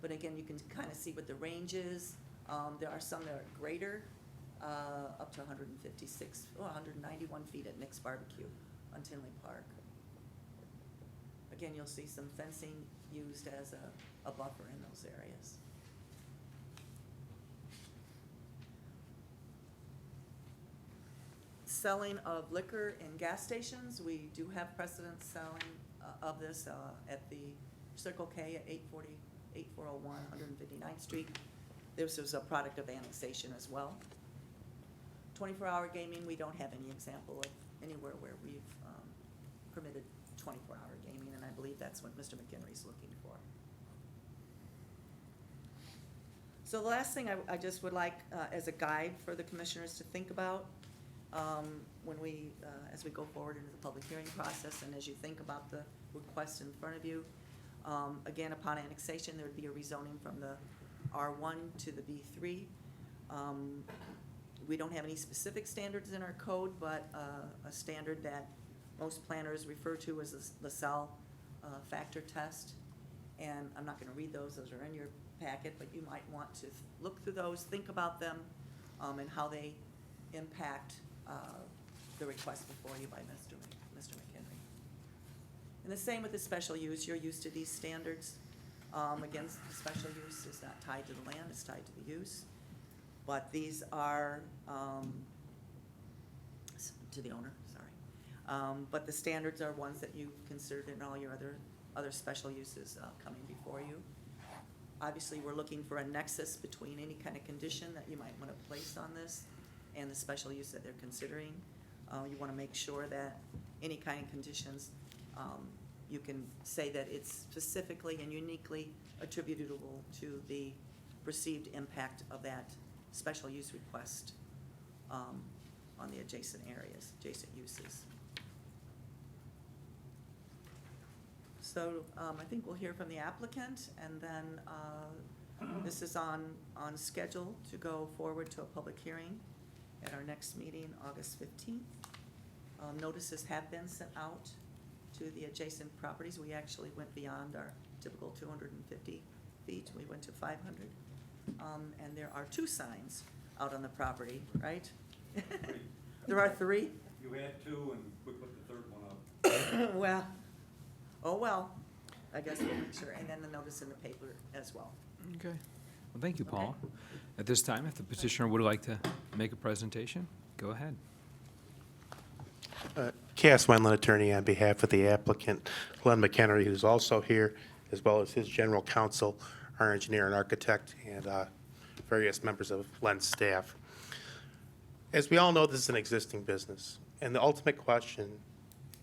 But again, you can kind of see what the range is. There are some that are greater, up to 156, 191 feet at Nick's Barbecue on Tinley Park. Again, you'll see some fencing used as a buffer in those areas. Selling of liquor in gas stations, we do have precedent selling of this at the Circle K at 8401 159th Street. This was a product of annexation as well. 24-hour gaming, we don't have any example of anywhere where we've permitted 24-hour gaming, and I believe that's what Mr. McHenry's looking for. So the last thing I just would like as a guide for the commissioners to think about when we, as we go forward into the public hearing process, and as you think about the request in front of you, again, upon annexation, there would be a rezoning from the R1 to the B3. We don't have any specific standards in our code, but a standard that most planners refer to as the LaSalle factor test. And I'm not going to read those. Those are in your packet, but you might want to look through those, think about them, and how they impact the request before you by Mr. McHenry. And the same with the special use. You're used to these standards. Again, the special use is not tied to the land, it's tied to the use. But these are, to the owner, sorry. But the standards are ones that you considered in all your other special uses coming before you. Obviously, we're looking for a nexus between any kind of condition that you might want to place on this and the special use that they're considering. You want to make sure that any kind of conditions, you can say that it's specifically and uniquely attributable to the perceived impact of that special use request on the adjacent areas, adjacent uses. So I think we'll hear from the applicant, and then this is on schedule to go forward to a public hearing at our next meeting, August 15th. Notices have been sent out to the adjacent properties. We actually went beyond our typical 250 feet. We went to 500. And there are 2 signs out on the property, right? There are 3? You had 2 and we put the 3rd one up. Well, oh well, I guess we'll make sure. And then the notice in the paper as well. Okay. Well, thank you, Paul. At this time, if the petitioner would like to make a presentation, go ahead. Cass Wendland, attorney on behalf of the applicant, Glenn McHenry, who's also here, as well as his general counsel, our engineer and architect, and various members of Glenn's staff. As we all know, this is an existing business, and the ultimate question,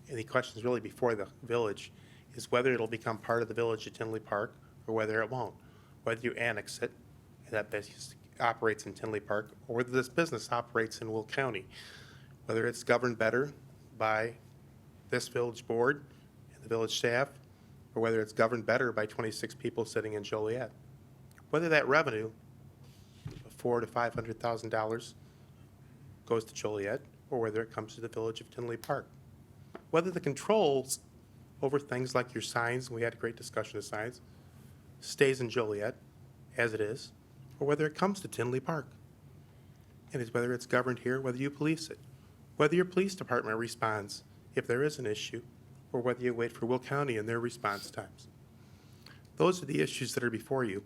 and the question is really before the village, is whether it'll become part of the village of Tinley Park or whether it won't. Whether you annex it, and that business operates in Tinley Park, or whether this business operates in Will County. Whether it's governed better by this village board and the village staff, or whether it's governed better by 26 people sitting in Joliet. Whether that revenue of $400,000 to $500,000 goes to Joliet, or whether it comes to the village of Tinley Park. Whether the controls over things like your signs, and we had a great discussion of signs, stays in Joliet as it is, or whether it comes to Tinley Park. And it's whether it's governed here, whether you police it, whether your police department responds if there is an issue, or whether you wait for Will County and their response times. Those are the issues that are before you,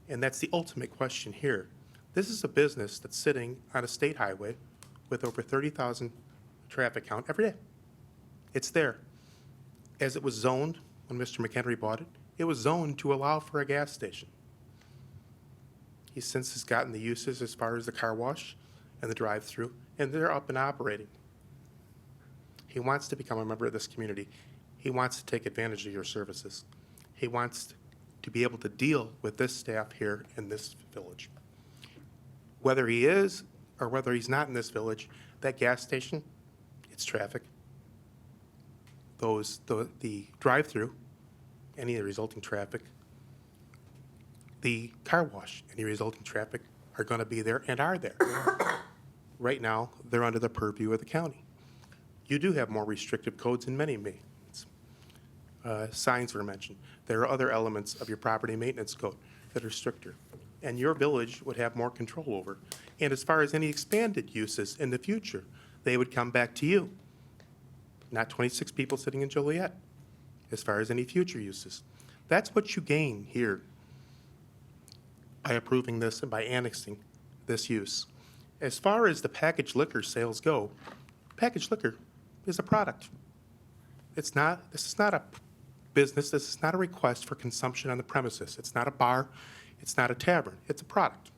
and that's the ultimate question here. This is a business that's sitting on a state highway with over 30,000 traffic count every day. It's there. As it was zoned when Mr. McHenry bought it, it was zoned to allow for a gas station. He since has gotten the uses as far as the car wash and the drive-through, and they're up and operating. He wants to become a member of this community. He wants to take advantage of your services. He wants to be able to deal with this staff here in this village. Whether he is or whether he's not in this village, that gas station, it's traffic. The drive-through, any of the resulting traffic, the car wash, any resulting traffic are going to be there and are there. Right now, they're under the purview of the county. You do have more restrictive codes in many means. Signs were mentioned. There are other elements of your property maintenance code that are stricter, and your village would have more control over. And as far as any expanded uses in the future, they would come back to you, not 26 people sitting in Joliet, as far as any future uses. That's what you gain here by approving this and by annexing this use. As far as the packaged liquor sales go, packaged liquor is a product. This is not a business, this is not a request for consumption on the premises. It's not a bar, it's not a tavern, it's a product.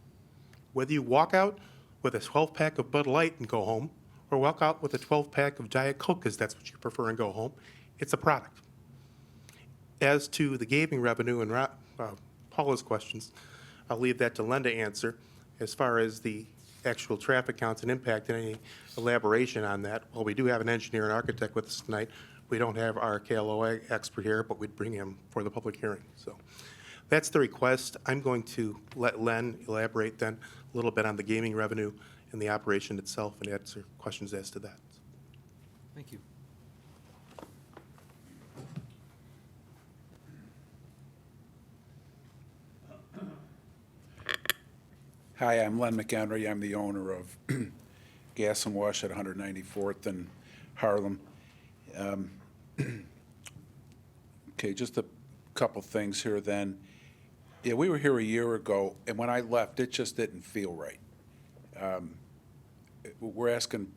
Whether you walk out with a 12-pack of Bud Light and go home, or walk out with a 12-pack of Diet Coke, because that's what you prefer, and go home, it's a product. As to the gaming revenue and Paula's questions, I'll leave that to Len to answer. As far as the actual traffic counts and impact and any elaboration on that, well, we do have an engineer and architect with us tonight. We don't have our KLOA expert here, but we'd bring him for the public hearing. So that's the request. I'm going to let Len elaborate then a little bit on the gaming revenue and the operation itself and answer questions as to that. Thank you. Hi, I'm Len McHenry. I'm the owner of Gas and Wash at 194th and Harlem. Okay, just a couple things here then. Yeah, we were here a year ago, and when I left, it just didn't feel right. We're asking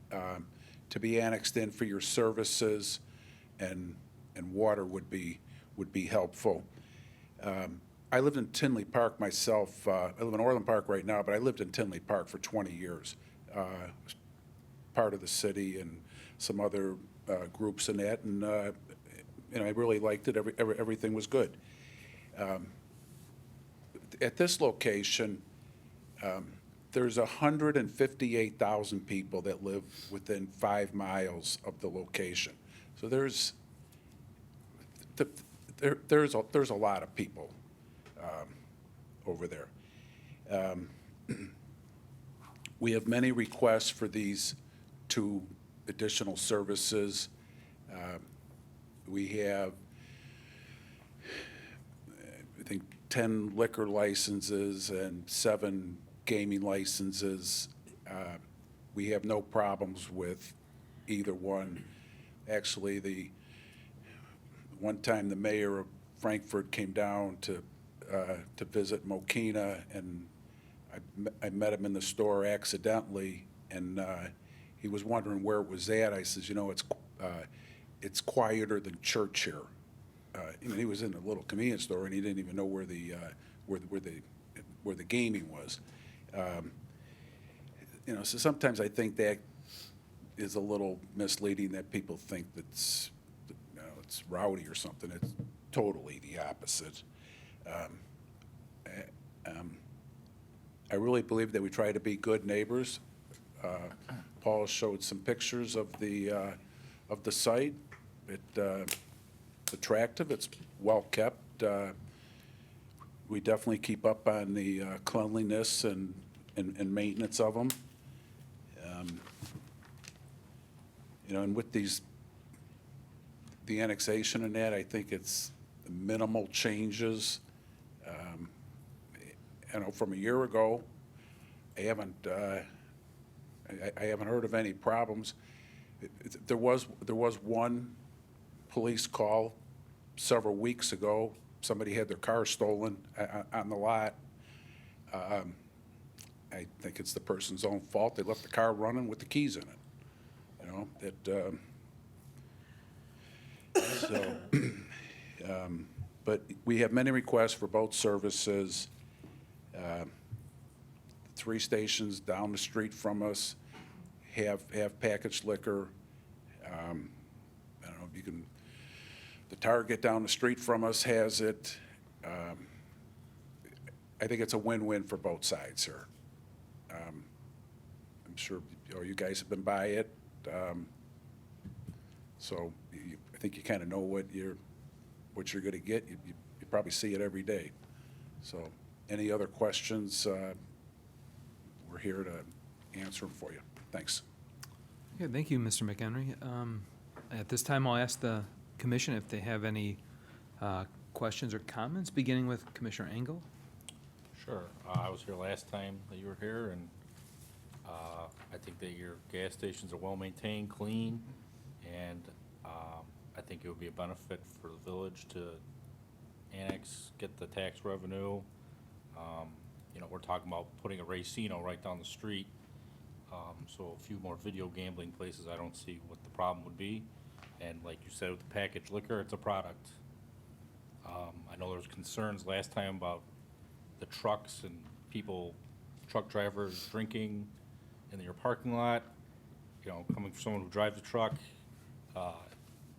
to be annexed in for your services, and water would be helpful. I lived in Tinley Park myself. I live in Orland Park right now, but I lived in Tinley Park for 20 years. Part of the city and some other groups in that, and I really liked it. Everything was good. At this location, there's 158,000 people that live within 5 miles of the location. So there's a lot of people over there. We have many requests for these 2 additional services. We have, I think, 10 liquor licenses and 7 gaming licenses. We have no problems with either one. Actually, the one time the mayor of Frankfurt came down to visit Mokina, and I met him in the store accidentally, and he was wondering where it was at. I says, it's quieter than church here. He was in a little convenience store, and he didn't even know where the gaming was. So sometimes I think that is a little misleading, that people think it's rowdy or something. It's totally the opposite. I really believe that we try to be good neighbors. Paul showed some pictures of the site. It's attractive. It's well kept. We definitely keep up on the cleanliness and maintenance of them. And with the annexation and that, I think it's minimal changes. From a year ago, I haven't heard of any problems. There was one police call several weeks ago. Somebody had their car stolen on the lot. I think it's the person's own fault. They left the car running with the keys in it. But we have many requests for both services. 3 stations down the street from us have packaged liquor. I don't know if you can. The Target down the street from us has it. I think it's a win-win for both sides here. I'm sure you guys have been by it. So I think you kind of know what you're going to get. You probably see it every day. So any other questions, we're here to answer them for you. Thanks. Okay, thank you, Mr. McHenry. At this time, I'll ask the commission if they have any questions or comments, beginning with Commissioner Engel. Sure. I was here last time that you were here, and I think that your gas stations are well-maintained, clean, and I think it would be a benefit for the village to annex, get the tax revenue. We're talking about putting a racino right down the street, so a few more video gambling places. I don't see what the problem would be. And like you said, with the packaged liquor, it's a product. I know there was concerns last time about the trucks and truck drivers drinking in your parking lot. Coming from someone who drives a truck,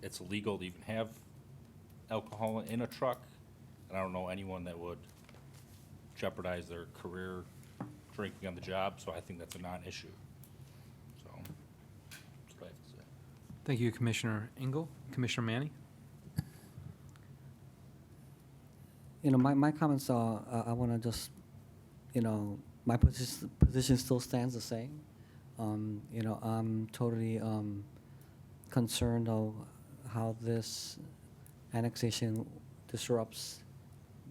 it's illegal to even have alcohol in a truck. And I don't know anyone that would jeopardize their career drinking on the job, so I think that's a non-issue. So, that's what I have to say. Thank you, Commissioner Engel. Commissioner Manny? My comments are, I want to just, my position still stands the same. I'm totally concerned of how this annexation disrupts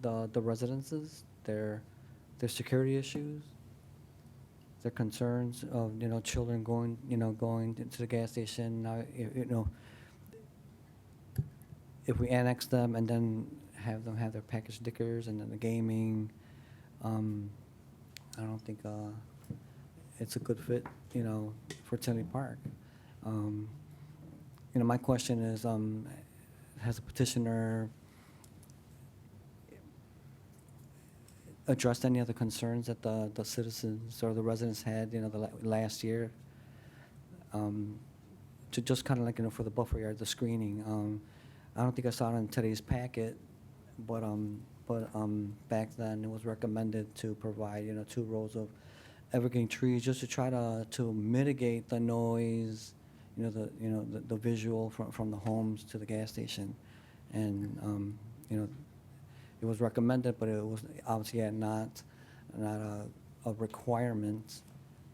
the residences, their security issues, their concerns of, you know, children going, you know, going to the gas station. Now, you know, if we annex them and then have them have their package stickers and then the gaming, I don't think it's a good fit, you know, for Tinley Park. You know, my question is, has the petitioner addressed any of the concerns that the citizens or the residents had, you know, last year? To just kind of like, you know, for the buffer yard, the screening. I don't think I saw it in today's packet, but back then it was recommended to provide, you know, 2 rows of evergreen trees just to try to mitigate the noise, you know, the visual from the homes to the gas station. And, you know, it was recommended, but it was obviously not a requirement,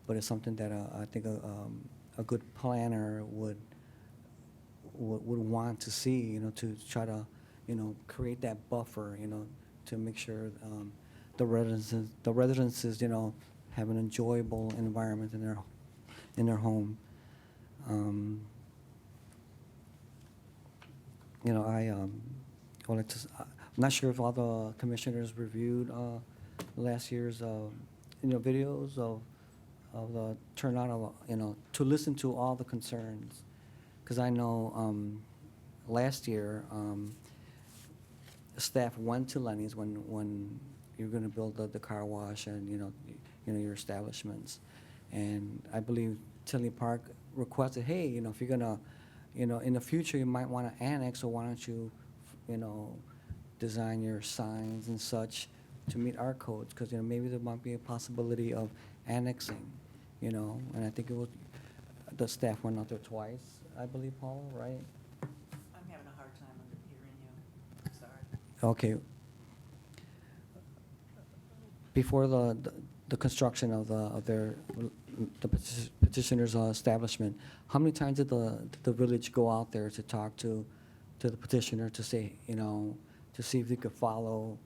but it's something that I think a good planner would want to see, you know, to try to, you know, create that buffer, you know, to make sure the residences, you know, have an enjoyable environment in their home. You know, I would like to. I'm not sure if all the commissioners reviewed last year's, you know, videos of the turnout of, you know, to listen to all the concerns, because I know last year staff went to Linney's when you're going to build the car wash and you know your establishments, and I believe Tinley Park requested, hey, you know, if you're gonna, you know, in the future you might want to annex, so why don't you, you know, design your signs and such to meet our codes, because, you know, maybe there might be a possibility of annexing, you know, and I think it was, the staff went out there twice, I believe, Paula, right? I'm having a hard time hearing you. Sorry. Okay. Before the construction of the petitioner's establishment, how many times did the village go out there to talk to the petitioner to say, you know, to see if they could follow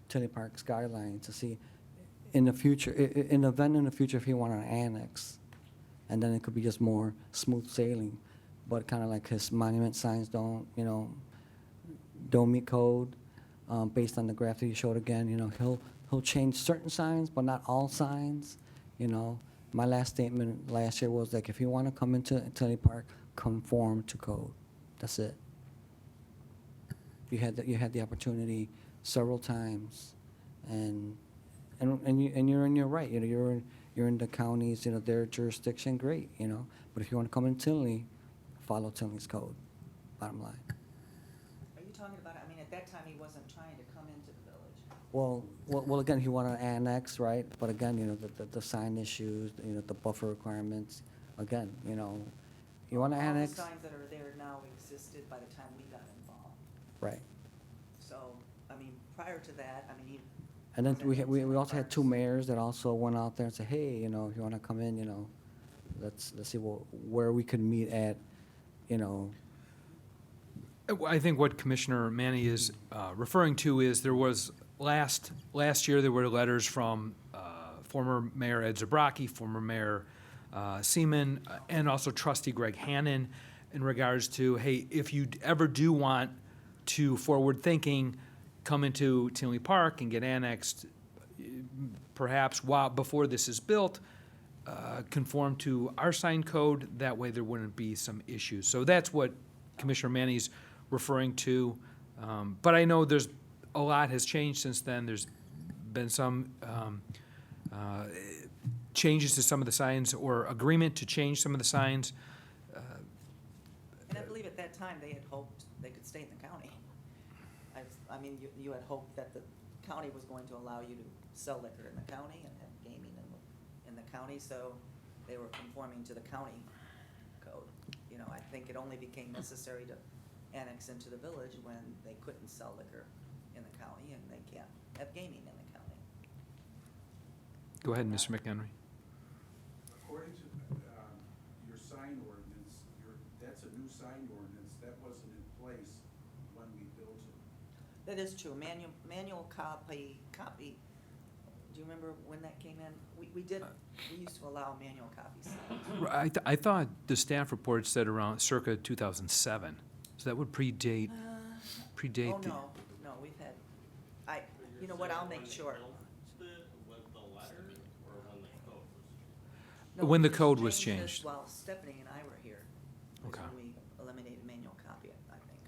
Tinley Park's guidelines, to see in the future, in the event in the future if he wanted to annex, and then it could be just more smooth sailing, but kind of like his monument signs don't meet code, based on the graph that you showed again, you know, he'll change certain signs, but not all signs, you know. My last statement last year was like, if you want to come into Tinley Park, conform to code. That's it. You had the opportunity several times, and you're in your right. You know, you're in the county's, you know, their jurisdiction. Great, you know. But if you want to come in Tinley, follow Tinley's code. Bottom line. Are you talking about, I mean, at that time, he wasn't trying to come into the village. Well, again, he wanted to annex, right? But again, you know, the sign issues, you know, the buffer requirements. Again, you know, you want to annex. All the signs that are there now existed by the time we got involved. Right. So, I mean, prior to that, I mean, he. And then wasn't we into also had parks. 2 mayors that also went out there and said, hey, you know, if you want to come in, you know, let's see where we could meet at, you know. I think what Commissioner Manny is referring to is there was last year there were letters from former Mayor Ed Zabrocki, former Mayor Seaman, and also Trustee Greg Hannon in regards to, hey, if you ever do want to forward thinking, come into Tinley Park and get annexed, perhaps before this is built, conform to our sign code. That way there wouldn't be some issues. So that's what Commissioner Manny's referring to. But I know there's a lot has changed since then. There's been some changes to some of the signs or agreement to change some of the signs. And I believe at that time, they had hoped they could stay in the county. I mean, you had hoped that the county was going to allow you to sell liquor in the county and have gaming in the county, so they were conforming to the county code. You know, I think it only became necessary to annex into the village when they couldn't sell liquor in the county and they can't have gaming in the county. Go ahead, Mr. McHenry. According to your sign ordinance, that's a new sign ordinance. That wasn't in place when we built it. That is true. Manual copy Do you remember when that came in? We used to allow manual copies. I thought the staff report said around circa 2007, so that would predate Oh, the... no, we've had, you know what, I'll make sure. No, When the we just code was this changed. While Stephanie and I were here, was Okay. when we eliminated manual copy, I think.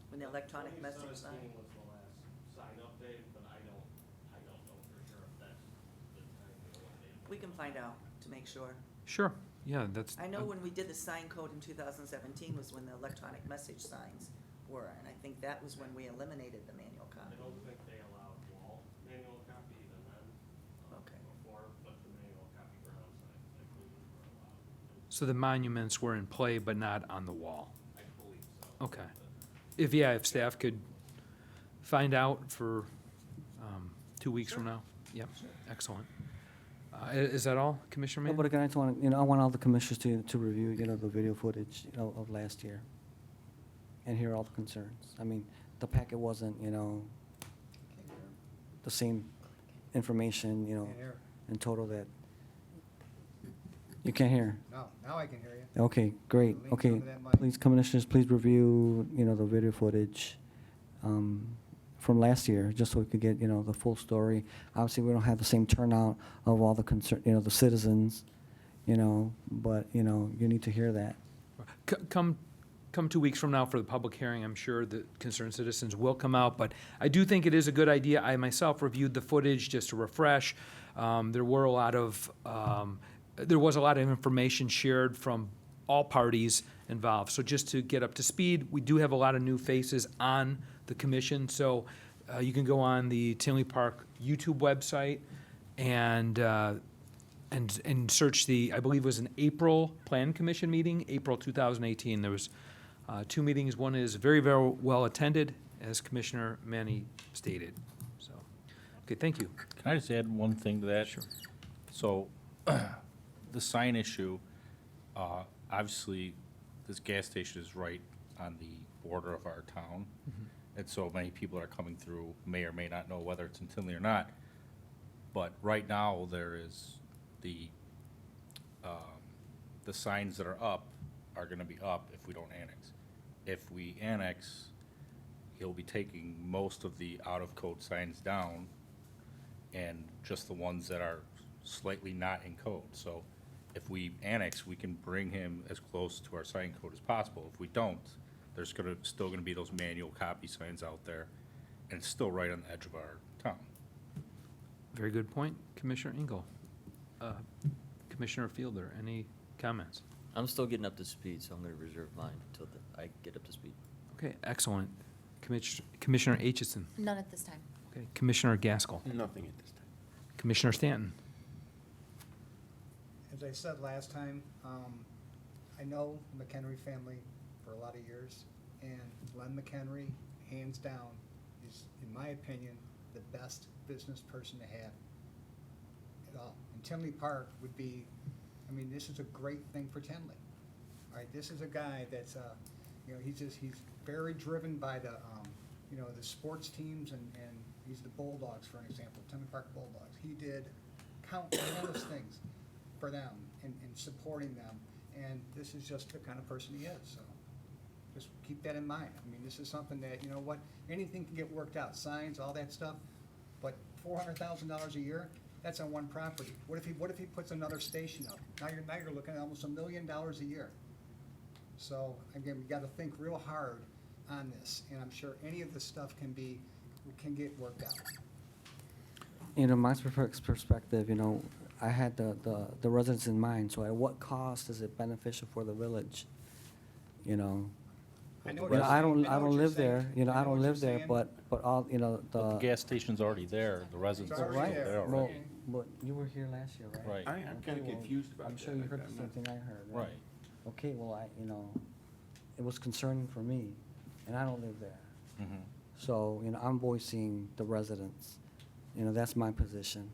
When the electronic message sign. was the last sign update, but I don't know for sure if that's the time we eliminated. We can find out to make sure. Sure, yeah, that's... I know when we did the sign code in 2017 was when the electronic message signs were, and I think that was when we eliminated the manual I copy. don't think they allowed wall manual copy even then. Okay. Before, but the manual copy ground signs, I believe, were allowed. So the monuments were in play, but not on the wall? I believe so. Okay. If staff could find out for 2 weeks from now? Yep, excellent. Is that all, Commissioner No, Mann? but again, I just want, I want all the commissioners to review, the video footage, of last year and hear all the concerns. I mean, the packet wasn't, the same information, Can't hear. in total that, you can't hear? No, now I can hear you. Okay, great. Lean Okay, over that mic. please, commissioners, please review, the video footage from last year, just so we could get, the full story. Obviously, we don't have the same turnout of all the the citizens, but, you need to hear that. Come 2 weeks from now for the public hearing, I'm sure the concerned citizens will come out, but I do think it is a good idea. I myself reviewed the footage just to refresh. There was a lot of information shared from all parties involved. So just to get up to speed, we do have a lot of new faces on the commission, so you can go on the Tinley Park YouTube website and search I believe it was an April Plan Commission meeting, April 2018. There was 2 meetings. One is very, very well attended, as Commissioner Manny stated. So, okay, thank you. Can I just add one thing to that? Sure. So, the sign issue, obviously, this gas station is right on the border of our town. And so many people are coming through, may or may not know whether it's in Tinley or not. But right now, there is the signs that are up are gonna be up if we don't annex. If we annex, he'll be taking most of the out-of-code signs down and just the ones that are slightly not in code. So if we annex, we can bring him as close to our sign code as possible. If we don't, there's still gonna be those manual copy signs out there, and it's still right on the edge of our town. Very good point, Commissioner Engel. Commissioner Fielder, any comments? I'm still getting up to speed, so I'm gonna reserve mine until I get up to speed. Okay, excellent. Commissioner Aitchison. None at this time. Okay, Commissioner Gaskell. Nothing at this time. Commissioner Stanton. As I said last time, I know the McHenry family for a lot of years, and Len McHenry, hands down, is, in my opinion, the best business person to have at all. And Tinley Park would be, this is a great thing for Tinley. All right, this is a guy that's, he's very driven by the sports teams, and he's the Bulldogs, for an example, Tinley Park Bulldogs. He did countless things for them and supporting them, and this is just the kind of person he is, so just keep that in mind. This is something that, anything can get worked out, signs, all that stuff, but $400,000 a year, that's on one property. What if he puts another station up? Now you're looking at almost $1 million a year. So again, we gotta think real hard on this, and I'm sure any of this stuff can get worked out. My perspective, I had the residents in mind, so at what cost is it beneficial for the village? I know what But you're I saying. don't I know what you're live saying. there, I I know don't what live you're there, saying. but all, But the gas station's already there, the residents It's are already there there. already. But you were here last year, right? Right. I'm kind of Okay, well, confused about that. I'm sure you heard the same thing I heard, right? Right. Okay, well, it was concerning for me, and I don't live there. Mhm. So, I'm voicing the residents. That's my position.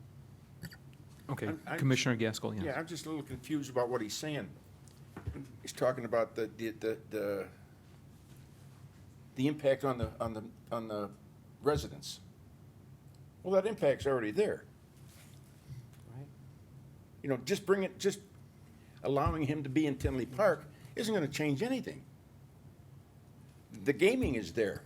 Okay, I'm- Commissioner Gaskell, yes. Yeah, I'm just a little confused about what he's saying. He's talking about the impact on the residents. Well, that impact's already there. You know, just allowing him to be in Tinley Park isn't gonna change anything. The gaming is there.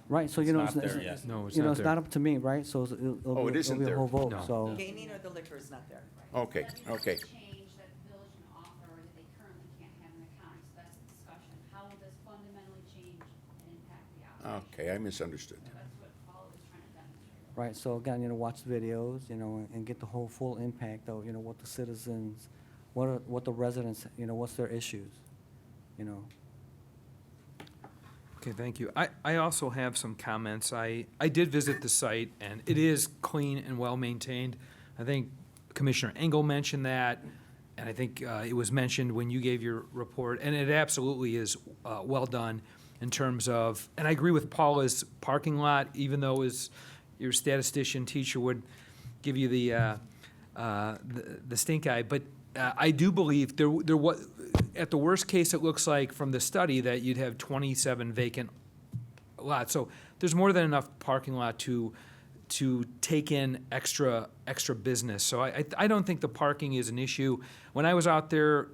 Right, so you know, not there yet. No, it's you know, not it's there. not up to me, right? So it'll Oh, be, it isn't it'll be a there. whole vote, No. so. Gaming or the liquor is not there. Okay, okay. Change that the village can offer or that they currently can't have in the county, so that's the discussion. How will this fundamentally change and impact the operation? Okay, I misunderstood. That's what Paul was trying to demonstrate. Right, so again, you know, watch the videos, you know, and get the whole full impact of, you know, what the citizens, what the residents, you know, what's their issues, you know. Okay, thank you. I also have some comments. I did visit the site, and it is clean and well-maintained. I think Commissioner Engel mentioned that, and I think it was mentioned when you gave your report, and it absolutely is well done in terms of, and I agree with Paula's parking lot, even though as your statistician teacher would give you the stink eye, but I do believe there was, at the worst case, it looks like from the study that you'd have 27 vacant lots. So there's more than enough parking lot to take in extra business. So I don't think the parking is an issue. When I was out there,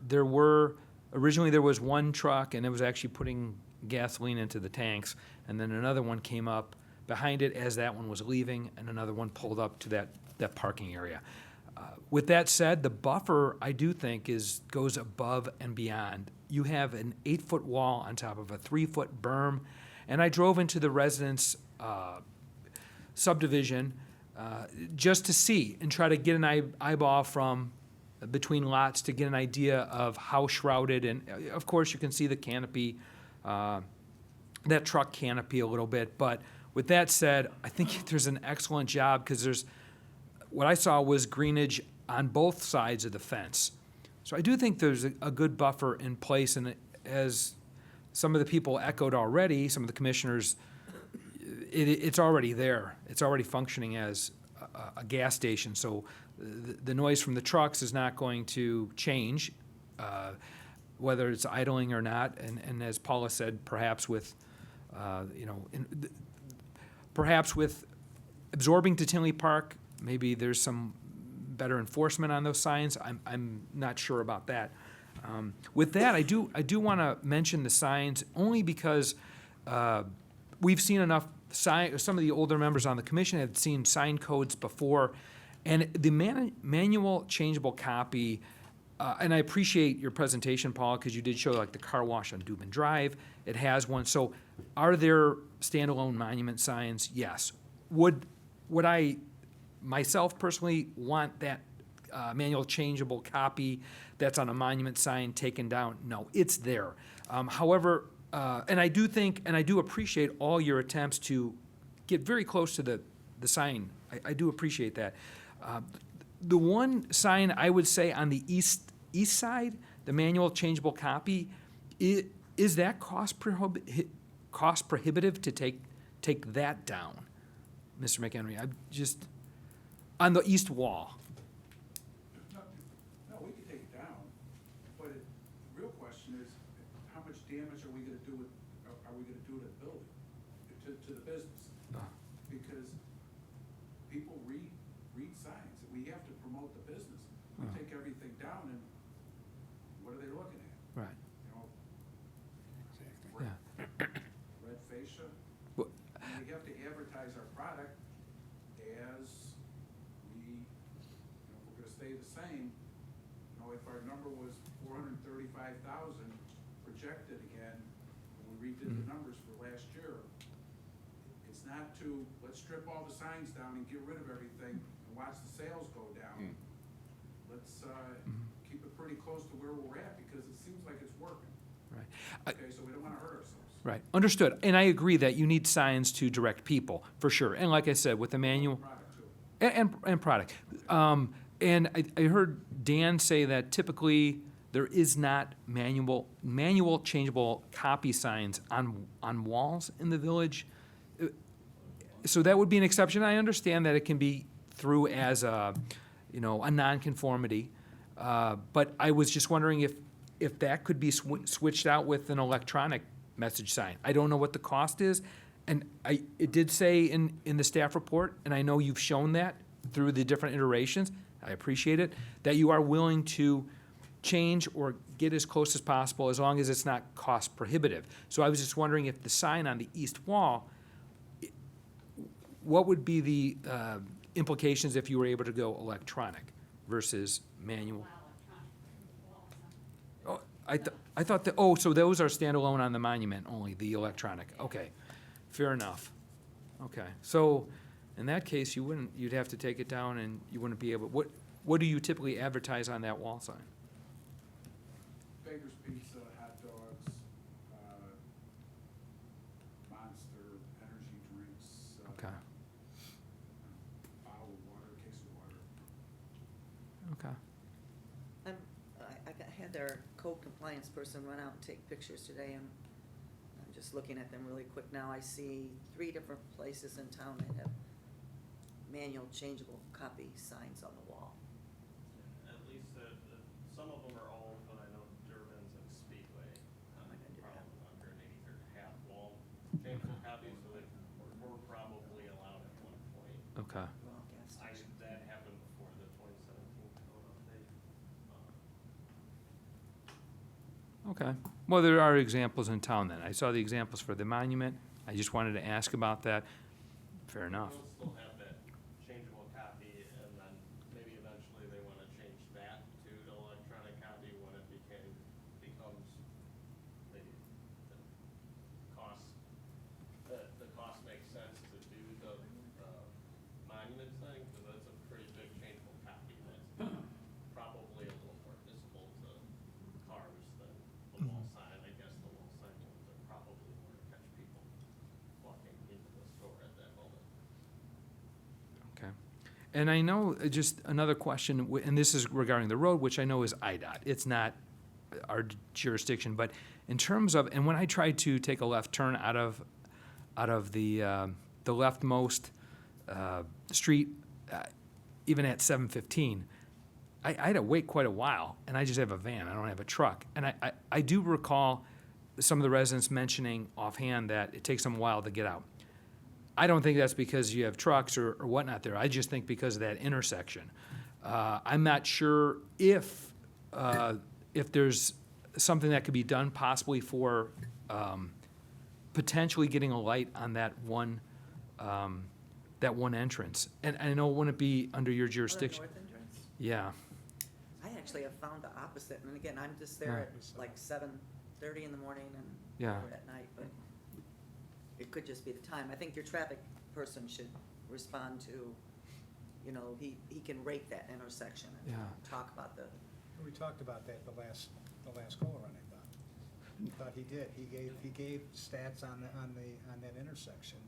originally there was one truck, and it was actually putting gasoline into the tanks, and then another one came up behind it as that one was leaving, and another one pulled up to that parking area. With that said, the buffer, I do think, goes above and beyond. You have an 8-foot wall on top of a 3-foot berm, and I drove into the residence subdivision just to see and try to get an eyeball from between lots to get an idea of how shrouded, and of course you can see the canopy, that truck canopy a little bit. But with that said, I think there's an excellent job, because what I saw was greenage on both sides of the fence. So I do think there's a good buffer in place, and as some of the people echoed already, some of the commissioners, it's already there. It's already functioning as a gas station, so the noise from the trucks is not going to change, whether it's idling or not, and as Paula said, perhaps with, perhaps with absorbing to Tinley Park, maybe there's some better enforcement on those signs. I'm not sure about that. With that, I do want to mention the signs only because we've seen enough some of the older members on the commission had seen sign codes before, and the manual changeable copy. And I appreciate your presentation, Paul, because you did show like the car wash on Dubin Drive. It has one. So, are there standalone monument signs? Yes. Would I myself personally want that manual changeable copy that's on a monument sign taken down? No, it's there. However, and I do think, and I do appreciate all your attempts to get very close to the sign. I do appreciate that. The one sign I would say on the east side, the manual changeable copy, is that cost prohibitive to take that down, Mr. McHenry? I'm just on the east wall. No, we can take it down, but the real question is, how much damage are we gonna do to the building, to the business? Because people read signs, we have to promote the business. We take everything down, and what are they looking at? Right. You know, Yeah. red fascia. Well- And we have to advertise our product as we're gonna stay the same. You know, if our number was 435,000 projected again, when we redid the numbers for last year, it's not to, let's strip all the signs down and get rid of everything and watch the sales go down. Let's keep it pretty close to where we're at, because it seems like it's working. Right. Okay, so we don't wanna hurt ourselves. Right. Understood. And I agree that you need signs to direct people, for sure. And like I said, with the manual. Product too. And product. And I heard Dan say that typically there is not manual changeable copy signs on walls in the village. So that would be an exception. I understand that it can be through as a nonconformity. But I was just wondering if that could be switched out with an electronic message sign. I don't know what the cost is. And it did say in the staff report, and I know you've shown that through the different iterations, I appreciate it, that you are willing to change or get as close as possible as long as it's not cost prohibitive. So I was just wondering if the sign on the east wall, what would be the implications if you were able to go electronic versus manual? Oh, I thought that, oh, so those are standalone on the monument only, the electronic, okay, fair enough. Okay, so in that case, you'd have to take it down and you wouldn't be able, what do you typically advertise on that wall sign? Baker's Pizza, hot dogs, Monster, energy drinks. Okay. Bottle of water, case of water. Okay. I had their code compliance person run out and take pictures today, and I'm just looking at them really quick now. I see 3 different places in town that have manual changeable copy signs on the wall. At least, some of them are old, but I know Durbin's and Speedway, probably 183rd half wall changeable copies, so they were probably allowed at one point. Okay. That happened before the 2017 code update. Okay. Well, there are examples in town then. I saw the examples for the monument. I just wanted to ask about that. Fair enough. We'll still have that changeable copy, and then maybe eventually they want to change that to the electronic copy when it becomes maybe the cost makes sense to do the monument thing, because that's a pretty big changeable copy that's probably a little more visible to cars than the wall sign. I guess the wall sign ones are probably more to catch people walking into the store at that moment. Okay. And I know, just another question, and this is regarding the road, which I know is IDOT. It's not our jurisdiction, but in terms of, and when I tried to take a left turn out of the leftmost street, even at 7:15, I had to wait quite a while, and I just have a van, I don't have a truck. And I do recall some of the residents mentioning offhand that it takes them a while to get out. I don't think that's because you have trucks or whatnot there. I just think because of that intersection. I'm not sure if there's something that could be done possibly for potentially getting a light on that one entrance. And I know it wouldn't be under your jurisdiction. North entrance? Yeah. I actually have found the opposite, and again, I'm just there at like 7:30 in the morning and Yeah. over at night, but it could just be the time. I think your traffic person should respond to, he can rate that intersection and Yeah. talk about the, We talked about that the last go around, I thought he did. He gave stats on that intersection.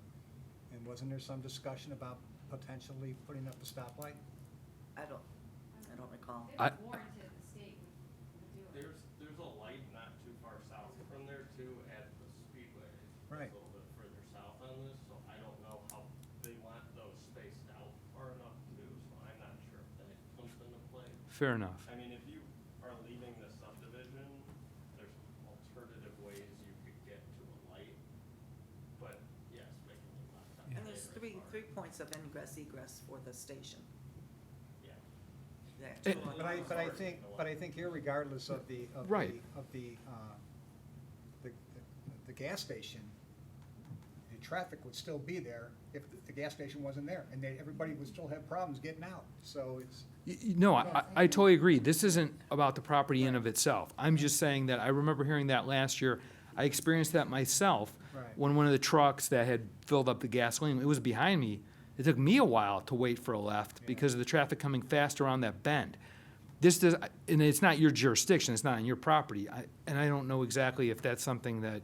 And wasn't there some discussion about potentially putting up a stoplight? I don't recall. I- warranted, the state would do it. There's a light not too far south from there too, at the Speedway. Right. It's a little bit further south on this, so I don't know how they want those spaced out far enough too, so I'm not sure if that comes into play. Fair enough. I mean, if you are leaving the subdivision, there's alternative ways you could get to a light, but yes, making a left on And there's there is three points of ingress egress for the station. Yeah. Yeah. But I think irregardless of the Right. the gas station, the traffic would still be there if the gas station wasn't there, and everybody would still have problems getting out. So it's. No, I totally agree. This isn't about the property in of itself. I'm just saying that I remember hearing that last year. I experienced that myself Right. when one of the trucks that had filled up the gasoline, it was behind me. It took me a while to wait for a left because of the traffic coming fast around that bend. This does, and it's not your jurisdiction, it's not on your property. And I don't know exactly if that's something that,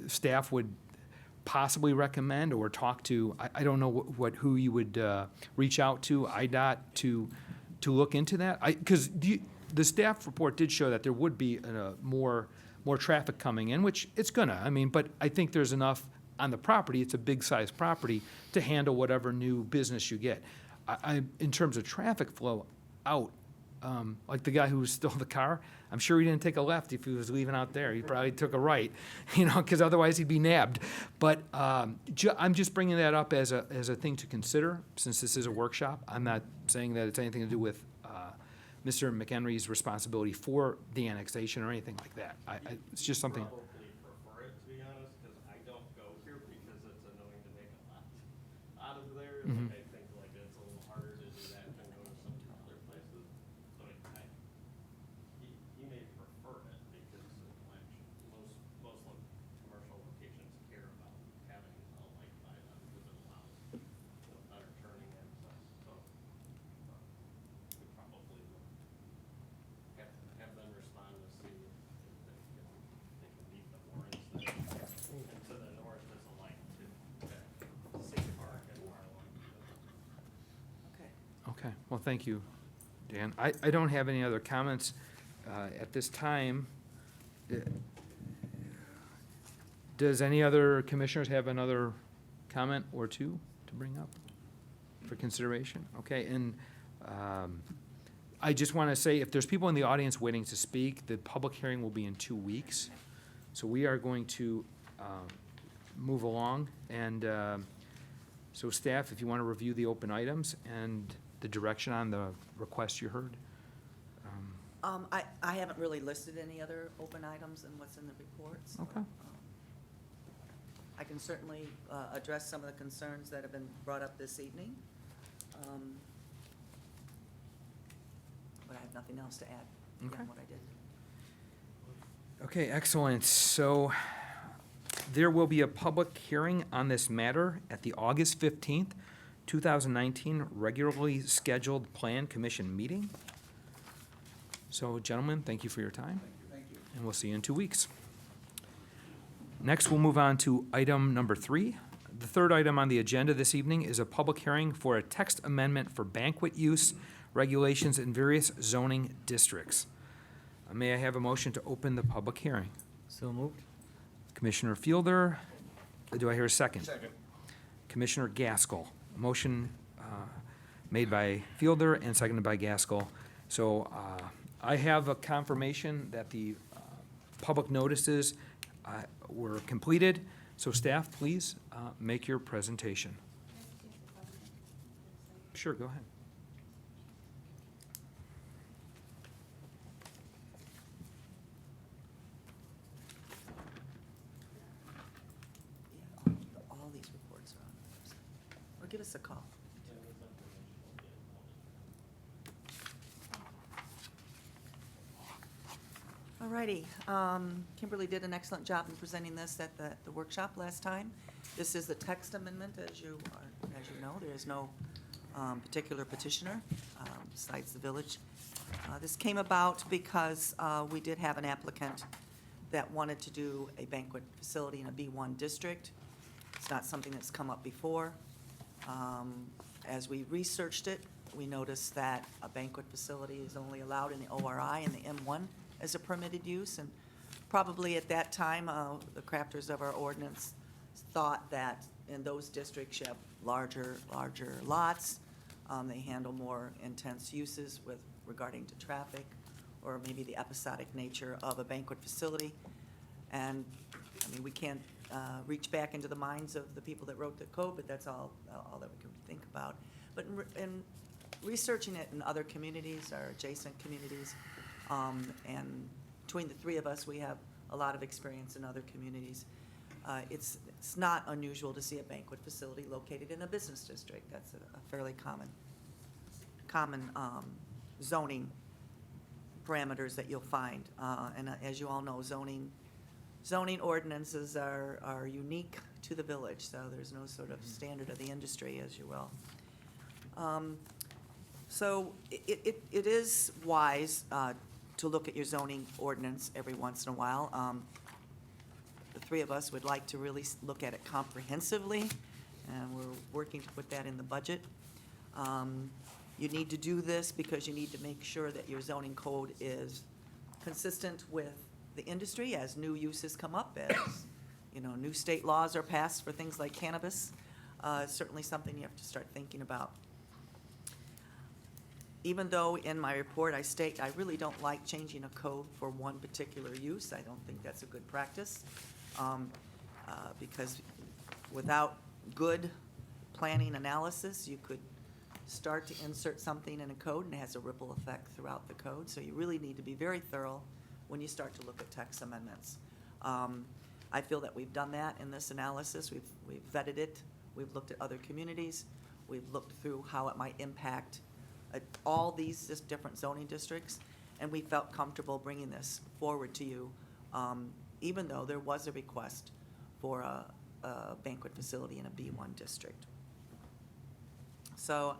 staff would possibly recommend or talk to. I don't know who you would reach out to, IDOT, to look into that. Because the staff report did show that there would be more traffic coming in, which it's gonna. But I think there's enough on the property. It's a big size property to handle whatever new business you get. In terms of traffic flow out, like the guy who stole the car, I'm sure he didn't take a left if he was leaving out there. He probably took a right, because otherwise he'd be nabbed. But I'm just bringing that up as a thing to consider, since this is a workshop. I'm not saying that it's anything to do with Mr. McHenry's responsibility for the annexation or anything like that. It's just something. Probably prefer it, to be honest, because I don't go here because it's annoying to make a left out of there. Mhm. Like, I think like it's a little harder to do that than go to some of the other places. So he may prefer it because most commercial locations care about having a light by them because it allows better turning access. So we probably will have them respond to see if they can meet the warrants there. And to the north is a light to City Park and Harlem. Okay. Okay, well, thank you, Dan. I don't have any other comments at this time. Does any other commissioners have another comment or two to bring up for consideration? Okay, and I just want to say, if there's people in the audience waiting to speak, the public hearing will be in 2 weeks. So we are going to move along, and so staff, if you want to review the open items and the direction on the request you heard. I haven't really listed any other open items than what's in the report, so, Okay. I can certainly address some of the concerns that have been brought up this evening. But I have nothing else to add Okay. beyond what I did. Okay, excellent. So there will be a public hearing on this matter at the August 15th, 2019 regularly scheduled Plan Commission meeting. So gentlemen, thank you for your time. Thank you. And we'll see you in 2 weeks. Next, we'll move on to item number 3. The third item on the agenda this evening is a public hearing for a text amendment for banquet use regulations in various zoning districts. May I have a motion to open the public hearing? So moved. Commissioner Fielder, do I hear a second? Second. Commissioner Gaskell. Motion made by Fielder and seconded by Gaskell. So I have a confirmation that the public notices were completed. So staff, please make your presentation. Sure, go ahead. Yeah, all these reports are on the website. Or give us a call. Alrighty, Kimberly did an excellent job in presenting this at the workshop last time. This is the text amendment, as you know. There is no particular petitioner besides the village. This came about because we did have an applicant that wanted to do a banquet facility in a B1 district. It's not something that's come up before. As we researched it, we noticed that a banquet facility is only allowed in the ORI and the M1 as a permitted use, and probably at that time, the crafters of our ordinance thought that in those districts you have larger lots, they handle more intense uses with regarding to traffic, or maybe the episodic nature of a banquet facility. And, I mean, we can't reach back into the minds of the people that wrote the code, but that's all that we can think about. But in researching it in other communities, our adjacent communities, and between the three of us, we have a lot of experience in other communities. It's not unusual to see a banquet facility located in a business district. That's a fairly common zoning parameters that you'll find. And as you all know, zoning ordinances are unique to the village, so there's no sort of standard of the industry, as you will. So it is wise to look at your zoning ordinance every once in a while. The three of us would like to really look at it comprehensively, and we're working to put that in the budget. You need to do this because you need to make sure that your zoning code is consistent with the industry as new uses come up, as new state laws are passed for things like cannabis. It's certainly something you have to start thinking about. even though in my report I state I really don't like changing a code for one particular use, I don't think that's a good practice. Because without good planning analysis, you could start to insert something in a code and it has a ripple effect throughout the code. So you really need to be very thorough when you start to look at text amendments. I feel that we've done that in this analysis. We've vetted it. We've looked at other communities. We've looked through how it might impact all these just different zoning districts. And we felt comfortable bringing this forward to you, even though there was a request for a banquet facility in a B1 district. So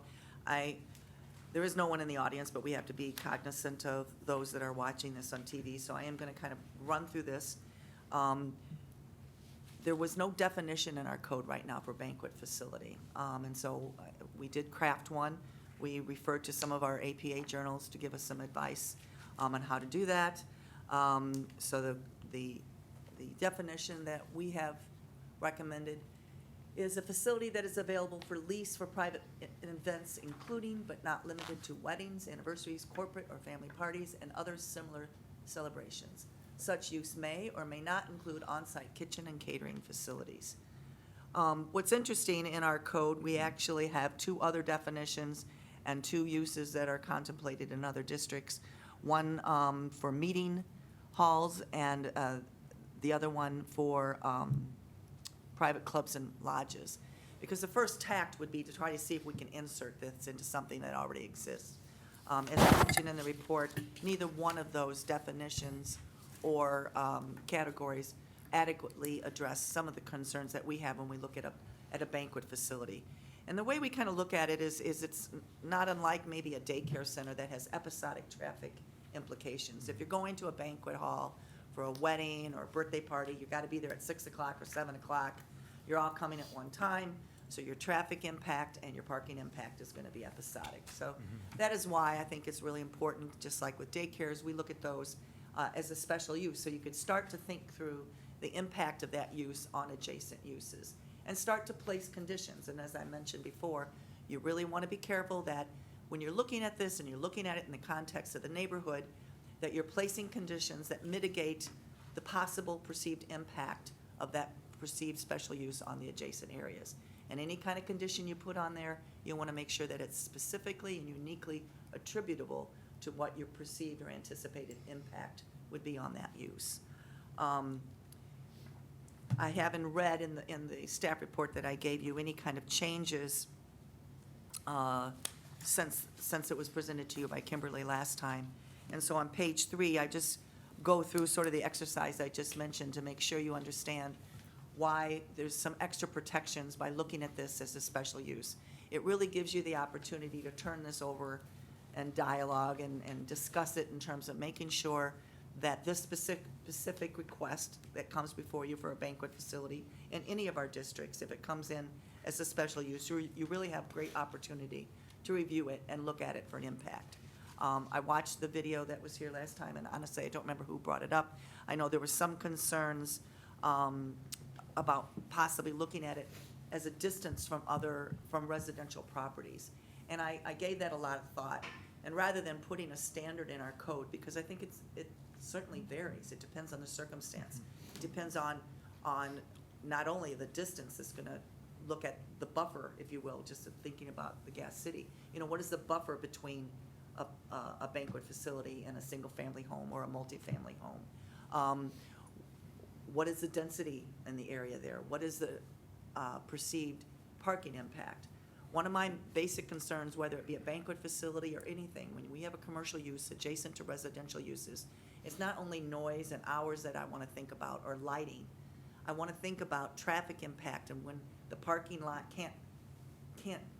there is no one in the audience, but we have to be cognizant of those that are watching this on TV. So I am going to kind of run through this. There was no definition in our code right now for banquet facility. And so we did craft one. We referred to some of our APA journals to give us some advice on how to do that. So the definition that we have recommended is a facility that is available for lease for private events, including but not limited to weddings, anniversaries, corporate or family parties, and other similar celebrations. Such use may or may not include on-site kitchen and catering facilities. What's interesting, in our code, we actually have two other definitions and two uses that are contemplated in other districts. One for meeting halls and the other one for private clubs and lodges. Because the first tact would be to try to see if we can insert this into something that already exists. As I mentioned in the report, neither one of those definitions or categories adequately address some of the concerns that we have when we look at a banquet facility. And the way we kind of look at it is it's not unlike maybe a daycare center that has episodic traffic implications. If you're going to a banquet hall for a wedding or a birthday party, you've got to be there at 6 o'clock or 7 o'clock. You're all coming at one time, so your traffic impact and your parking impact is going to be episodic. So that is why I think it's really important, just like with daycares, we look at those as a special use. So you could start to think through the impact of that use on adjacent uses and start to place conditions. And as I mentioned before, you really want to be careful that when you're looking at this and you're looking at it in the context of the neighborhood, that you're placing conditions that mitigate the possible perceived impact of that perceived special use on the adjacent areas. And any kind of condition you put on there, you want to make sure that it's specifically and uniquely attributable to what your perceived or anticipated impact would be on that use. I haven't read in the staff report that I gave you any kind of changes since it was presented to you by Kimberly last time. And so on page 3, I just go through sort of the exercise I just mentioned to make sure you understand why there's some extra protections by looking at this as a special use. It really gives you the opportunity to turn this over and dialogue and discuss it in terms of making sure that this specific request that comes before you for a banquet facility in any of our districts, if it comes in as a special use, you really have great opportunity to review it and look at it for an impact. I watched the video that was here last time, and honestly, I don't remember who brought it up. I know there were some concerns about possibly looking at it as a distance from residential properties. And I gave that a lot of thought. And rather than putting a standard in our code, because I think it certainly varies. It depends on the circumstance. It depends on not only the distance it's going to look at the buffer, if you will, just thinking about the gas city. You know, what is the buffer between a banquet facility and a single-family home or a multifamily home? What is the density in the area there? What is the perceived parking impact? One of my basic concerns, whether it be a banquet facility or anything, when we have a commercial use adjacent to residential uses, it's not only noise and hours that I want to think about or lighting. I want to think about traffic impact, and when the parking lot can't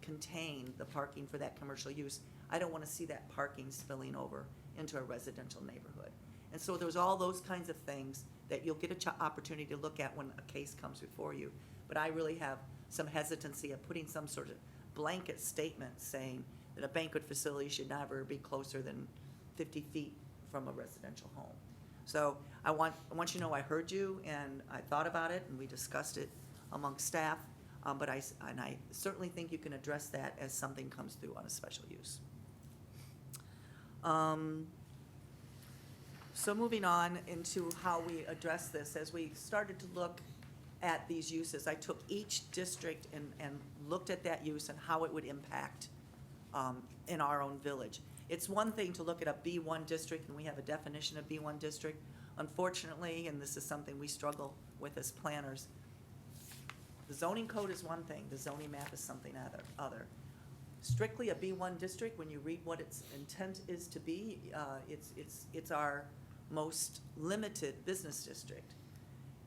contain the parking for that commercial use, I don't want to see that parking spilling over into a residential neighborhood. And so there's all those kinds of things that you'll get an opportunity to look at when a case comes before you. But I really have some hesitancy of putting some sort of blanket statement saying that a banquet facility should never be closer than 50 feet from a residential home. So I want you to know I heard you and I thought about it and we discussed it among staff. But I certainly think you can address that as something comes through on a special use. So moving on into how we address this, as we started to look at these uses, I took each district and looked at that use and how it would impact in our own village. It's one thing to look at a B1 district, and we have a definition of B1 district. Unfortunately, and this is something we struggle with as planners, the zoning code is one thing, the zoning map is something other. Strictly a B1 district, when you read what its intent is to be, it's our most limited business district.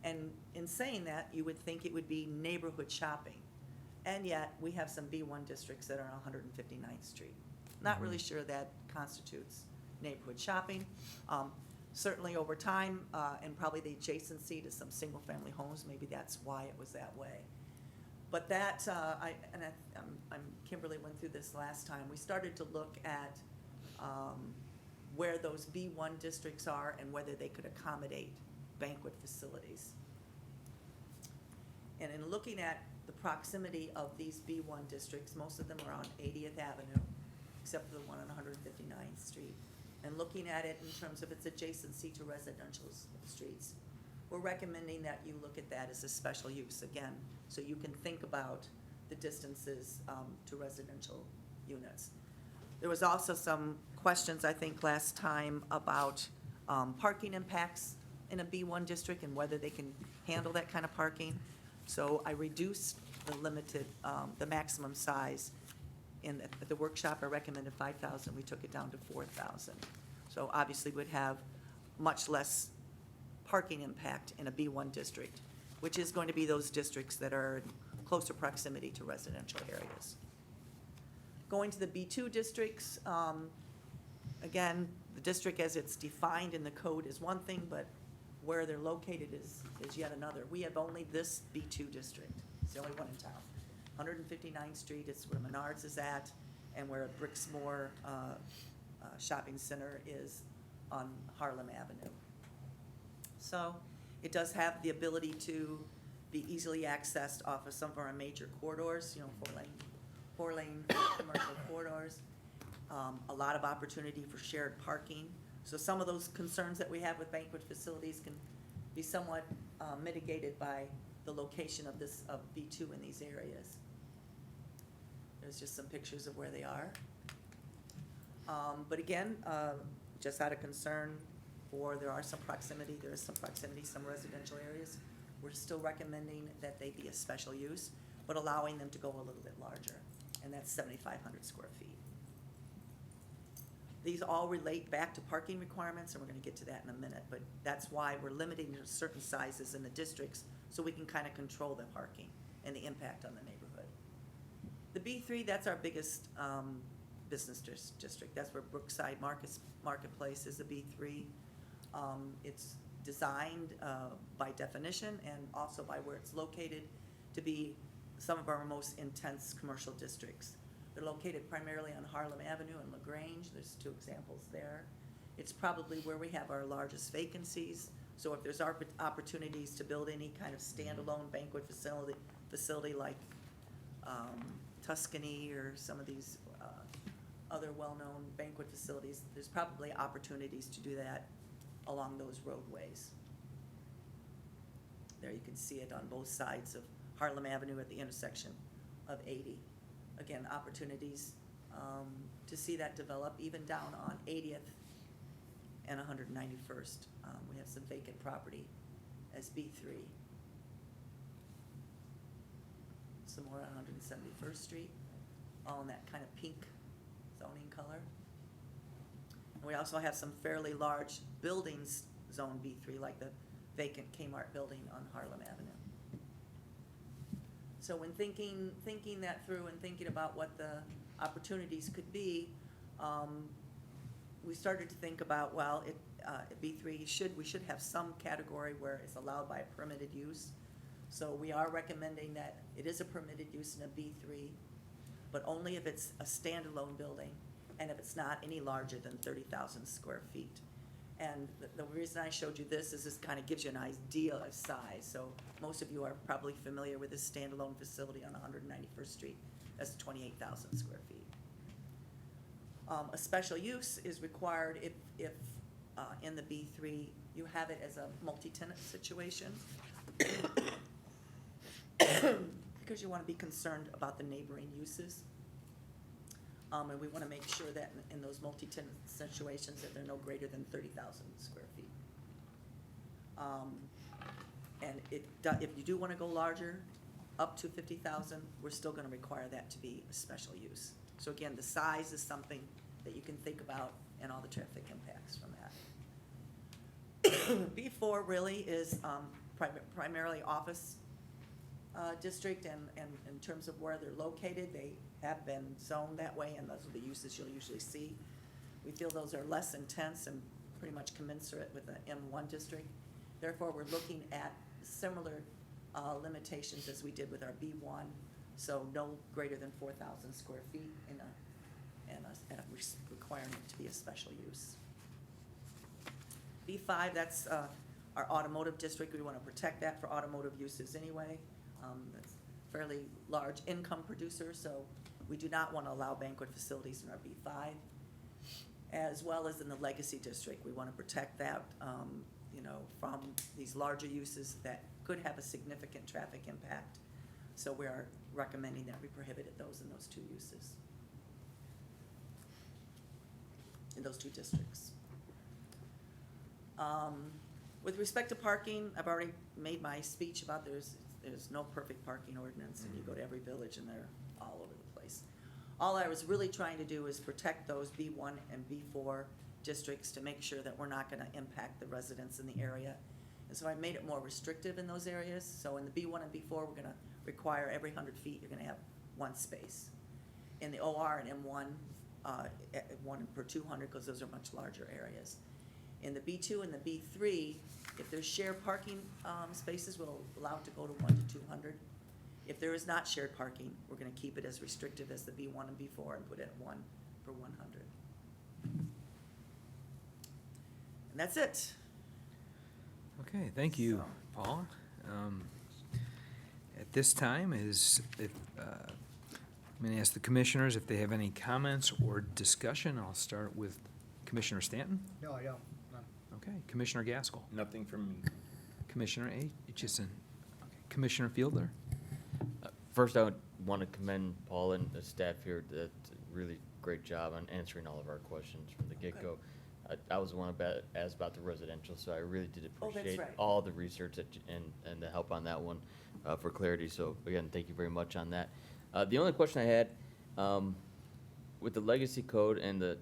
And in saying that, you would think it would be neighborhood shopping. And yet, we have some B1 districts that are on 159th Street. Not really sure that constitutes neighborhood shopping. Certainly over time, and probably the adjacency to some single-family homes, maybe that's why it was that way. But that, Kimberly went through this last time, we started to look at where those B1 districts are and whether they could accommodate banquet facilities. And in looking at the proximity of these B1 districts, most of them are on 80th Avenue, except for the one on 159th Street. And looking at it in terms of its adjacency to residential streets, we're recommending that you look at that as a special use, again, so you can think about the distances to residential units. There was also some questions, I think, last time about parking impacts in a B1 district and whether they can handle that kind of parking. So I reduced the maximum size. At the workshop, I recommended 5,000, we took it down to 4,000. So obviously would have much less parking impact in a B1 district, which is going to be those districts that are in closer proximity to residential areas. Going to the B2 districts, again, the district as it's defined in the code is one thing, but where they're located is yet another. We have only this B2 district. It's the only one in town. 159th Street is where Menards is at, and where Brixmore Shopping Center is on Harlem Avenue. So it does have the ability to be easily accessed off of some of our major corridors, four-lane commercial corridors. A lot of opportunity for shared parking. So some of those concerns that we have with banquet facilities can be somewhat mitigated by the location of B2 in these areas. There's just some pictures of where they are. But again, just out of concern there is some proximity, some residential areas. We're still recommending that they be a special use, but allowing them to go a little bit larger, and that's 7,500 square feet. These all relate back to parking requirements, and we're gonna get to that in a minute, but that's why we're limiting to certain sizes in the districts, so we can kind of control the parking and the impact on the neighborhood. The B3, that's our biggest business district. That's where Brookside Marketplace is the B3. It's designed by definition and also by where it's located to be some of our most intense commercial districts. They're located primarily on Harlem Avenue and LaGrange. There's two examples there. It's probably where we have our largest vacancies. So if there's opportunities to build any kind of standalone banquet facility like Tuscany or some of these other well-known banquet facilities, there's probably opportunities to do that along those roadways. There you can see it on both sides of Harlem Avenue at the intersection of 80. Again, opportunities to see that develop even down on 80th and 191st. We have some vacant property as B3. Some more on 171st Street, all in that kind of pink zoning color. And we also have some fairly large buildings zone B3, like the vacant Kmart building on Harlem Avenue. So when thinking that through and thinking about what the opportunities could be, we started to think about, well, B3 we should have some category where it's allowed by a permitted use. So we are recommending that it is a permitted use in a B3, but only if it's a standalone building and if it's not any larger than 30,000 square feet. And the reason I showed you this is this kind of gives you an idea of size. So most of you are probably familiar with this standalone facility on 191st Street. That's 28,000 square feet. A special use is required if in the B3, you have it as a multi-tenant situation. Because you want to be concerned about the neighboring uses. And we want to make sure that in those multi-tenant situations, that they're no greater than 30,000 square feet. And if you do want to go larger, up to 50,000, we're still going to require that to be a special use. So again, the size is something that you can think about and all the traffic impacts from that. B4 really is primarily office district, and in terms of where they're located, they have been zoned that way, and those are the uses you'll usually see. We feel those are less intense and pretty much commensurate with the M1 district. Therefore, we're looking at similar limitations as we did with our B1, so no greater than 4,000 square feet and requiring it to be a special use. B5, that's our automotive district. We want to protect that for automotive uses anyway. That's a fairly large income producer, so we do not want to allow banquet facilities in our B5. As well as in the legacy district, we want to protect that, from these larger uses that could have a significant traffic impact. So we are recommending that we prohibited those in those two uses, in those two districts. With respect to parking, I've already made my speech about there's no perfect parking ordinance, and you go to every village and they're all over the place. All I was really trying to do is protect those B1 and B4 districts to make sure that we're not going to impact the residents in the area. And so I made it more restrictive in those areas. So in the B1 and B4, we're going to require every 100 feet, you're going to have one space. In the OR and M1, 1 per 200, because those are much larger areas. In the B2 and the B3, if there's shared parking spaces, we'll allow it to go to 1 to 200. If there is not shared parking, we're going to keep it as restrictive as the B1 and B4 and put it at 1 per 100. And that's it. Okay, thank you, Paula. At this time I'm going to ask the commissioners if they have any comments or discussion. I'll start with Commissioner Stanton. No, I don't. None. Okay, Commissioner Gaskell. Nothing from me. Commissioner Adjacency. Okay. Commissioner Fielder. First, I would want to commend Paul and the staff here. Did a really great job on answering all of our questions from the get-go. I was the one asked about the residential, so I really did appreciate all the research and the help on that one for clarity. So again, thank you very much on that. The only question I had with the legacy code and the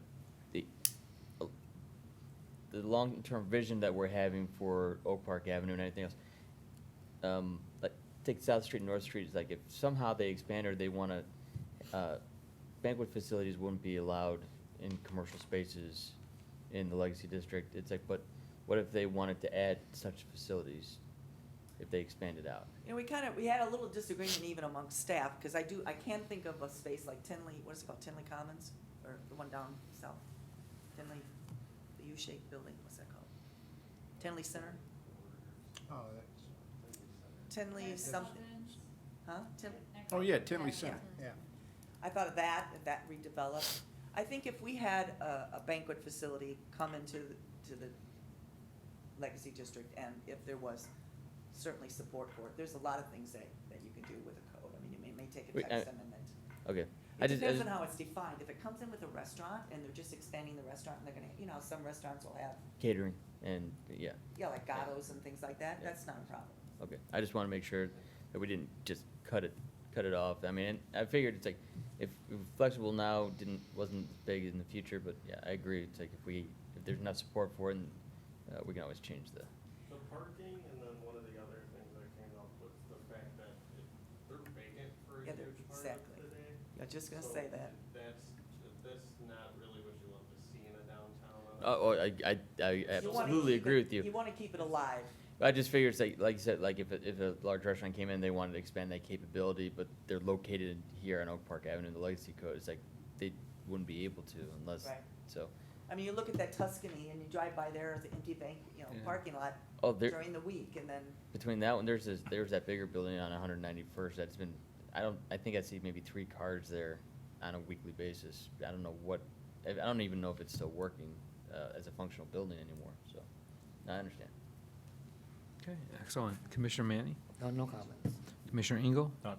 long-term vision that we're having for Oak Park Avenue and everything else, like take South Street and North Street, is like if somehow they expand or they want to, banquet facilities wouldn't be allowed in commercial spaces in the legacy district. It's like, but what if they wanted to add such facilities if they expanded out? We had a little disagreement even amongst staff, because I can think of a space like Tinley, what is it called, Tinley Commons, or the one down south, Tinley, the U-shaped building, what's that called? Tinley Center? Oh, Tinley something, huh? Oh, yeah, Tinley Center, yeah. I thought of that, if that redeveloped. I think if we had a banquet facility come into the legacy district, and if there was certainly support for it, there's a lot of things that you can do with a code. I mean, you may take a text amendment. Okay. It depends on how it's defined. If it comes in with a restaurant and they're just expanding the restaurant, and they're gonna, some restaurants will have. Catering and, yeah. Yeah, like gatos and things like that, that's not a problem. Okay, I just want to make sure that we didn't just cut it off. I mean, and I figured it's like, if flexible now wasn't big in the future, but yeah, I agree. It's like if there's enough support for it, we can always change the. The parking, and then one of the other things that came up was the fact that they're vacant for a huge part of the day. I was just gonna say that. That's not really what you want to see in a downtown. I absolutely agree with you. You wanna keep it alive. I just figured it's like you said, like if a large restaurant came in, they wanted to expand that capability, but they're located here on Oak Park Avenue, the legacy code, it's like they wouldn't be able to unless, Right. so. I mean, you look at that Tuscany and you drive by there as an empty bank, parking lot during the week, and then. Between that one, there's that bigger building on 191st that's been, I think I see maybe 3 cars there on a weekly basis. I don't know what I don't even know if it's still working as a functional building anymore, so, I understand. Okay, excellent. Commissioner Manny? No comments. Commissioner Engel? None.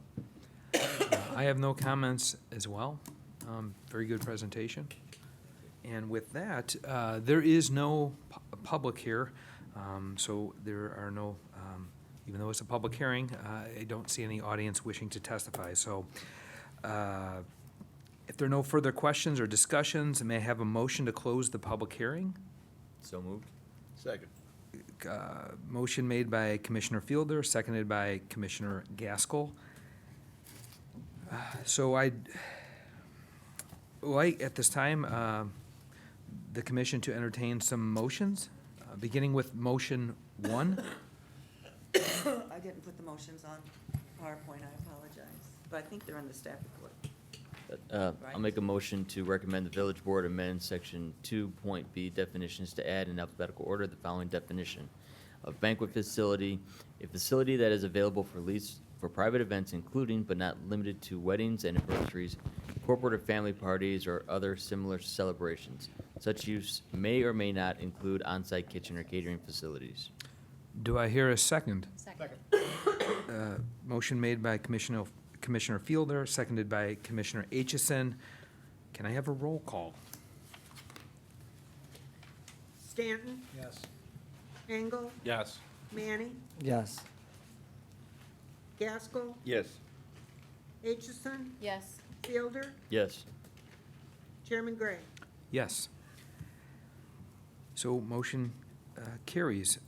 I have no comments as well. Very good presentation. And with that, there is no public here, so there are no, even though it's a public hearing, I don't see any audience wishing to testify. So if there are no further questions or discussions, may I have a motion to close the public hearing? So moved? Second. Motion made by Commissioner Fielder, seconded by Commissioner Gaskell. So I'd like, at this time, the commission to entertain some motions, beginning with motion 1. I didn't put the motions on PowerPoint, I apologize, but I think they're in the staff report. I'll make a motion to recommend the village board amend section 2.b definitions to add in alphabetical order the following definition of banquet facility: a facility that is available for lease for private events, including but not limited to weddings, anniversaries, corporate or family parties, or other similar celebrations. Such use may or may not include on-site kitchen or catering facilities. Do I hear a second? Second. Motion made by Commissioner Fielder, seconded by Commissioner Aitchison. Can I have a roll call? Stanton? Yes. Engel? Yes. Manny? Yes. Gaskell? Yes. Aitchison? Yes. Fielder? Yes. Chairman Gray? Yes. So motion carries.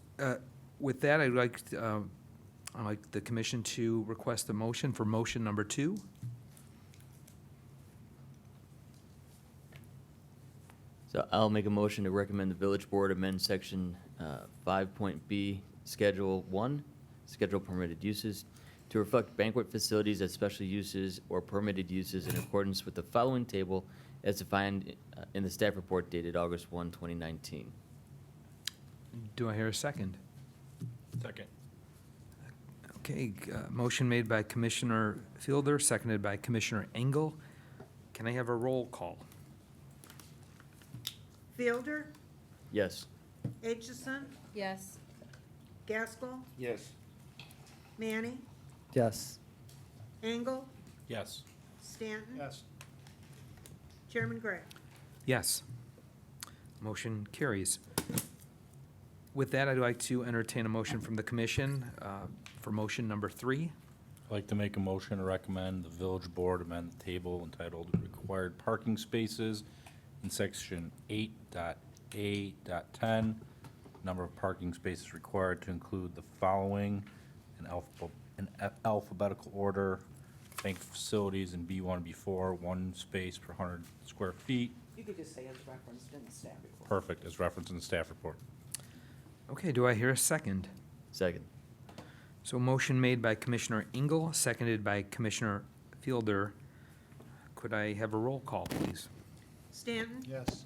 With that, I'd like the commission to request a motion for motion number 2. So I'll make a motion to recommend the village board amend section 5.b, Schedule 1, Schedule Permitted Uses, to reflect banquet facilities as special uses or permitted uses in accordance with the following table as defined in the staff report dated August 1, 2019. Do I hear a second? Second. Okay, motion made by Commissioner Fielder, seconded by Commissioner Engel. Can I have a roll call? Fielder? Yes. Aitchison? Yes. Gaskell? Yes. Manny? Yes. Engel? Yes. Stanton? Yes. Chairman Gray? Yes. Motion carries. With that, I'd like to entertain a motion from the commission for motion number 3. I'd like to make a motion to recommend the village board amend the table entitled Required Parking Spaces in section 8.A.10. Number of parking spaces required to include the following in alphabetical order: bank facilities in B1 and B4, 1 space per 100 square feet. You could just say it's referenced in the staff report. Perfect, as referenced in the staff report. Okay, do I hear a second? Second. So motion made by Commissioner Engel, seconded by Commissioner Fielder. Could I have a roll call, please? Stanton? Yes.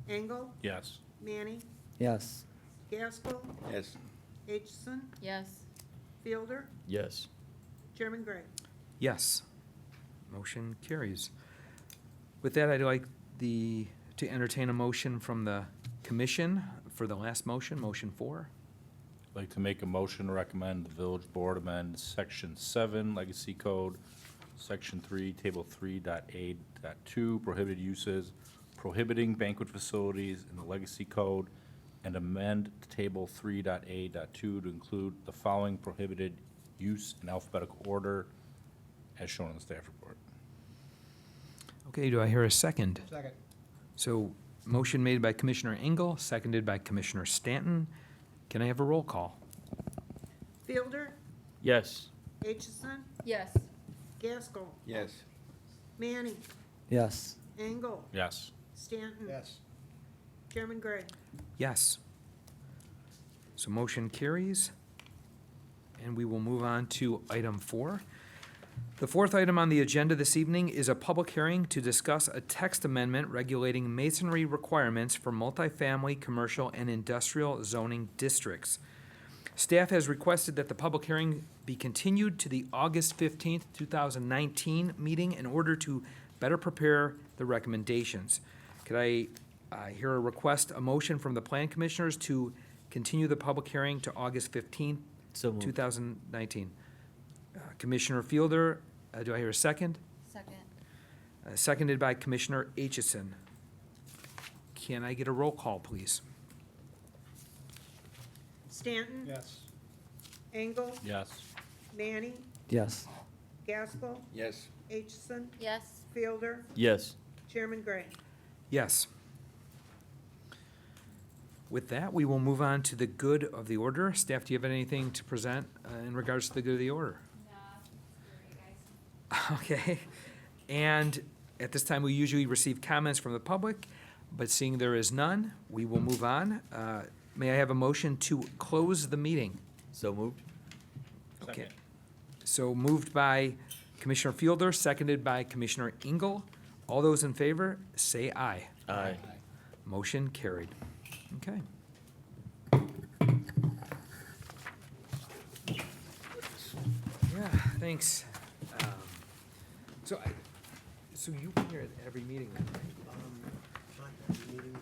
Engel? Yes. Manny? Yes. Gaskell? Yes. Aitchison? Yes. Fielder? Yes. Chairman Gray? Yes. Motion carries. With that, I'd like to entertain a motion from the commission for the last motion, motion 4. I'd like to make a motion to recommend the village board amend section 7 Legacy Code, section 3, table 3.A.2, prohibited uses, prohibiting banquet facilities in the Legacy Code, and amend table 3.A.2 to include the following prohibited use in alphabetical order as shown in the staff report. Okay, do I hear a second? Second. So motion made by Commissioner Engel, seconded by Commissioner Stanton. Can I have a roll call? Fielder? Yes. Aitchison? Yes. Gaskell? Yes. Manny? Yes. Engel? Yes. Stanton? Yes. Chairman Gray? Yes. So motion carries. And we will move on to item 4. The 4th item on the agenda this evening is a public hearing to discuss a text amendment regulating masonry requirements for multifamily, commercial, and industrial zoning districts. Staff has requested that the public hearing be continued to the August 15th, 2019 meeting in order to better prepare the recommendations. Could I hear a request, a motion from the Plan Commissioners to continue the public hearing to August 15th, So moved. 2019? Commissioner Fielder, do I hear a second? Second. Seconded by Commissioner Aitchison. Can I get a roll call, please? Stanton? Yes. Engel? Yes. Manning? Yes. Gaskell? Yes. Aitchison? Yes. Fielder? Yes. Chairman Gray? Yes. With that, we will move on to the good of the order. Staff, do you have anything to present in regards to the good of the order? Okay. And at this time, we usually receive comments from the public, but seeing there is none, we will move on. May I have a motion to close the meeting? So moved. Okay. So moved by Commissioner Fielder, seconded by Commissioner Engel. All those in favor, say aye. Aye. Motion carried. Okay. Yeah, thanks. So you've been here at every meeting, then, right? Not every meeting,